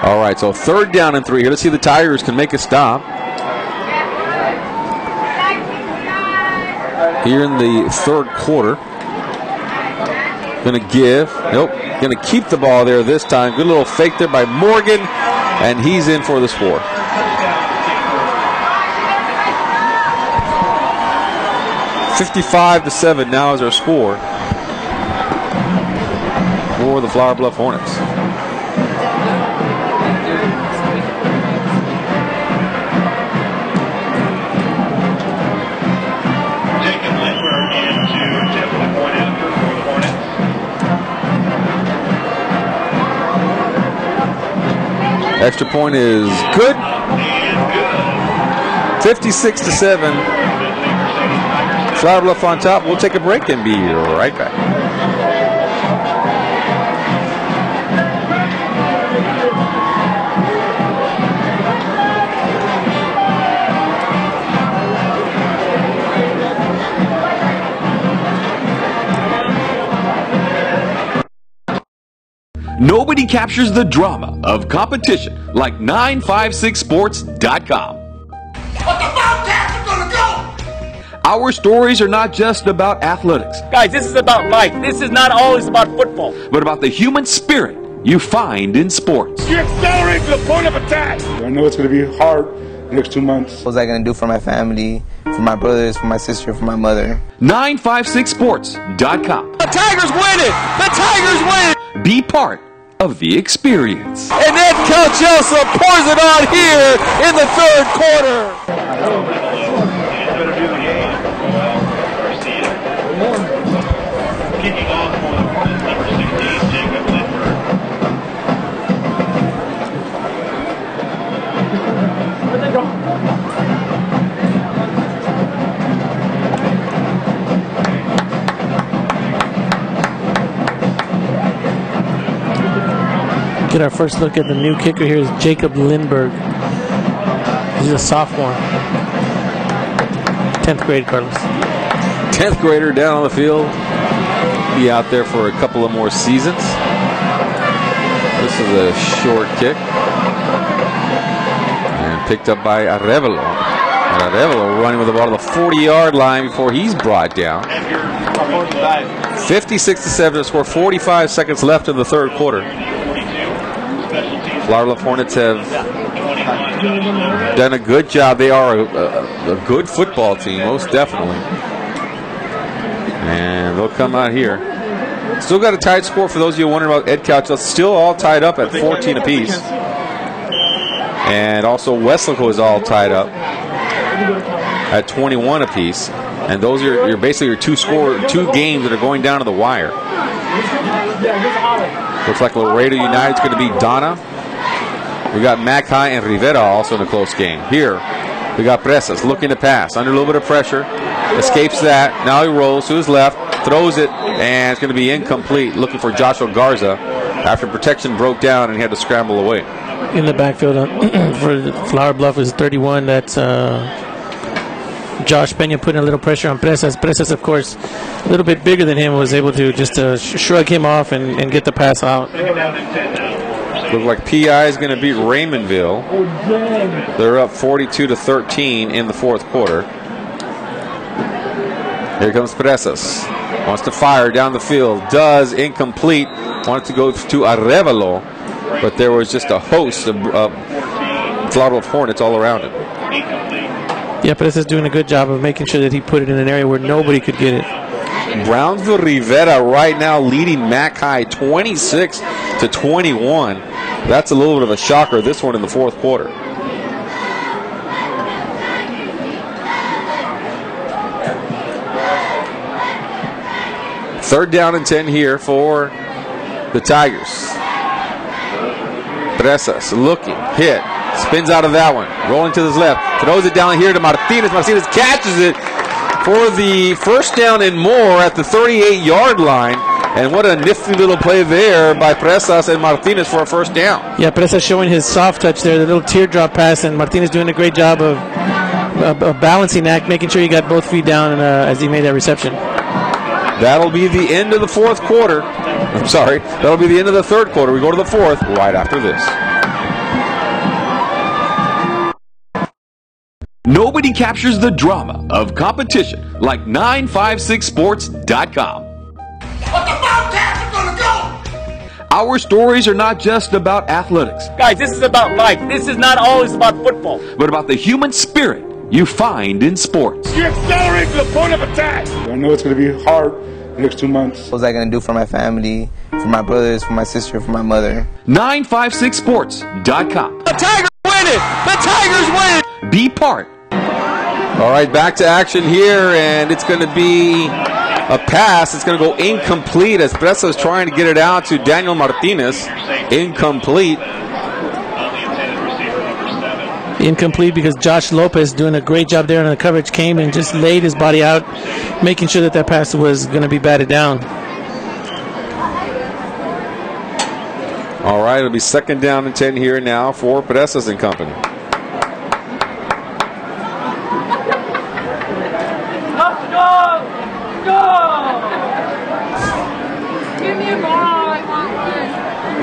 All right, so 3rd down and 3 here. Let's see if the Tigers can make a stop. Here in the third quarter. Going to give. Nope. Going to keep the ball there this time. Good little fake there by Morgan, and he's in for the score. $55-7 now is our score for the Flower Bluff Hornets. Extra point is good. 56-7. Flower Bluff on top. We'll take a break and be right back. Nobody captures the drama of competition like 956sports.com. What the Bobcats are gonna go! Our stories are not just about athletics. Guys, this is about life. This is not always about football. But about the human spirit you find in sports. You accelerate to the point of attack! I know it's going to be hard the next 2 months. What was I going to do for my family, for my brothers, for my sister, for my mother? 956sports.com. The Tigers win it! The Tigers win it! Be part of the experience. And then Coach Elsa pours it on here in the third quarter. Kicking off for the Hornets, number 16, Jacob Lindbergh. Where'd they go? Get our first look at the new kicker here is Jacob Lindbergh. He's a sophomore. 10th grade, Carlos. 10th grader down on the field. Be out there for a couple of more seasons. This is a short kick. And picked up by Arevalo. And Arevalo running with the ball to the 40-yard line before he's brought down. 56-7 to score. 45 seconds left in the third quarter. Flower Bluff Hornets have done a good job. They are a good football team, most definitely. And they'll come out here. Still got a tight score for those of you wondering about Ed Couch. It's still all tied up at 14 apiece. And also Westlaco is all tied up at 21 apiece. And those are basically your two games that are going down to the wire. Looks like Laredo United's going to be Donna. We got Mackay and Rivera also in a close game. Here, we got Presas looking to pass. Under a little bit of pressure. Escapes that. Now he rolls to his left. Throws it. And it's going to be incomplete. Looking for Joshua Garza after protection broke down and he had to scramble away. In the backfield for Flower Bluff is 31. That's Josh Pena putting a little pressure on Presas. Presas, of course, a little bit bigger than him, was able to just shrug him off and get the pass out. Looks like PI is going to beat Raymondville. They're up 42-13 in the fourth quarter. Here comes Presas. Wants to fire down the field. Does. Incomplete. Wanted to go to Arevalo, but there was just a host of Flower Bluff Hornets all around him. Yeah, Presas is doing a good job of making sure that he put it in an area where nobody could get it. Brownsville Rivera right now leading Mackay 26-21. That's a little bit of a shocker, this one in the fourth quarter. Third down and 10 here for the Tigers. Presas looking, hit, spins out of that one, rolling to his left, throws it down here to Martinez. Martinez catches it for the first down and more at the 38-yard line. And what a nifty little play there by Presas and Martinez for a first down. Yeah, Presas showing his soft touch there, the little teardrop pass, and Martinez doing a great job of balancing act, making sure he got both feet down as he made that reception. That'll be the end of the fourth quarter. I'm sorry, that'll be the end of the third quarter. We go to the fourth right after this. Nobody captures the drama of competition like 956sports.com. What the Bobcats are gonna go! Our stories are not just about athletics. Guys, this is about life. This is not always about football. But about the human spirit you find in sports. You accelerate to the point of attack! I know it's going to be hard the next 2 months. What was I going to do for my family, for my brothers, for my sister, for my mother? 956sports.com. The Tigers win it! The Tigers win it! Be part. All right, back to action here, and it's going to be a pass. It's going to go incomplete as Presas is trying to get it out to Daniel Martinez. Incomplete. Incomplete because Josh Lopez, doing a great job there on the coverage, came and just laid his body out, making sure that pass was going to be batted down. All right, it'll be second down and 10 here now for Presas and company.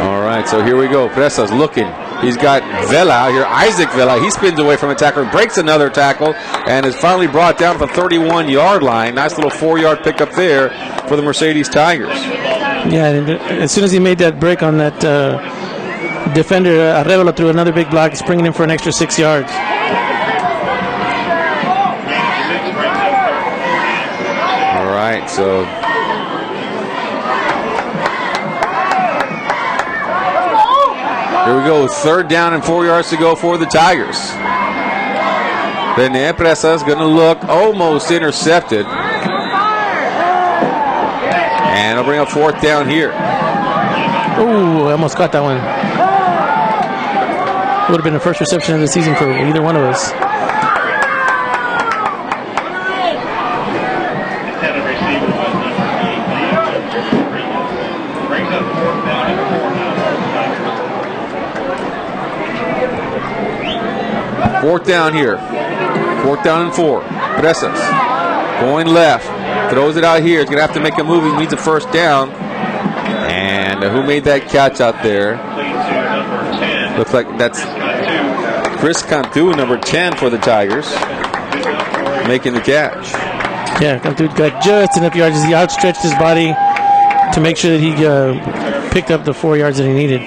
All right, so here we go. Presas looking. He's got Vela out here, Isaac Vela. He spins away from a tackler, breaks another tackle, and is finally brought down to the 31-yard line. Nice little 4-yard pickup there for the Mercedes Tigers. Yeah, and as soon as he made that break on that defender, Arevalo threw another big block, springing him for an extra 6 yards. All right, so here we go, third down and 4 yards to go for the Tigers. Then Presas is going to look, almost intercepted. And they'll bring up fourth down here. Ooh, I almost caught that one. Would have been the first reception of the season for either one of us. Fourth down here. Fourth down and 4. Presas going left. Throws it out here. He's going to have to make a move. He needs a first down. And who made that catch out there? Looks like that's Chris Cantu, number 10 for the Tigers. making the catch. Yeah, that dude got just enough yards. He outstretched his body to make sure that he picked up the 4 yards that he needed.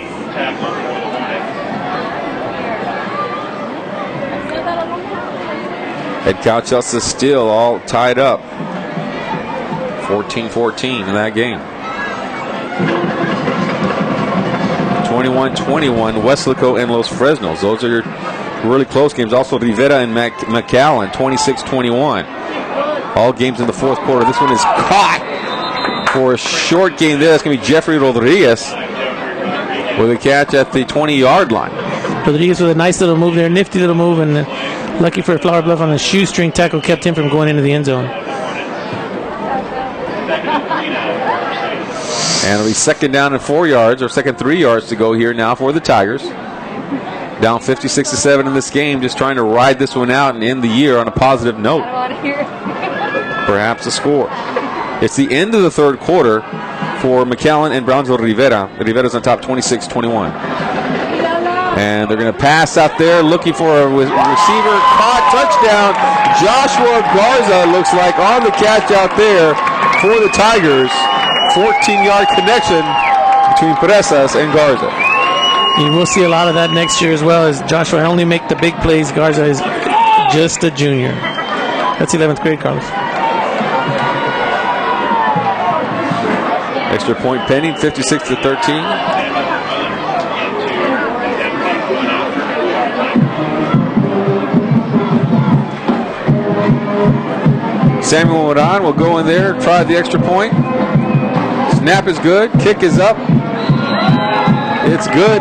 Head coach us is still all tied up. 14-14 in that game. 21-21, Weslaco and Los Fresnos. Those are your really close games. Also Rivera and McAllen, 26-21. All games in the fourth quarter. This one is caught for a short game there. That's going to be Jeffrey Rodriguez with a catch at the 20-yard line. Rodriguez with a nice little move there, nifty little move, and lucky for Flower Bluff on a shoestring tackle kept him from going into the end zone. And it'll be second down and 4 yards, or second 3 yards to go here now for the Tigers. Down 56-7 in this game, just trying to ride this one out and end the year on a positive note. I don't want to hear it. Perhaps a score. It's the end of the third quarter for McAllen and Brownsville Rivera. Rivera's on top 26-21. And they're going to pass out there looking for a receiver. Caught, touchdown. Joshua Garza looks like on the catch out there for the Tigers. 14-yard connection between Presas and Garza. And we'll see a lot of that next year as well, as Joshua only make the big plays. Garza is just a junior. That's 11th grade, Carlos. Extra point pending, 56-13. Samuel Moran will go in there, try the extra point. Snap is good, kick is up. It's good.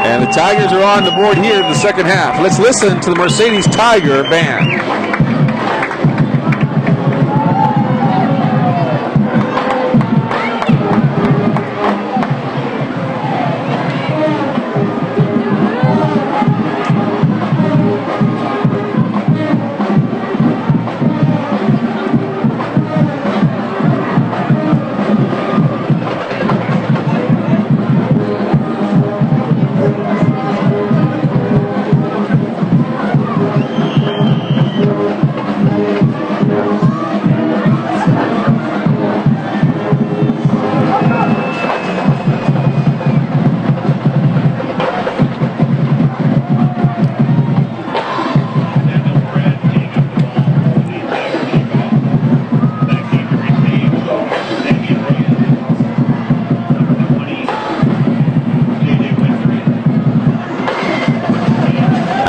And the Tigers are on the board here in the second half. Let's listen to the Mercedes Tiger Band.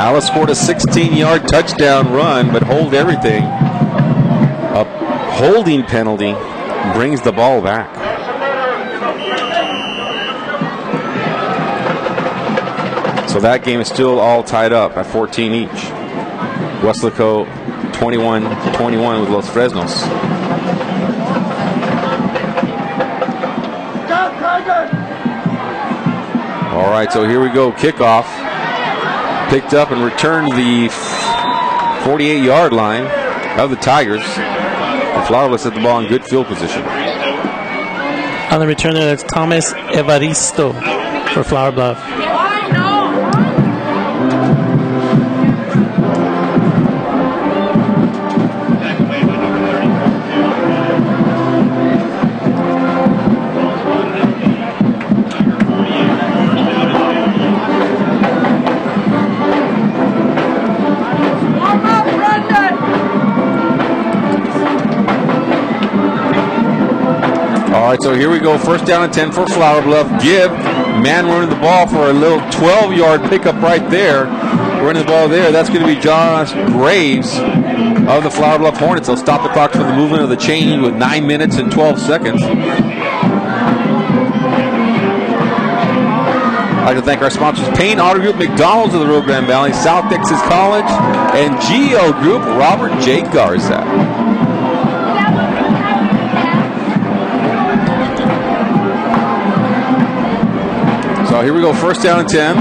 Alice scored a 16-yard touchdown run, but hold everything. A holding penalty brings the ball back. So that game is still all tied up at 14 each. Weslaco 21-21 with Los Fresnos. All right, so here we go. Kickoff. Picked up and returned to the 48-yard line of the Tigers. The Flowerless at the ball in good field position. On the return there, that's Thomas Evaristo for Flower Bluff. All right, so here we go. First down and 10 for Flower Bluff. Gibb, man running the ball for a little 12-yard pickup right there. Running the ball there. That's going to be Josh Graves of the Flower Bluff Hornets. They'll stop the clock for the movement of the chain with 9 minutes and 12 seconds. I'd like to thank our sponsors, Payne Auto Group, McDonald's of the Rio Grande Valley, South Texas College, and GO Group, Robert J. Garza. So here we go, first down and 10.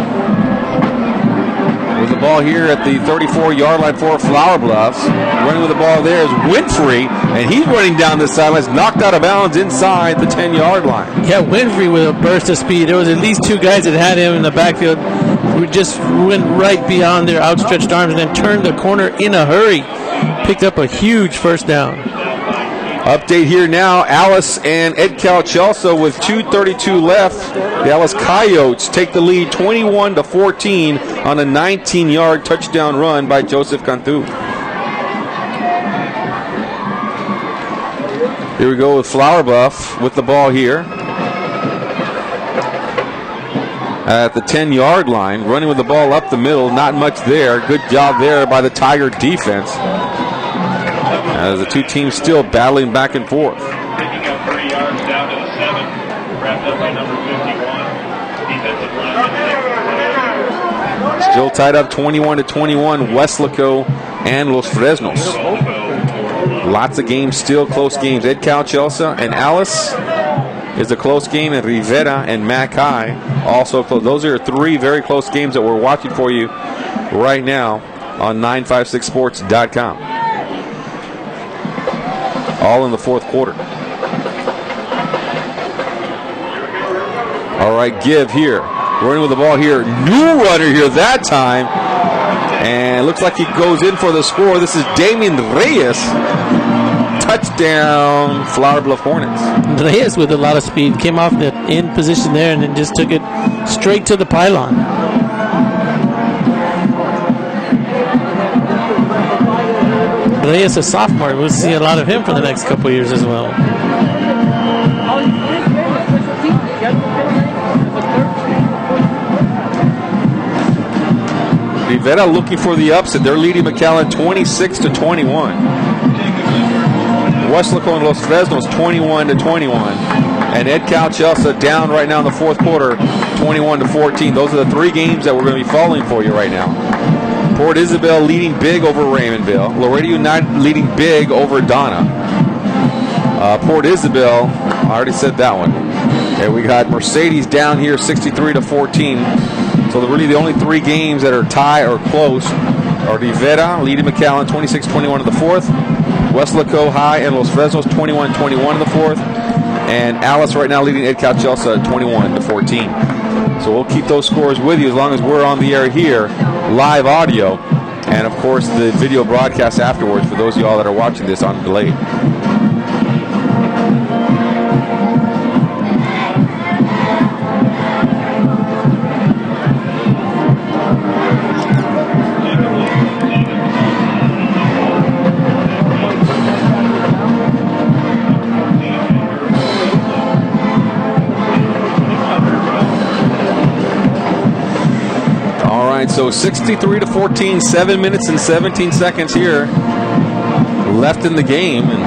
With the ball here at the 34-yard line for Flower Bluffs. Running with the ball there is Winfrey, and he's running down the sidelines, knocked out of bounds inside the 10-yard line. Yeah, Winfrey with a burst of speed. There was at least two guys that had him in the backfield. just went right beyond their outstretched arms and then turned the corner in a hurry. Picked up a huge first down. Update here now. Alice and Edcal Chelsea with 2:32 left. The Alice Coyotes take the lead 21-14 on a 19-yard touchdown run by Joseph Cantu. Here we go with Flower Bluff with the ball here. At the 10-yard line, running with the ball up the middle, not much there. Good job there by the Tiger defense. As the two teams still battling back and forth. Picking up 3 yards down to the 7. Wrapped up by number 51. Defensive line. Still tied up 21-21, Weslaco and Los Fresnos. Lots of games, still close games. Edcal Chelsea and Alice is a close game, and Rivera and Mackay also close. Those are 3 very close games that we're watching for you right now on 956sports.com. All in the fourth quarter. All right, Give here. Running with the ball here. New runner here that time. And looks like he goes in for the score. This is Damian Reyes. Touchdown, Flower Bluff Hornets. Reyes with a lot of speed. Came off the end position there and then just took it straight to the pylon. Reyes, a sophomore. We'll see a lot of him for the next couple of years as well. Rivera looking for the upset. They're leading McAllen 26-21. Weslaco and Los Fresnos 21-21. And Edcal Chelsea down right now in the fourth quarter 21-14. Those are the 3 games that we're going to be following for you right now. Port Isabel leading big over Raymondville. Laredo United leading big over Donna. Port Isabel, I already said that one. And we got Mercedes down here 63-14. So really the only 3 games that are tie or close are Rivera leading McAllen 26-21 in the fourth. Weslaco High and Los Fresnos 21-21 in the fourth. And Alice right now leading Edcal Chelsea 21-14. So we'll keep those scores with you as long as we're on the air here, live audio, and of course the video broadcast afterwards for those of y'all that are watching this on delay. So 63-14, 7 minutes and 17 seconds here left in the game, and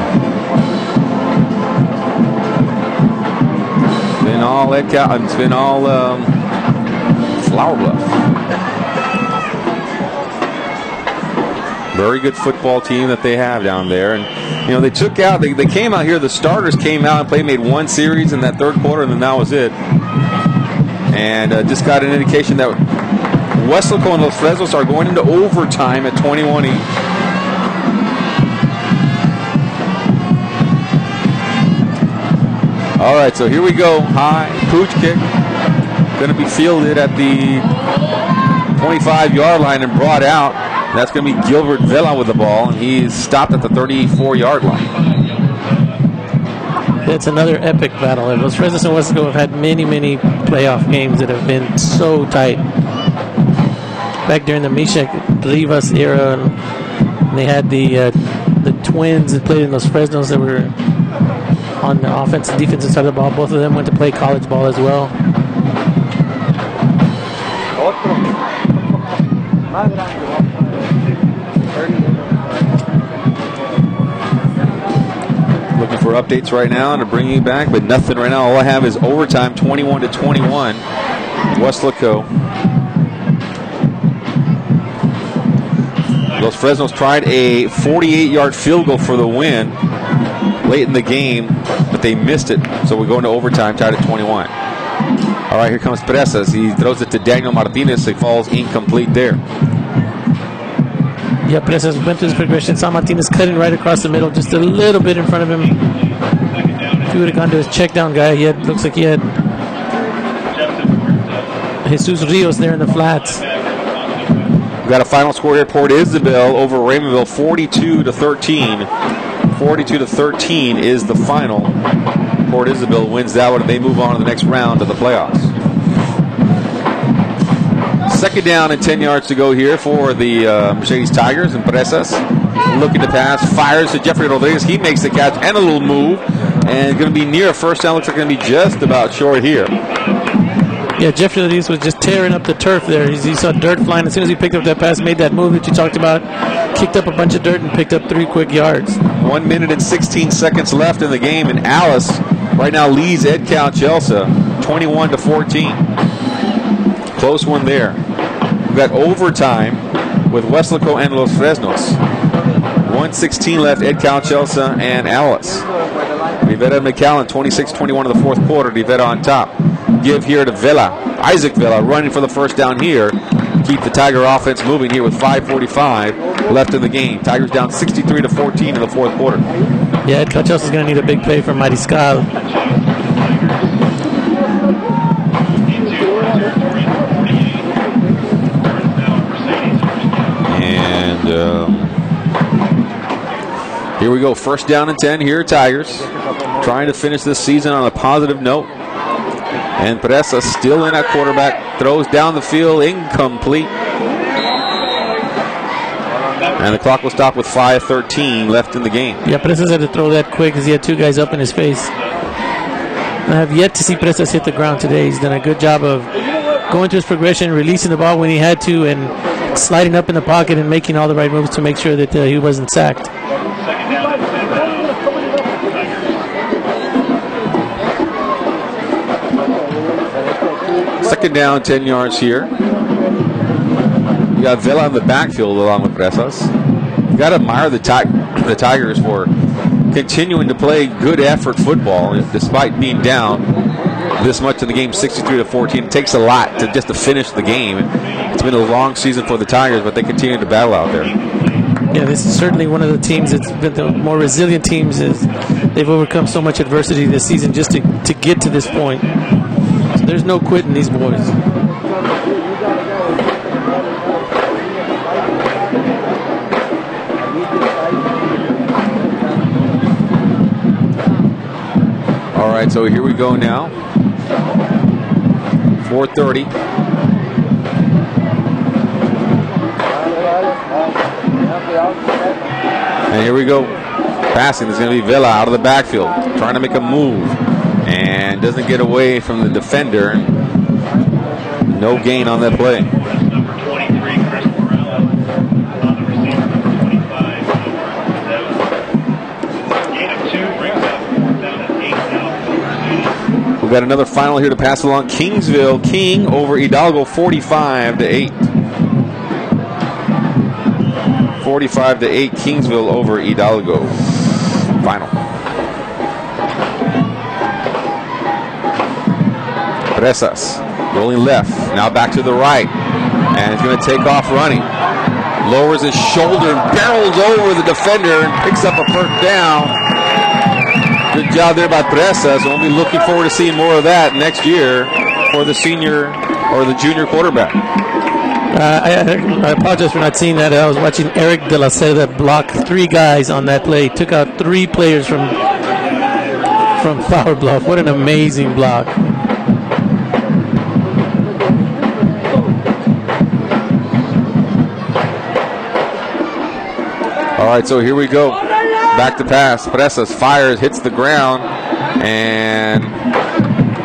it's been all Flower Bluff. Very good football team that they have down there, and you know they came out here. The starters came out and made 1 series in that third quarter, and then that was it. And just got an indication that Weslaco and Los Fresnos are going into overtime at 21 each. All right, so here we go. High pooch kick. Going to be fielded at the 25-yard line and brought out. That's going to be Gilbert Vela with the ball, and he's stopped at the 34-yard line. It's another epic battle. Los Fresnos and Weslaco have had many, many playoff games that have been so tight. Back during the Mishak Rivas era, and they had the twins that played in Los Fresnos that were on the offensive and defensive side of the ball. Both of them went to play college ball as well. Looking for updates right now and to bring you back, but nothing right now. All I have is overtime, 21-21. Weslaco. Los Fresnos tried a 48-yard field goal for the win late in the game, but they missed it. So we go into overtime, tied at 21. All right, here comes Presas. He throws it to Daniel Martinez. It falls incomplete there. Yeah, Presas went through his progression. Saw Martinez cutting right across the middle, just a little bit in front of him. If he would have gone to his check down guy, looks like he had Jesus Rios there in the flats. We've got a final score here. Port Isabel over Raymondville, 42-13. 42-13 is the final. Port Isabel wins that one, and they move on to the next round of the playoffs. Second down and 10 yards to go here for the Mercedes Tigers and Presas. Looking to pass, fires to Jeffrey Rodriguez. He makes the catch and a little move, and going to be near a first down. Looks like going to be just about short here. Yeah, Jeffrey Rodriguez was just tearing up the turf there. He saw dirt flying. As soon as he picked up that pass, made that move that you talked about, kicked up a bunch of dirt and picked up 3 quick yards. 1 minute and 16 seconds left in the game, and Alice right now leads Ed Cal Chelsea 21-14. Close one there. We've got overtime with Weslaco and Los Fresnos. 1:16 left, Ed Cal Chelsea and Alice. Rivera and McAllen 26-21 in the fourth quarter. Rivera on top. Give here to Vela. Isaac Vela running for the first down here. Keep the Tiger offense moving here with 5:45 left in the game. Tigers down 63-14 in the fourth quarter. Yeah, Ed Cal Chelsea is going to need a big play from Mariscal. And here we go. First down and 10 here, Tigers. Trying to finish this season on a positive note. And Pereza still in at quarterback. Throws down the field. Incomplete. And the clock will stop with 5:13 left in the game. Yeah, Pereza had to throw that quick because he had 2 guys up in his face. I have yet to see Pereza hit the ground today. He's done a good job of going through his progression, releasing the ball when he had to, and sliding up in the pocket and making all the right moves to make sure that he wasn't sacked. Second down, 10 yards here. You got Vela in the backfield along with Presas. You got to admire the Tigers for continuing to play good effort football despite being down this much in the game, 63-14. It takes a lot to finish the game. It's been a long season for the Tigers, but they continue to battle out there. Yeah, this is certainly one of the teams that's been the more resilient teams. Is they've overcome so much adversity this season just to get to this point. So there's no quitting these boys. All right, so here we go now. 4:30. And here we go. Passing is going to be Vela out of the backfield, trying to make a move, and doesn't get away from the defender. No gain on that play. Number 23, Chris Morales, on the receiver, number 25, gain of 2 brings up down at 8 now. We've got another final here to pass along. Kingsville, King over Hidalgo, 45-8. 45-8, Kingsville over Hidalgo. Final. Presas rolling left, now back to the right, and he's going to take off running. Lowers his shoulder and barrels over the defender and picks up a first down. Good job there by Presas. We'll be looking forward to seeing more of that next year for the senior or the junior quarterback. I apologize for not seeing that. I was watching Eric De La Seda block 3 guys on that play. Took out 3 players from Flower Bluff. What an amazing block. All right, so here we go. Back to pass. Presas fires, hits the ground, and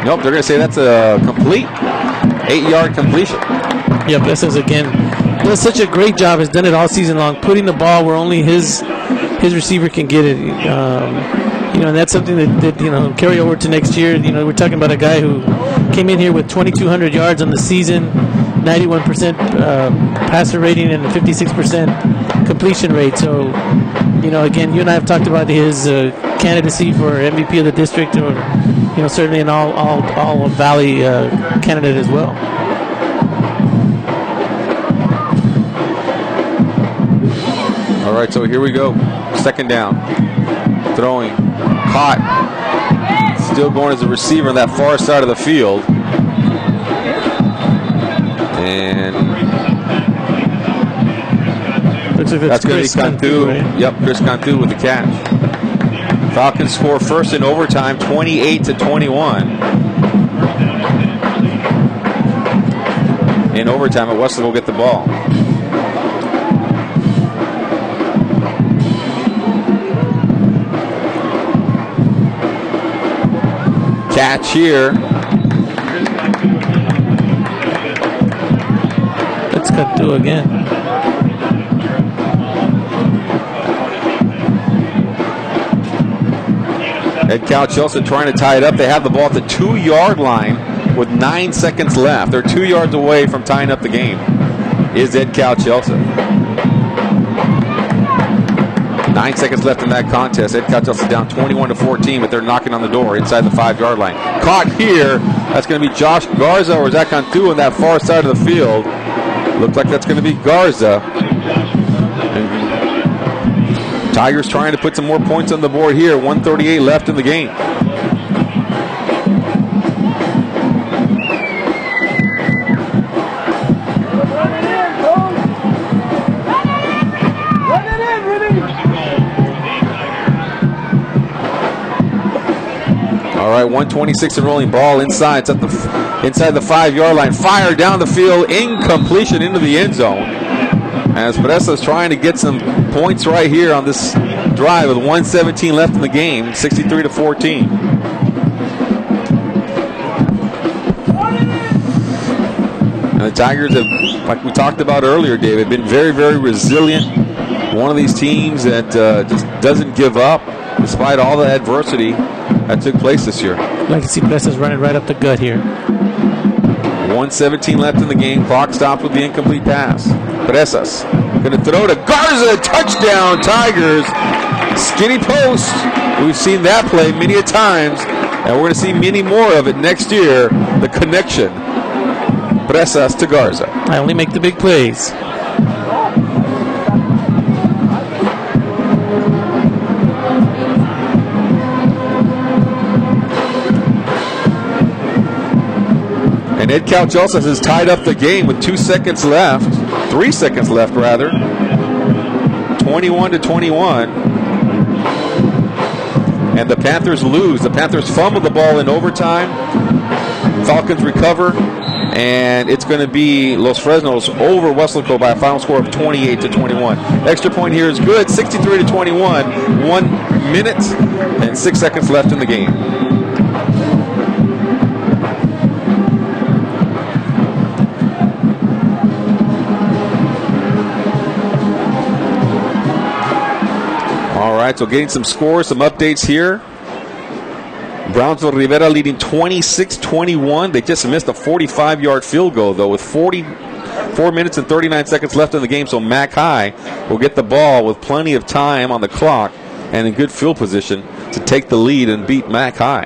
nope, they're going to say that's a complete 8-yard completion. Yeah, Presas again does such a great job. Has done it all season long, putting the ball where only his receiver can get it. And that's something that carry over to next year. We're talking about a guy who came in here with 2,200 yards on the season, 91% passer rating, and 56% completion rate. So, again, you and I have talked about his candidacy for MVP of the district, or certainly an all Valley candidate as well. All right, so here we go. Second down. Throwing. Caught. Still going as a receiver on that far side of the field. Looks like That's going to be Cantu. Right? Yep, Chris Cantu with the catch. Falcons score first in overtime, 28-21. In overtime, Wesley will get the ball. Catch here. Let's Cantu again. Ed Cal Chelsea trying to tie it up. They have the ball at the 2-yard line with 9 seconds left. They're 2 yards away from tying up the game. Is Ed Cal Chelsea. 9 seconds left in that contest. Ed Cal Chelsea down 21-14, but they're knocking on the door inside the 5-yard line. Caught here. That's going to be Josh Garza, or is that Cantu on that far side of the field? Looks like that's going to be Garza. Tigers trying to put some more points on the board here. 1:38 left in the game. All right, 1:26 and rolling, ball inside. It's at inside the 5-yard line. Fire down the field, incompletion into the end zone. As Pedesa is trying to get some points right here on this drive with 1:17 left in the game, 63-14. And the Tigers have, like we talked about earlier, David, been very, very resilient. One of these teams that just doesn't give up despite all the adversity that took place this year. Like to see Pedesa's running right up the gut here. 1:17 left in the game. Clock stopped with the incomplete pass. Pedesas going to throw to Garza. Touchdown, Tigers. Skinny post. We've seen that play many a times, and we're going to see many more of it next year. The connection. Pedesas to Garza. I only make the big plays. And Ed Cal Chelsea has tied up the game with 2 seconds left. 3 seconds left, rather. 21-21. And the Panthers lose. The Panthers fumble the ball in overtime. Falcons recover. And it's going to be Los Fresnos over Weslaco by a final score of 28-21. Extra point here is good. 63-21. 1 minute and 6 seconds left in the game. All right, so getting some scores, some updates here. Brownsville Rivera leading 26-21. They just missed a 45-yard field goal, though, with 44 minutes and 39 seconds left in the game. So Mac High will get the ball with plenty of time on the clock and in good field position to take the lead and beat Mac High.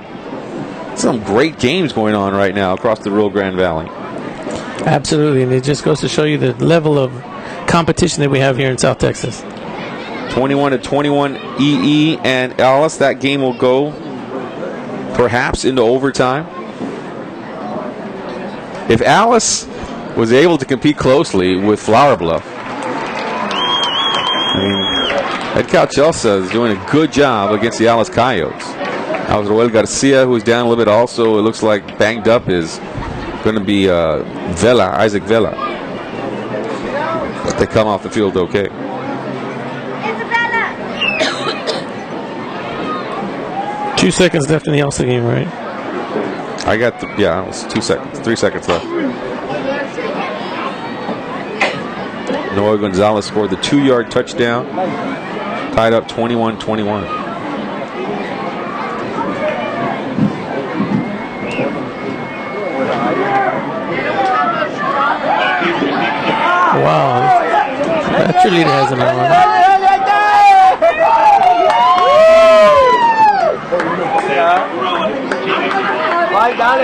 Some great games going on right now across the Rio Grande Valley. Absolutely, and it just goes to show you the level of competition that we have here in South Texas. 21-21 EE and Alice. That game will go perhaps into overtime. If Alice was able to compete closely with Flower Bluff, I mean, Ed Cal Chelsea is doing a good job against the Alice Coyotes. Alex Roel Garcia, who's down a little bit also, it looks like banged up, is going to be Isaac Vela. But they come off the field okay. 2 seconds left in the Elsa game, right? I got it was 2 seconds, 3 seconds left. Noah Gonzalez scored the 2-yard touchdown, tied up 21-21. Wow, that cheerleader has him on.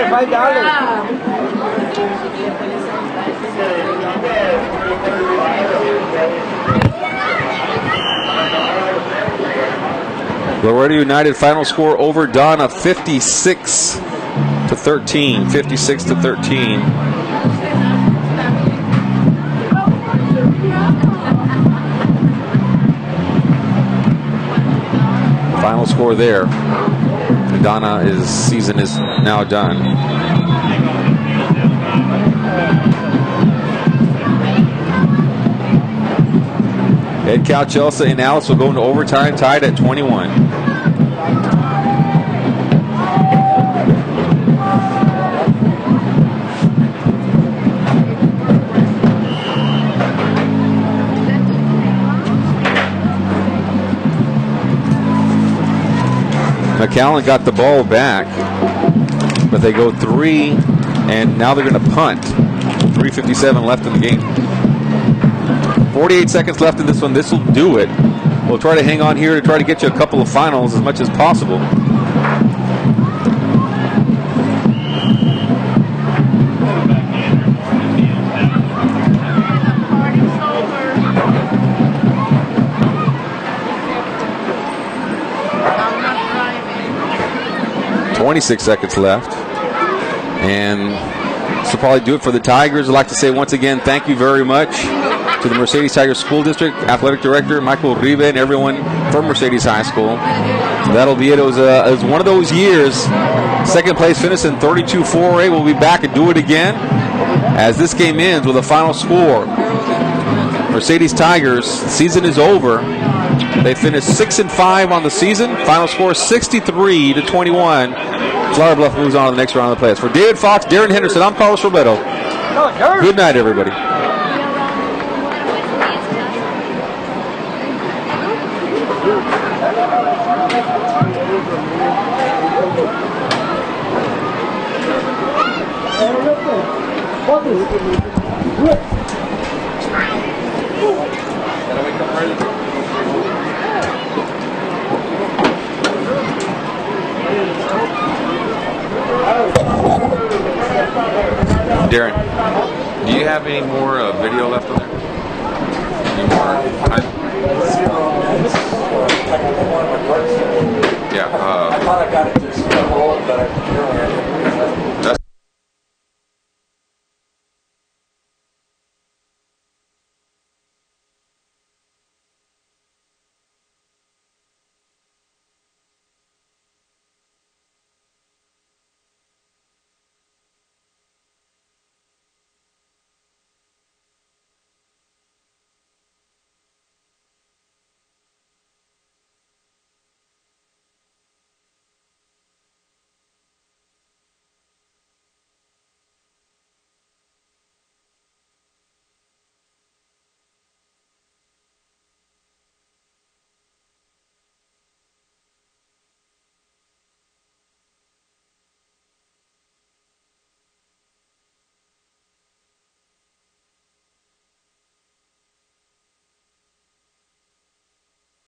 $5. Laredo United final score over Donna 56-13. 56-13. score there. Donna's season is now done. Ed Cal, Chelsea, and Alice will go into overtime, tied at 21. McAllen got the ball back, but they go 3, and now they're going to punt. 3:57 left in the game. 48 seconds left in this one. This will do it. We'll try to hang on here to try to get you a couple of finals as much as possible. Party's 26 seconds left. And this will probably do it for the Tigers. I'd like to say once again, thank you very much to the Mercedes Tigers School District, Athletic Director Michael Uribe, and everyone from Mercedes High School. That'll be it. It was one of those years. Second place finish in 32-4A. We'll be back and do it again as this game ends with a final score. Mercedes Tigers, season is over. They finished 6-5 on the season. Final score 63-21. Flower Bluff moves on to the next round of the playoffs. For David Fox, Darren Henderson, I'm Carlos Roberto. Good night, everybody. Darren, do you have any more video left on there?